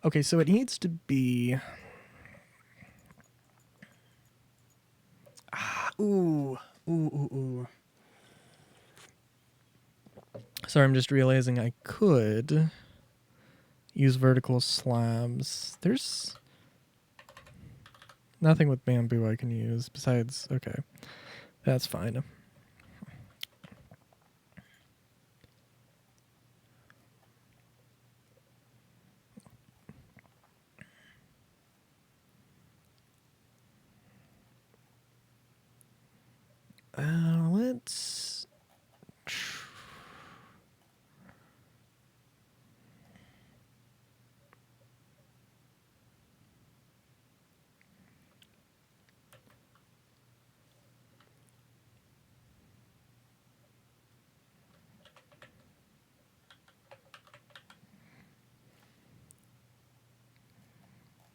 Okay, so it needs to be... Ooh. Sorry, I'm just realizing I could use vertical slabs. There's nothing with bamboo I can use besides... Okay, that's fine. Let's...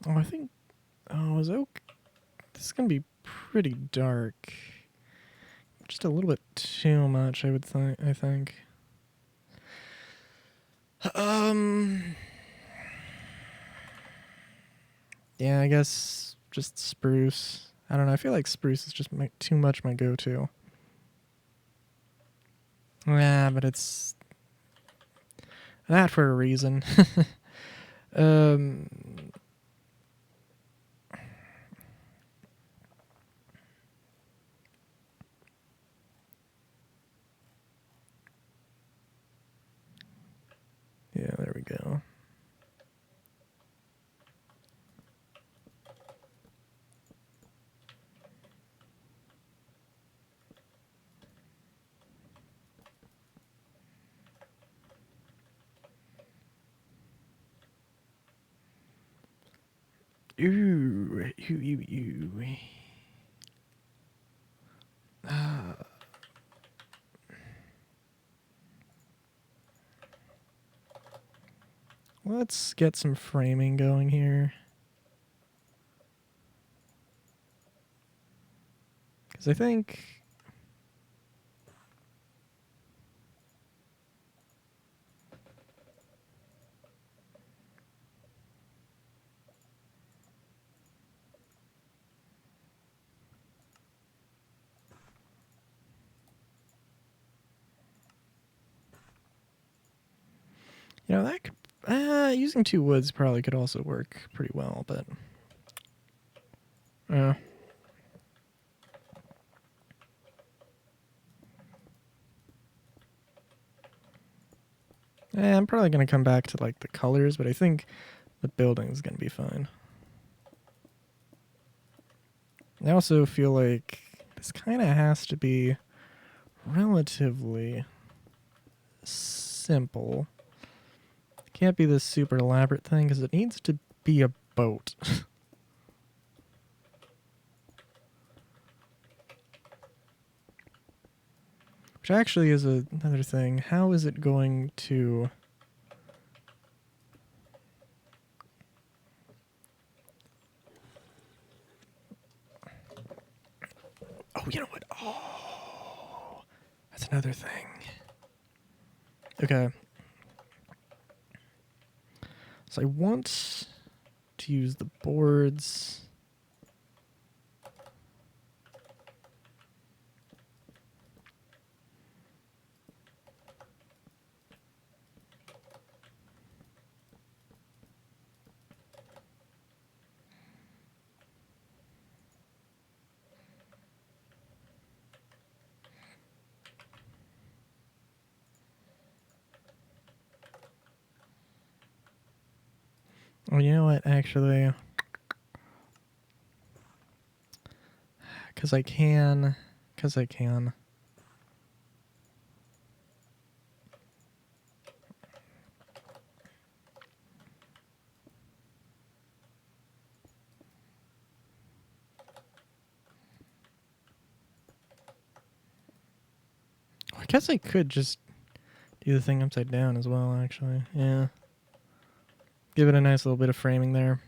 Oh, I think. Oh, is oak? This is gonna be pretty dark. Just a little bit too much, I would think. I think. Um. Yeah, I guess just spruce. I don't know. I feel like spruce is just too much my go-to. Yeah, but it's that for a reason. um. Yeah, there we go. Ooh, ooh, ooh, ooh. Uh, let's get some framing going here. Because I think... You know, that could... using 2 woods probably could also work pretty well, but... I'm probably going to come back to, like, the colors, but I think the building's going to be fine. I also feel like this kind of has to be relatively simple. It can't be this super elaborate thing, because it needs to be a boat. Which actually is another thing. How is it going to... Oh, you know what? Oh, that's another thing. Okay. So I want to use the boards. Oh, you know what? Actually, because I can. Because I can. I guess I could just do the thing upside down as well, actually. Yeah. Give it a nice little bit of framing there.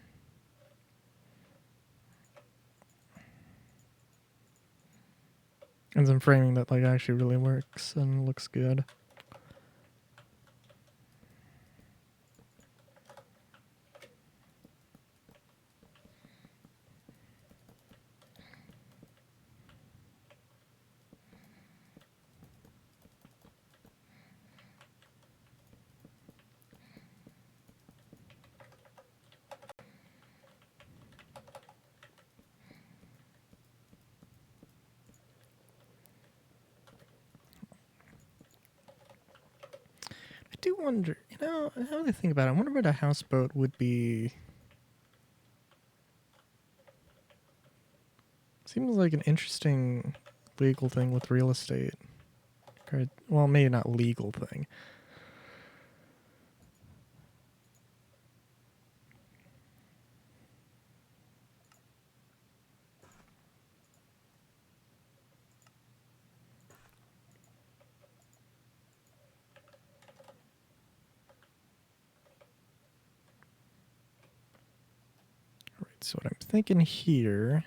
And some framing that, like, actually really works and looks good. I do wonder, you know, how do I think about it? I wonder what a houseboat would be. Seems like an interesting legal thing with real estate. Or, well, maybe not legal thing. So what I'm thinking here...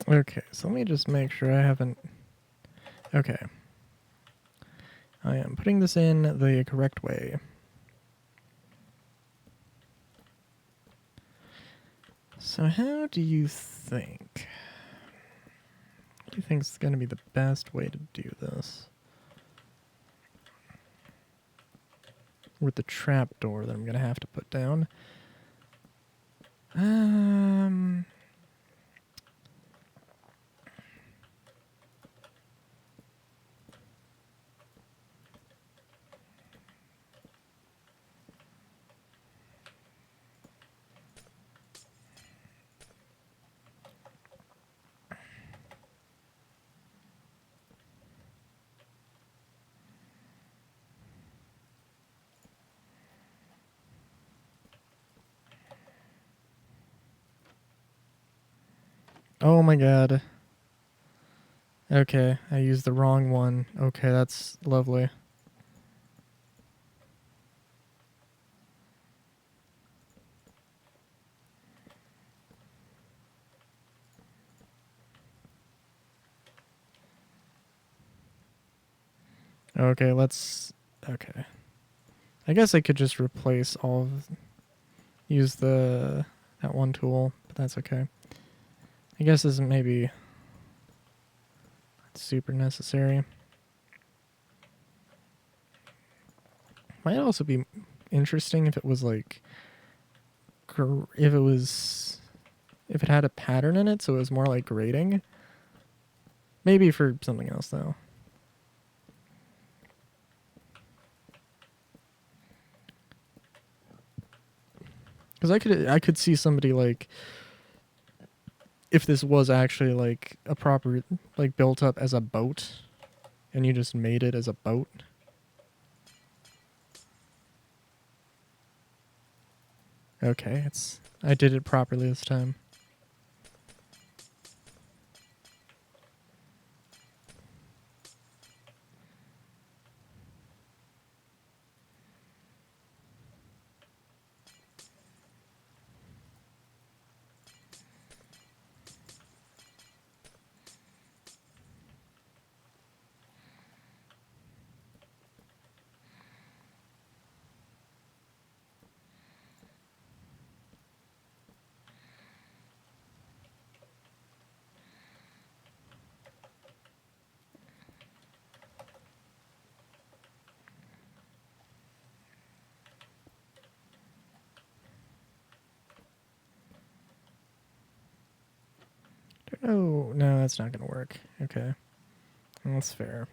Okay, so let me just make sure I haven't... Okay. I am putting this in the correct way. So how do you think? What do you think is going to be the best way to do this? With the trapdoor that I'm going to have to put down. Oh my god. Okay, I used the wrong one. Okay, that's lovely. Okay, let's... Okay. I guess I could just replace all of... Use that one tool, but that's okay. I guess this isn't maybe super necessary. Might also be interesting if it was like... If it had a pattern in it, so it was more like grading. Maybe for something else, though. Because I could see somebody like... If this was actually like a proper... Like built up as a boat. And you just made it as a boat. Okay, I did it properly this time. Oh, no, that's not going to work. Okay. That's fair.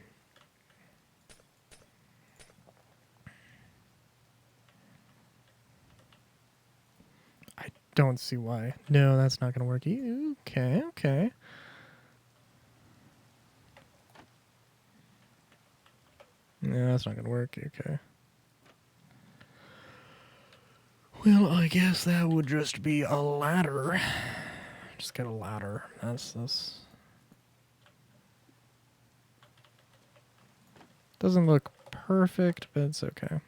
I don't see why. No, that's not going to work. Okay, okay. No, that's not going to work. Okay. Well, I guess that would just be a ladder. Just get a ladder. That's... Doesn't look perfect, but it's okay.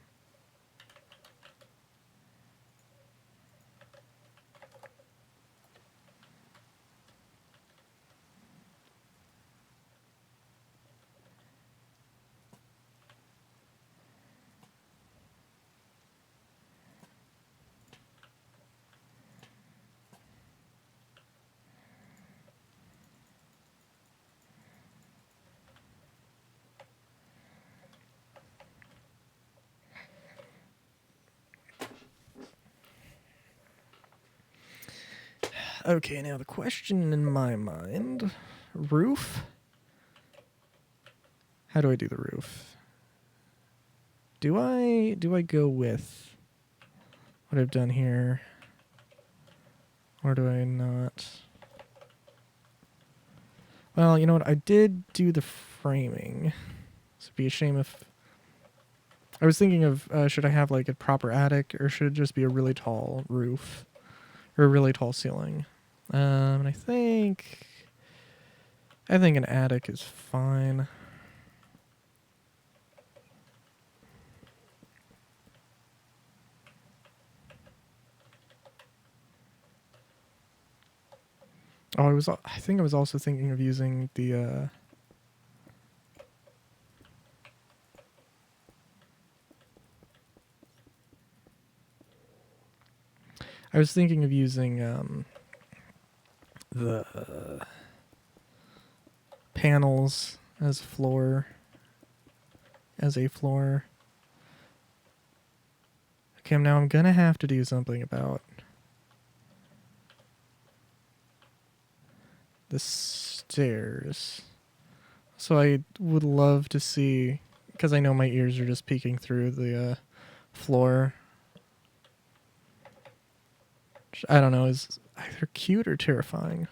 Okay, now the question in my mind, roof? How do I do the roof? Do I go with what I've done here? Or do I not? Well, you know what? I did do the framing. So it'd be a shame if... I was thinking of, should I have like a proper attic, or should it just be a really tall roof? Or a really tall ceiling? And I think an attic is fine. Oh, I think I was also thinking of using the, I was thinking of using, the panels as floor, as a floor. Okay, now I'm gonna have to do something about the stairs. So I would love to see, because I know my ears are just peeking through the floor. Which I don't know, is either cute or terrifying.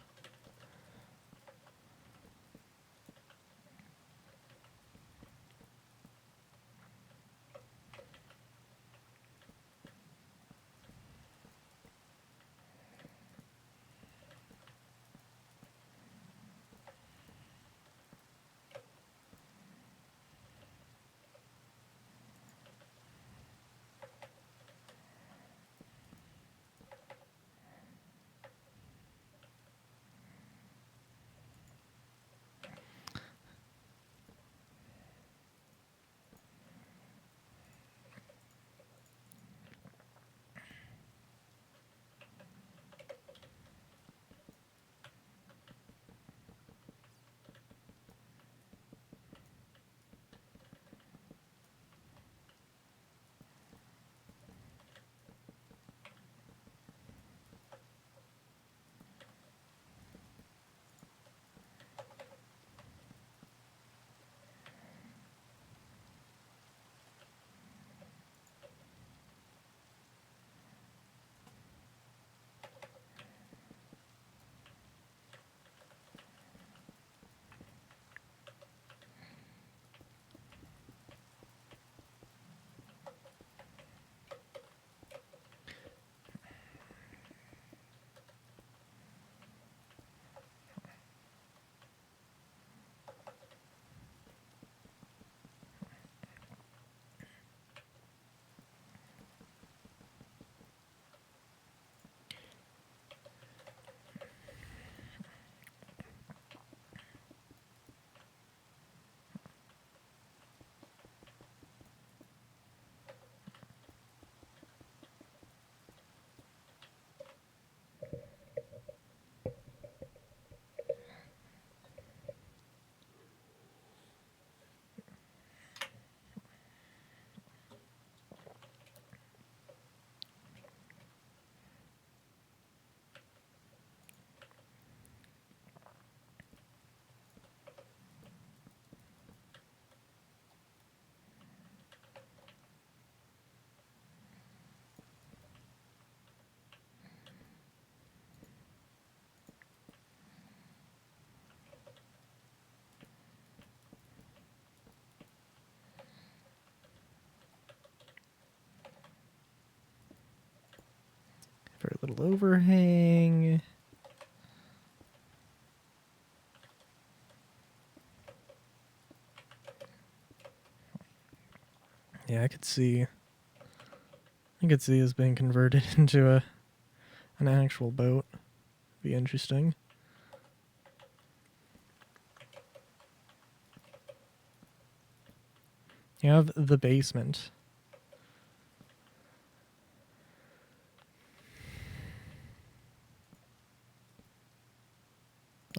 Very little overhang. Yeah, I could see this being converted into an actual boat. Be interesting. You have the basement.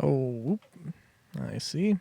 Oh, whoop. I see.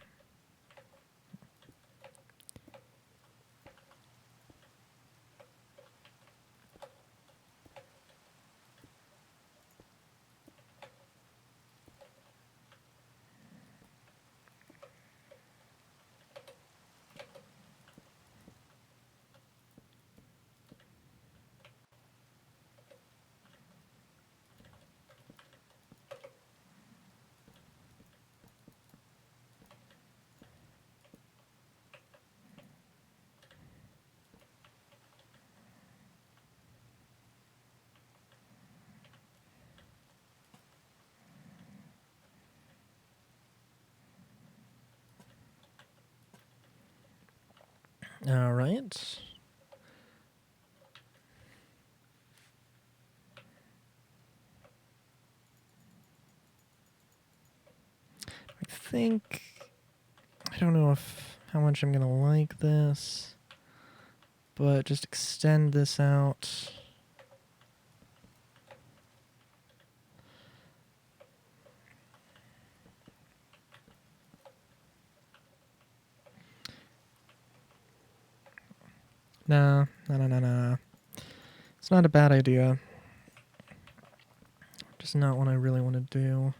All right. I think I don't know if how much I'm gonna like this, but just extend this out. Nah, nah. It's not a bad idea. Just not what I really want to do.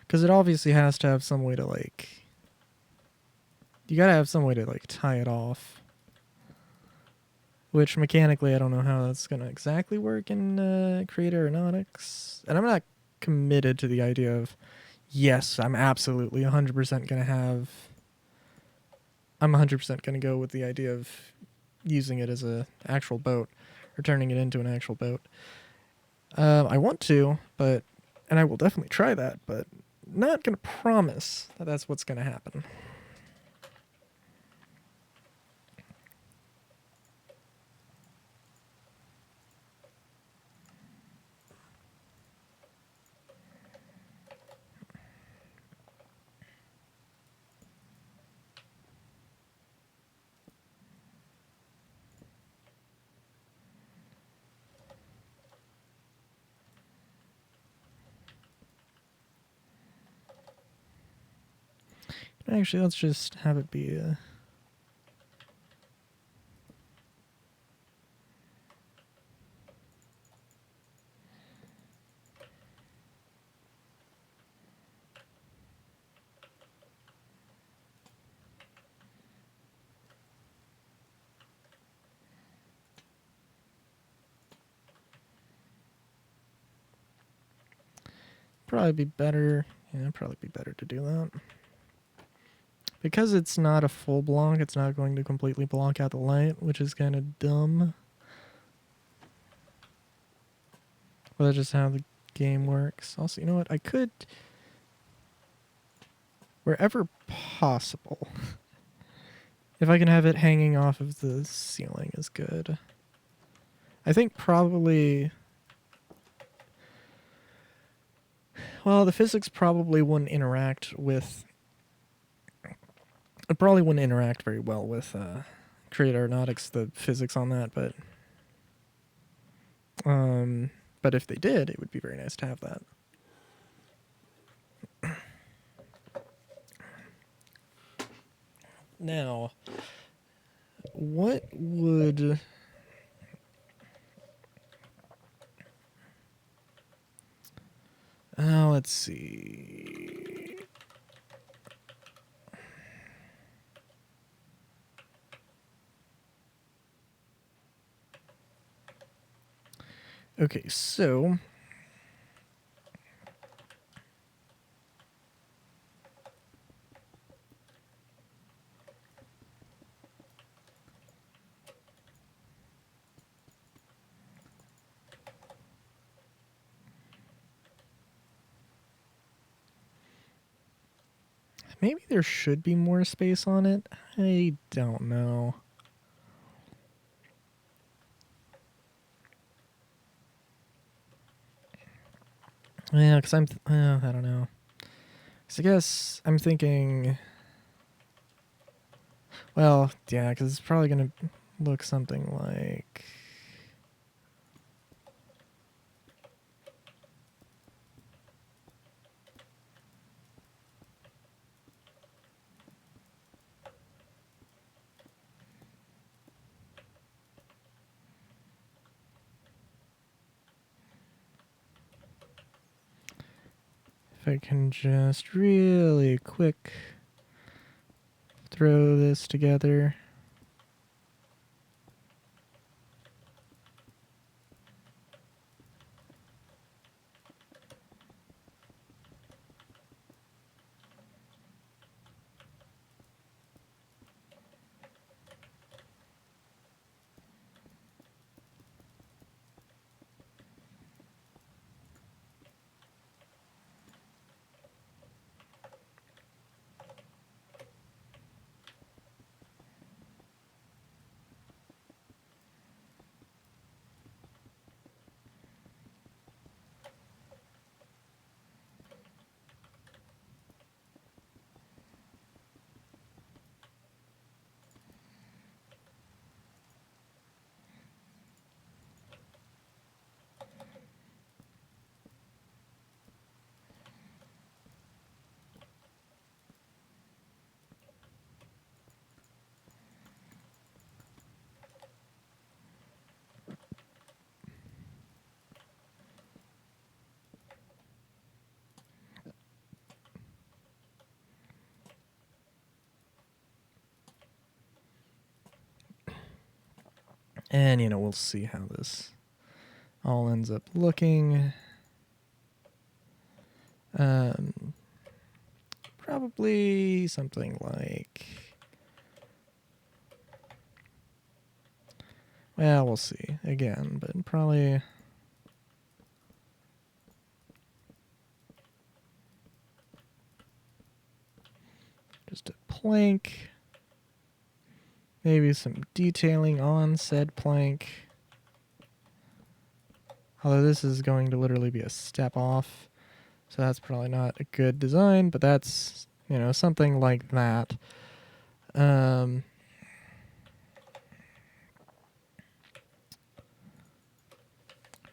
Because it obviously has to have some way to, like... You gotta have some way to, like, tie it off. Which, mechanically, I don't know how that's gonna exactly work in Creator Aeronautics. And I'm not committed to the idea of, yes, I'm absolutely 100% gonna have... I'm 100% gonna go with the idea of using it as a actual boat. Or turning it into an actual boat. I want to, but... And I will definitely try that, but... Not gonna promise that that's what's gonna happen. Actually, let's just have it be a... Probably be better. Yeah, probably be better to do that. Because it's not a full block, it's not going to completely block out the light, which is kind of dumb. But that's just how the game works. Also, you know what? I could... Wherever possible. If I can have it hanging off of the ceiling is good. I think probably... Well, the physics probably wouldn't interact with... It probably wouldn't interact very well with Creator Aeronautics, the physics on that, but... But if they did, it would be very nice to have that. Now, what would... let's see. Okay, so... Maybe there should be more space on it. I don't know. Yeah, because I don't know. Because I guess I'm thinking... Well, yeah, because it's probably going to look something like... If I can just really quick throw this together. And, you know, we'll see how this all ends up looking. Probably something like... Well, we'll see again, but probably... Just a plank. Maybe some detailing on said plank. Although this is going to literally be a step off. So that's probably not a good design, but that's, you know, something like that. I'm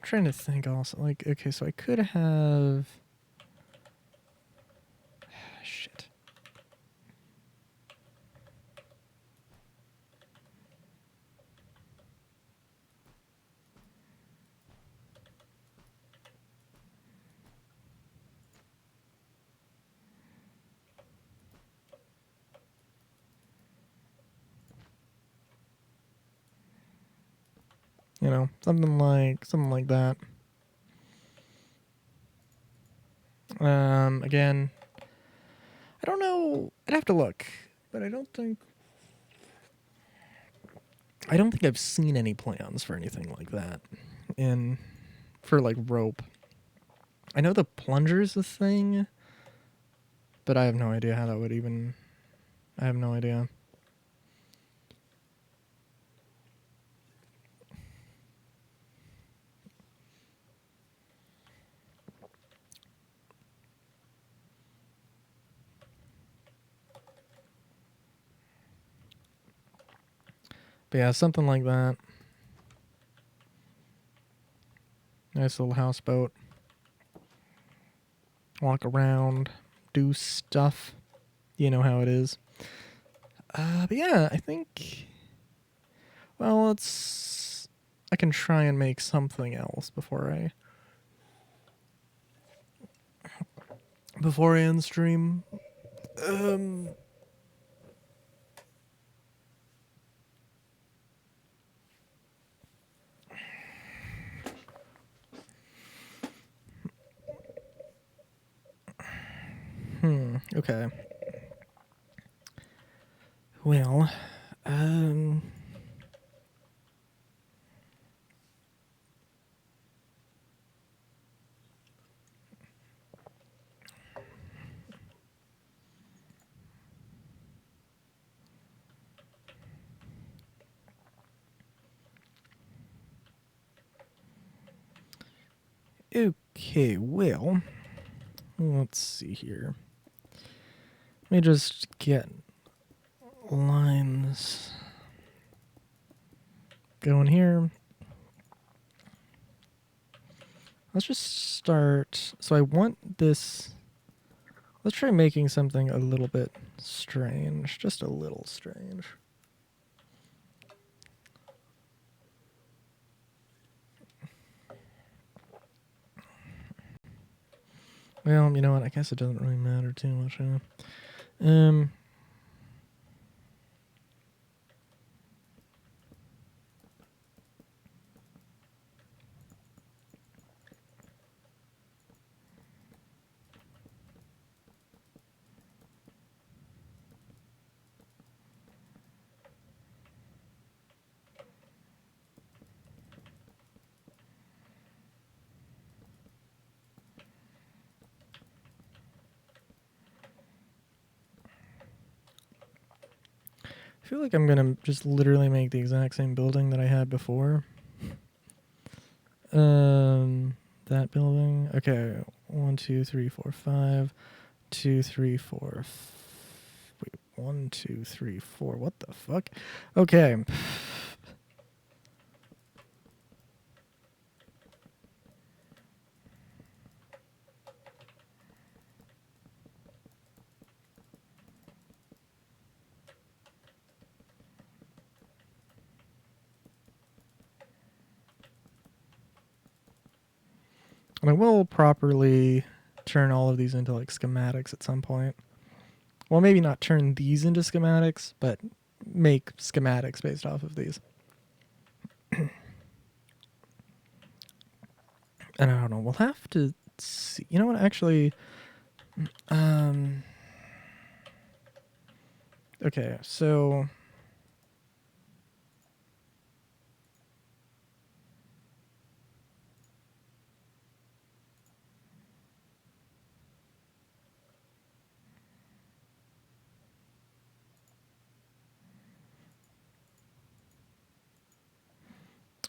trying to think also, like, okay, so I could have... Shit. You know, something like that. Again, I don't know. I'd have to look, but I don't think I've seen any plans for anything like that for like rope. I know the plunger's a thing, but I have no idea how that would even. I have no idea. But yeah, something like that. Nice little houseboat. Walk around, do stuff. You know how it is. But yeah, I think. Well, I can try and make something else before I end stream. Okay. Well, okay, well, let's see here. Let me just get lines going here. Let's just start. So I want this. Let's try making something a little bit strange. Just a little strange. Well, you know what? I guess it doesn't really matter too much. I feel like I'm gonna just literally make the exact same building that I had before. That building. Okay, 1, 2, 3, 4, 5. 2, 3, 4. Wait, 1, 2, 3, 4. What the fuck? Okay. And I will properly turn all of these into like schematics at some point. Well, maybe not turn these into schematics, but make schematics based off of these. And I don't know. We'll have to see. You know what? Actually, um, okay. So,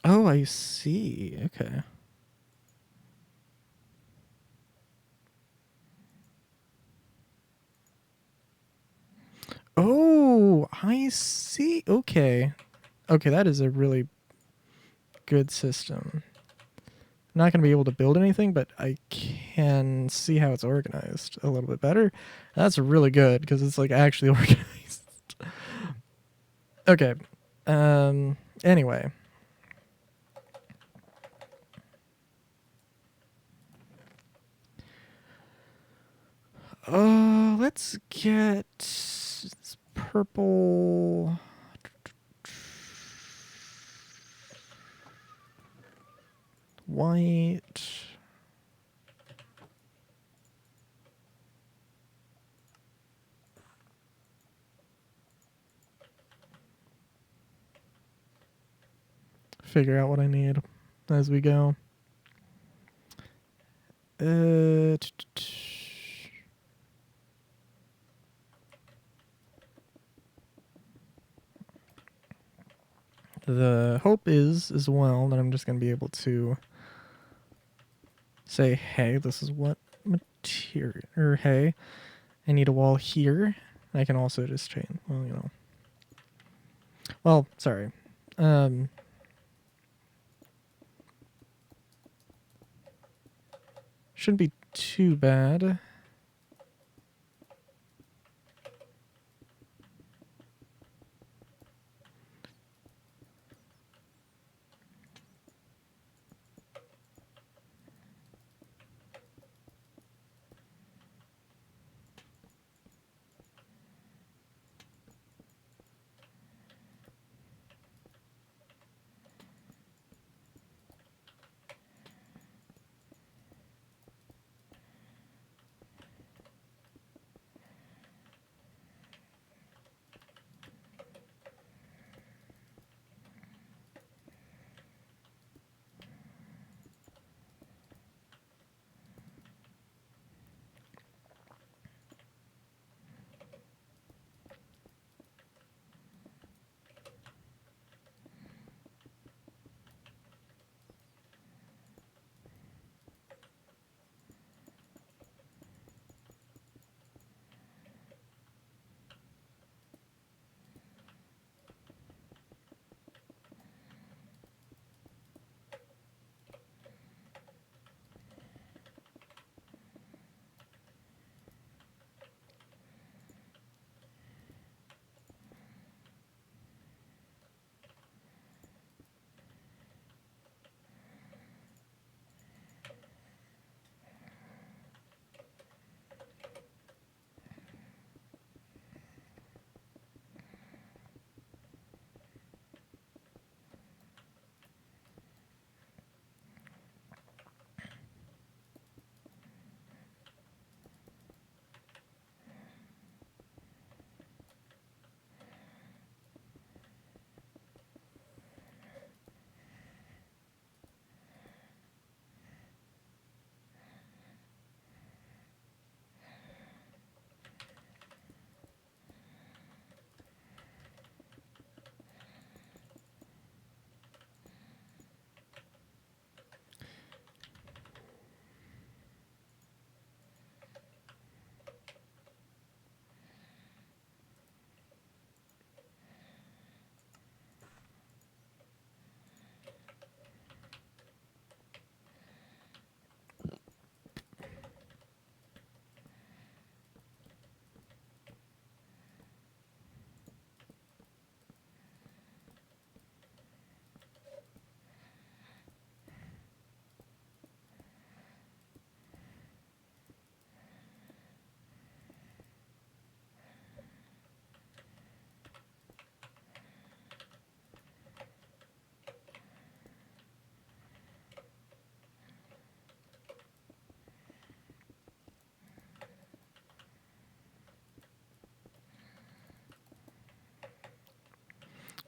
oh, I see. Okay. Oh, I see. Okay. Okay, that is a really good system. I'm not going to be able to build anything, but I can see how it's organized a little bit better. That's really good because it's like actually organized. Okay. Anyway. Let's get purple. White. Figure out what I need as we go. The hope is as well that I'm just going to be able to say, hey, this is what material, or hey, I need a wall here. I can also just chain, well, you know. Well, sorry. Shouldn't be too bad.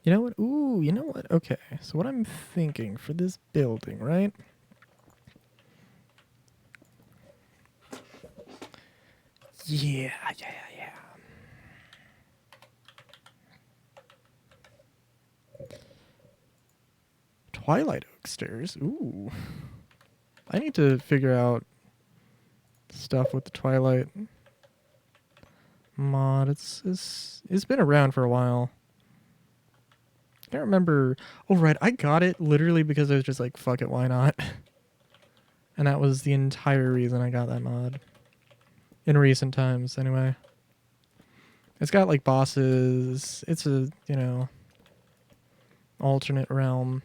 You know what? Ooh, you know what? Okay, so what I'm thinking for this building, right? Yeah, yeah, yeah. Twilight Oak stairs. Ooh. I need to figure out stuff with the Twilight mod. It's been around for a while. I can't remember. Oh right, I got it literally because I was just like, fuck it, why not? And that was the entire reason I got that mod. In recent times, anyway. It's got like bosses. It's a, alternate realm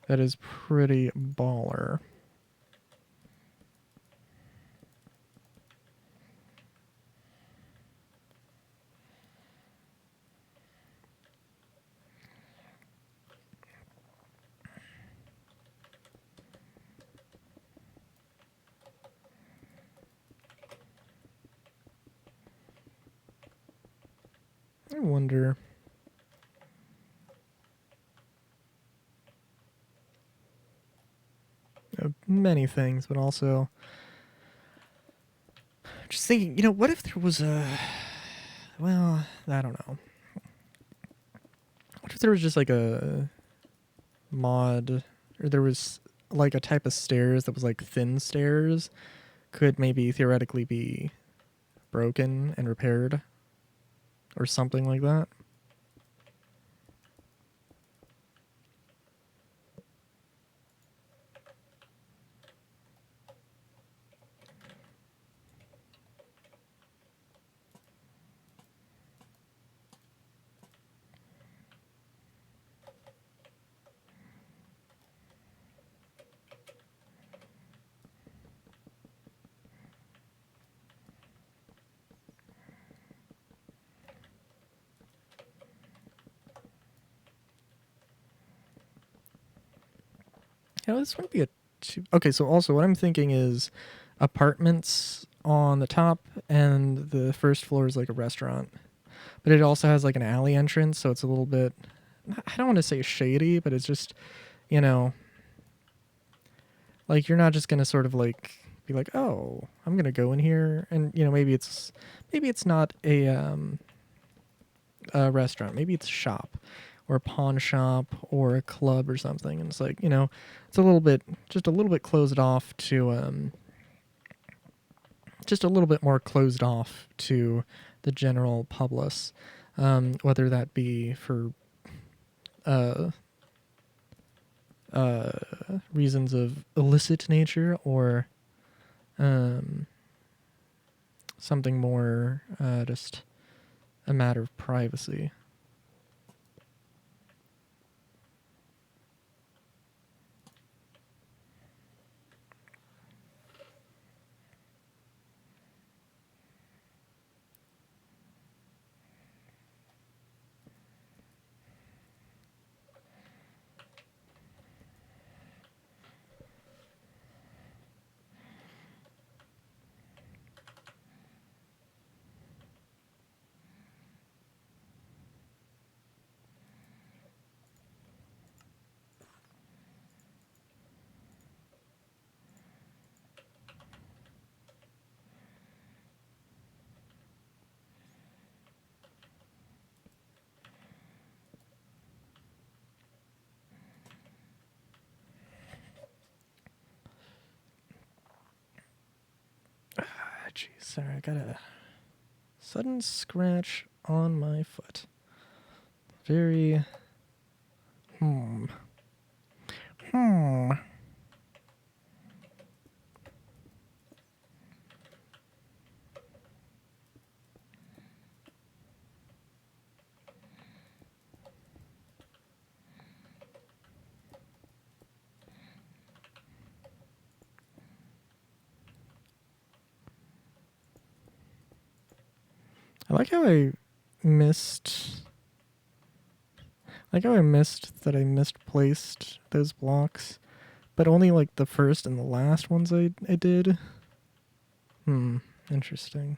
that is pretty baller. I wonder. Many things, but also just thinking, what if there was a. Well, I don't know. What if there was just like a mod, or there was like a type of stairs that was like thin stairs, could maybe theoretically be broken and repaired, or something like that? This might be a okay. So also, what I'm thinking is apartments on the top, and the first floor is like a restaurant, but it also has like an alley entrance, so it's a little bit. I don't want to say shady, but it's just, you know, like you're not just gonna sort of like be like, oh, I'm gonna go in here, and maybe it's not a restaurant, maybe it's a shop, or a pawn shop, or a club or something, and it's like, it's just a little bit closed off to just a little bit more closed off to the general public, whether that be for uh, uh, reasons of illicit nature, or um, something more just a matter of privacy. Jeez, sorry, I got a sudden scratch on my foot. Very. Hmm. Hmm. I like how I missed. Like how I missed that I misplaced those blocks, but only like the first and the last ones I did. Interesting.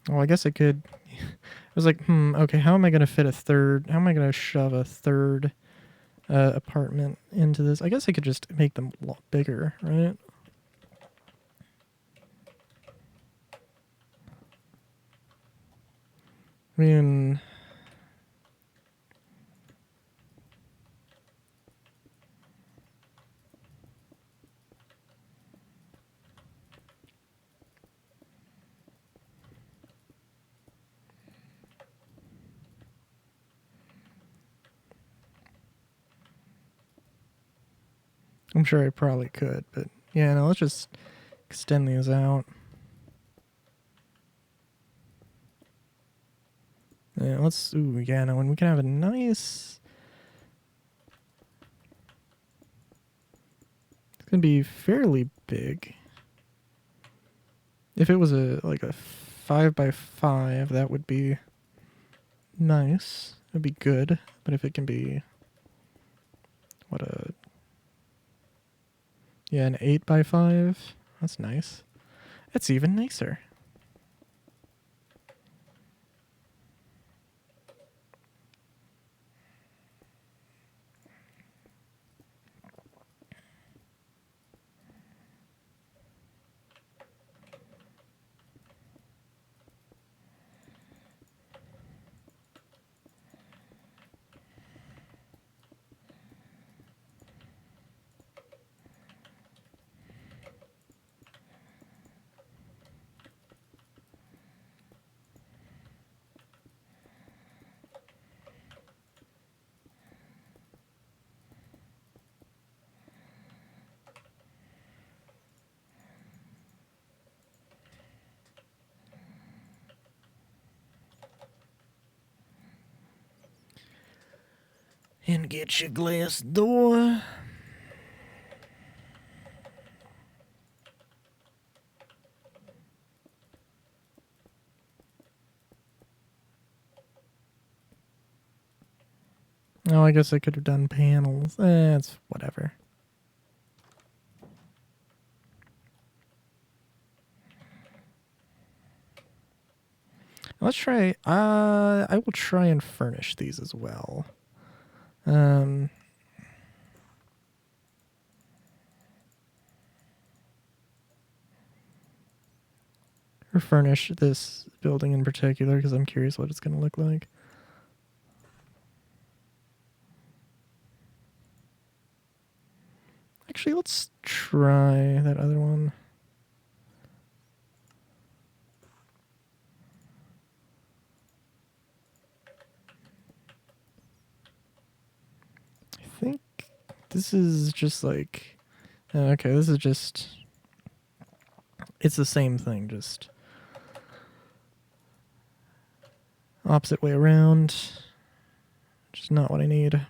Well, I guess I could. I was like, okay, how am I gonna fit a third? How am I gonna shove a third apartment into this? I guess I could just make them a lot bigger, right? I mean, I'm sure I probably could, but yeah, no, let's just extend these out. Yeah, let's. Ooh, yeah, no, and we can have a nice. It's gonna be fairly big. If it was a 5x5, that would be nice. It'd be good. But if it can be what a yeah, an 8x5, that's nice. That's even nicer. And get your glass door. Oh, I guess I could have done panels. It's whatever. Let's try. I will try and furnish these as well. Or furnish this building in particular because I'm curious what it's going to look like. Actually, let's try that other one. I think this is just like. Okay, this is just. It's the same thing, just opposite way around. Just not what I need.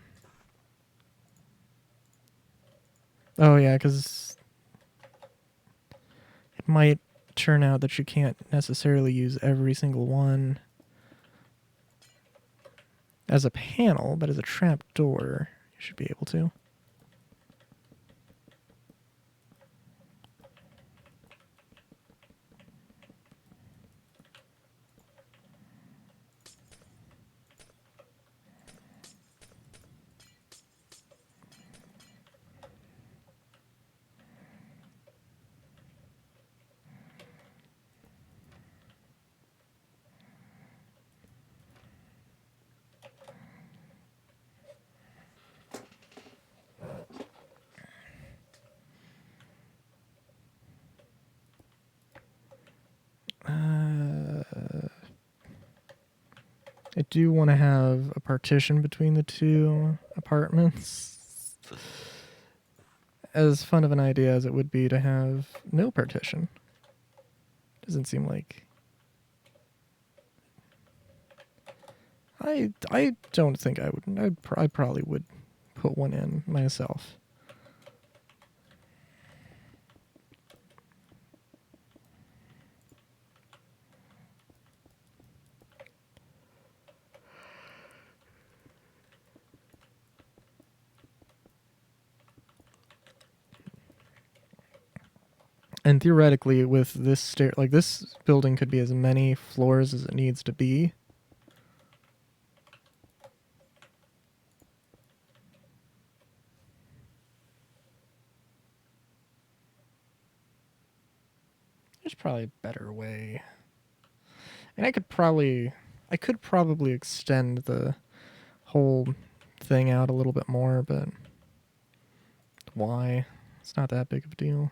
Oh, yeah, because it might turn out that you can't necessarily use every single one as a panel, but as a trap door, you should be able to. I do want to have a partition between the two apartments. As fun of an idea as it would be to have no partition. Doesn't seem like... I don't think I would. I probably would put one in myself. And theoretically, with this like this building could be as many floors as it needs to be. There's probably a better way. And I could probably extend the whole thing out a little bit more, but why? It's not that big of a deal.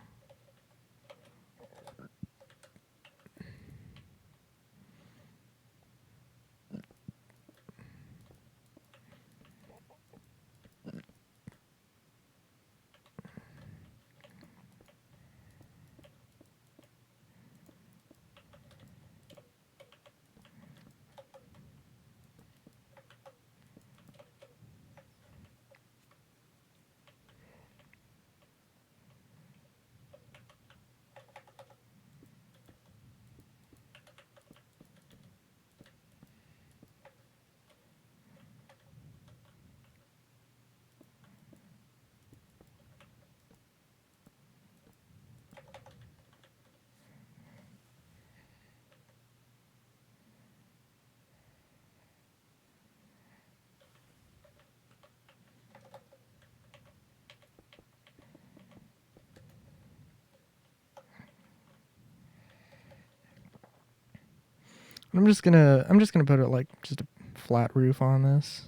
I'm just gonna put it like just a flat roof on this.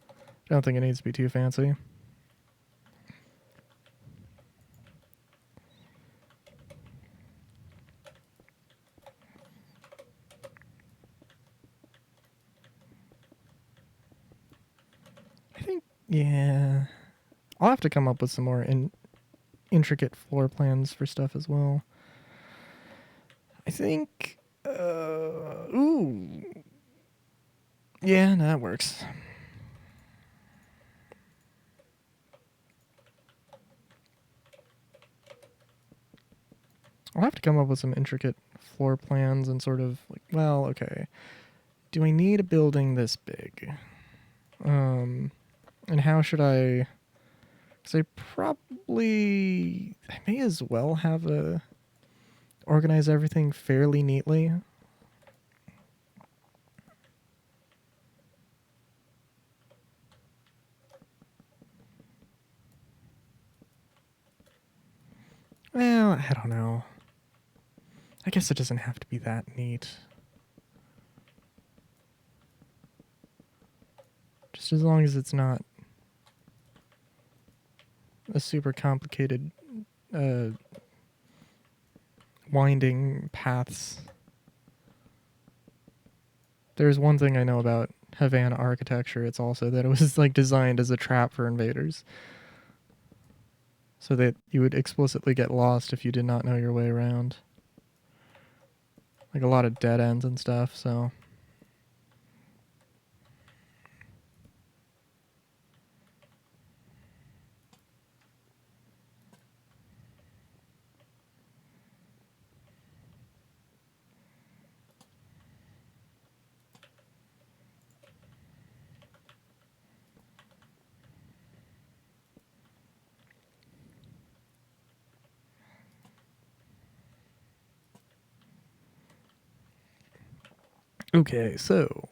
I don't think it needs to be too fancy. I think, yeah, I'll have to come up with some more intricate floor plans for stuff as well. I think, ooh, yeah, that works. I'll have to come up with some intricate floor plans and sort of like, well, okay, do I need a building this big? And how should I? Because I may as well have organize everything fairly neatly. Well, I don't know. I guess it doesn't have to be that neat. Just as long as it's not a super complicated winding paths. There's one thing I know about Havana architecture. It's also that it was like designed as a trap for invaders, so that you would explicitly get lost if you did not know your way around. Like a lot of dead ends and stuff, so. Okay, so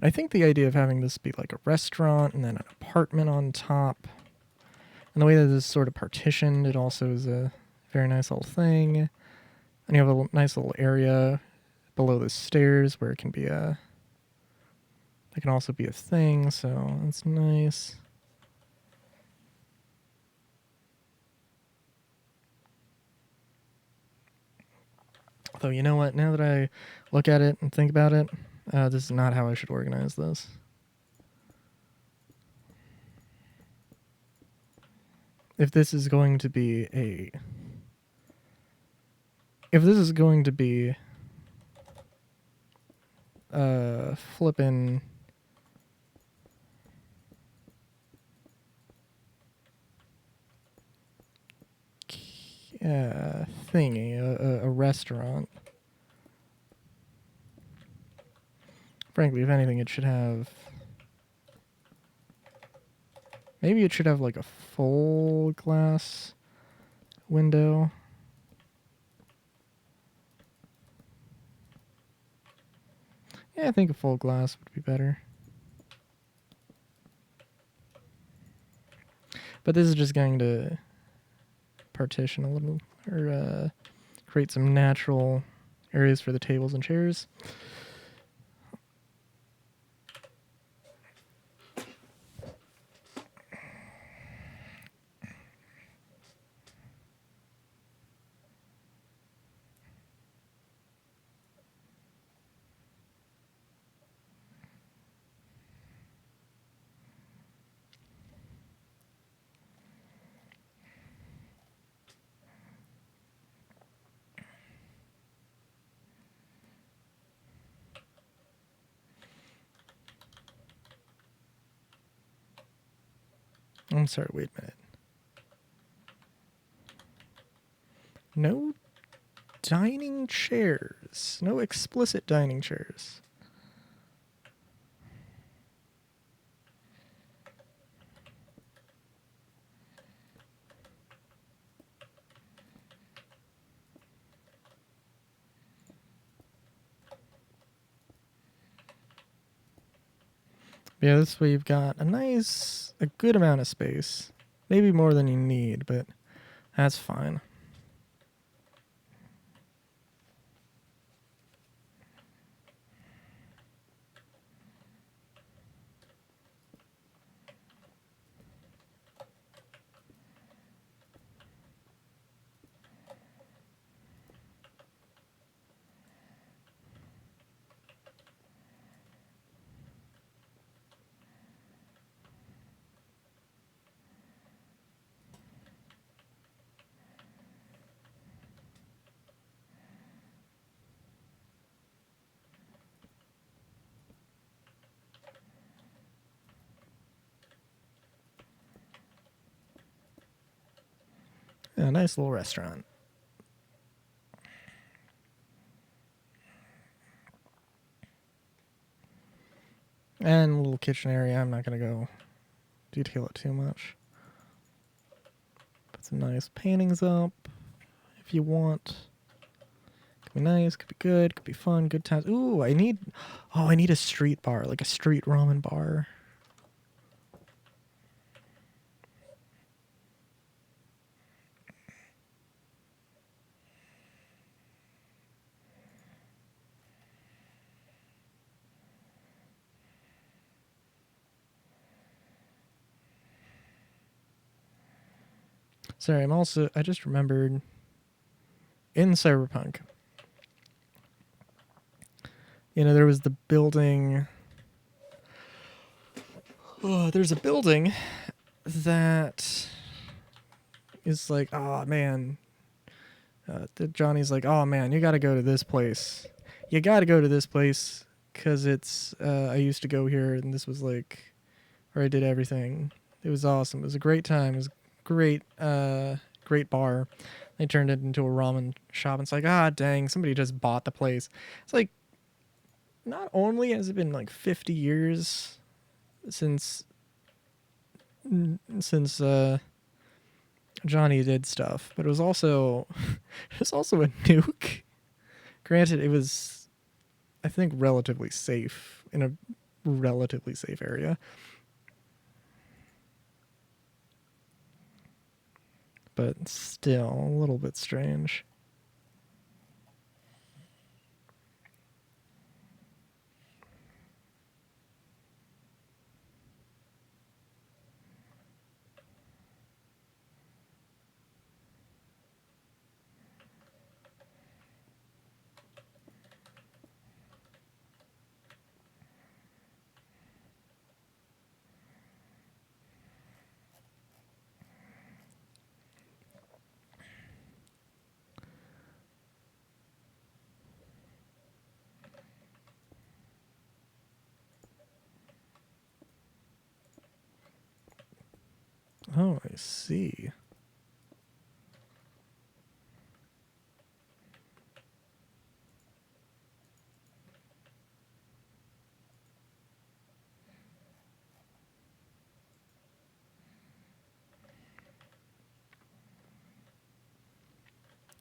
I think the idea of having this be like a restaurant and then an apartment on top, and the way that this is sort of partitioned, it also is a very nice little thing. And you have a nice little area below the stairs where it can be it can also be a thing, so that's nice. Although, you know what? Now that I look at it and think about it, this is not how I should organize this. If this is going to be flippin' thingy, a restaurant. Frankly, if anything, it should have. Maybe it should have like a full glass window. I think a full glass would be better. But this is just going to partition a little, or create some natural areas for the tables and chairs. I'm sorry, wait a minute. No dining chairs. No explicit dining chairs. Yeah, this way you've got a good amount of space. Maybe more than you need, but that's fine. Yeah, nice little restaurant. And a little kitchen area. I'm not going to go detail it too much. Put some nice paintings up if you want. Could be nice, could be good, could be fun, good times. Ooh, I need a street bar, like a street ramen bar. Sorry, I just remembered in Cyberpunk, there was the building. Oh, there's a building that is like, oh man. Johnny's like, oh man, you gotta go to this place. You gotta go to this place because I used to go here and this was like where I did everything. It was awesome. It was a great time. It was great, great bar. They turned it into a ramen shop. It's like, ah, dang, somebody just bought the place. It's like, not only has it been like 50 years since Johnny did stuff, but it was also a nuke. Granted, it was, I think, relatively safe in a relatively safe area. But still a little bit strange. Oh, I see.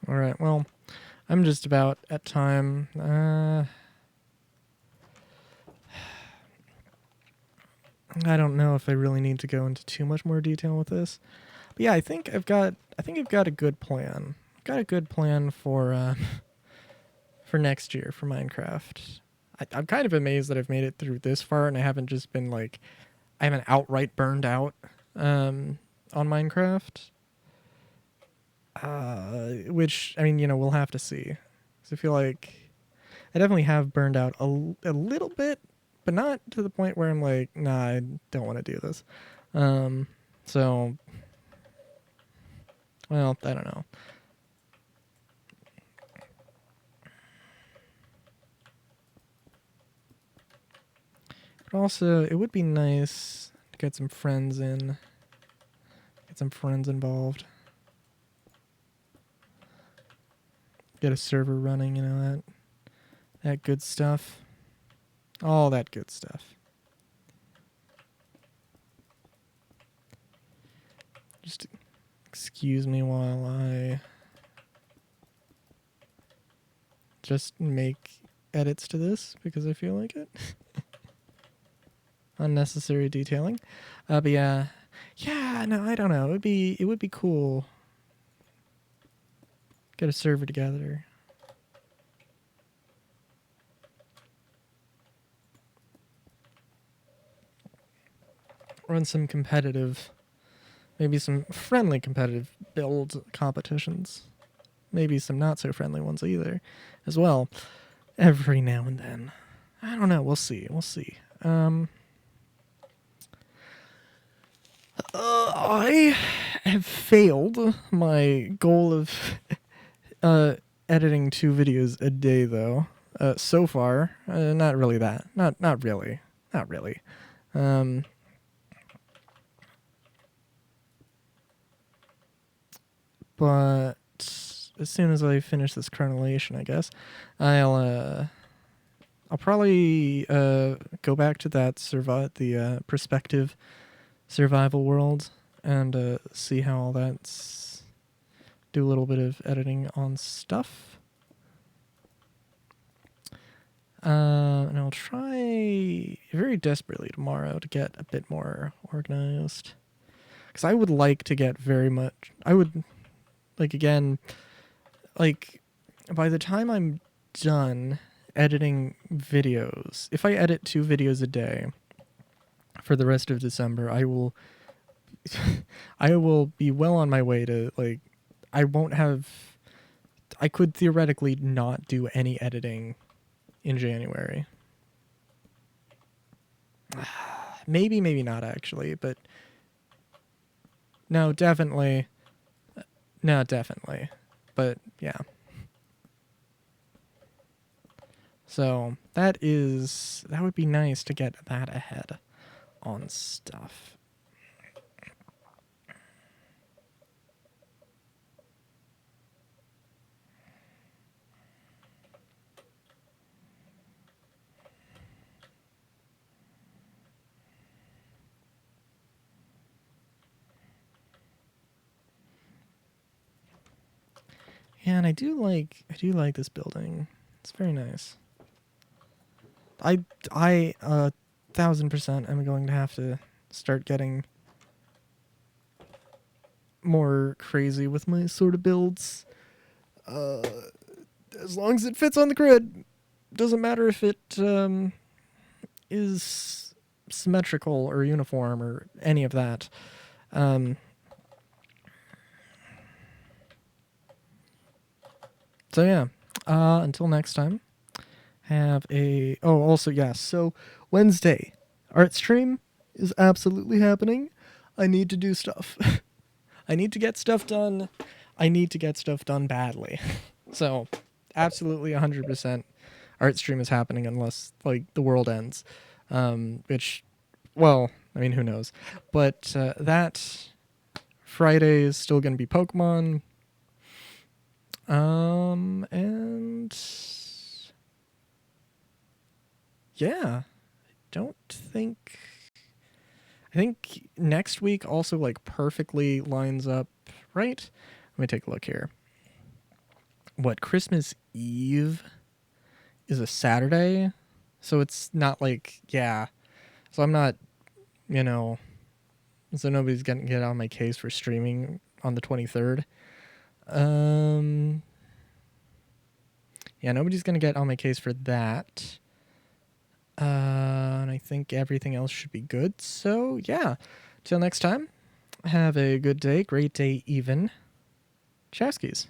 All right, well, I'm just about at time. I don't know if I really need to go into too much more detail with this. But yeah, I think I've got a good plan. I've got a good plan for next year for Minecraft. I'm kind of amazed that I've made it through this far and I haven't just been like, I haven't outright burned out on Minecraft. Which, I mean, we'll have to see. 'Cause I feel like I definitely have burned out a little bit, but not to the point where I'm like, nah, I don't want to do this. So, well, I don't know. But also, it would be nice to get some friends involved. Get a server running, that good stuff. All that good stuff. Just excuse me while I just make edits to this because I feel like it. Unnecessary detailing. But yeah, no, I don't know. It would be cool. Get a server together. Run some competitive, maybe some friendly competitive build competitions. Maybe some not so friendly ones either, as well. Every now and then. I don't know. We'll see. I have failed my goal of editing 2 videos a day, though. So far, not really that. Not really. Not really. But as soon as I finish this cronolation, I guess I'll probably go back to that the perspective survival world and see how all that's. Do a little bit of editing on stuff. And I'll try very desperately tomorrow to get a bit more organized. Because I would like to get very much. I would, again, by the time I'm done editing videos, if I edit 2 videos a day for the rest of December, I will. I will be well on my way to, I won't have. I could theoretically not do any editing in January. Maybe not actually, but no, definitely. No, definitely. But yeah. So that would be nice to get that ahead on stuff. Yeah, and I do like this building. It's very nice. I 1,000% am going to have to start getting more crazy with my sort of builds. As long as it fits on the grid, doesn't matter if it is symmetrical or uniform or any of that. So yeah, until next time, have a... Oh, also, yes, so Wednesday, art stream is absolutely happening. I need to do stuff. I need to get stuff done. I need to get stuff done badly. So, absolutely 100% art stream is happening unless, the world ends. Which, well, I mean, who knows. But that Friday is still going to be Pokemon. And yeah, I think next week also perfectly lines up, right? Let me take a look here. What, Christmas Eve is a Saturday? So it's not yeah. So I'm not you know, so nobody's gonna get on my case for streaming on the 23rd. Yeah, nobody's gonna get on my case for that. And I think everything else should be good. So yeah, till next time, have a good day, great day even. Chowskis.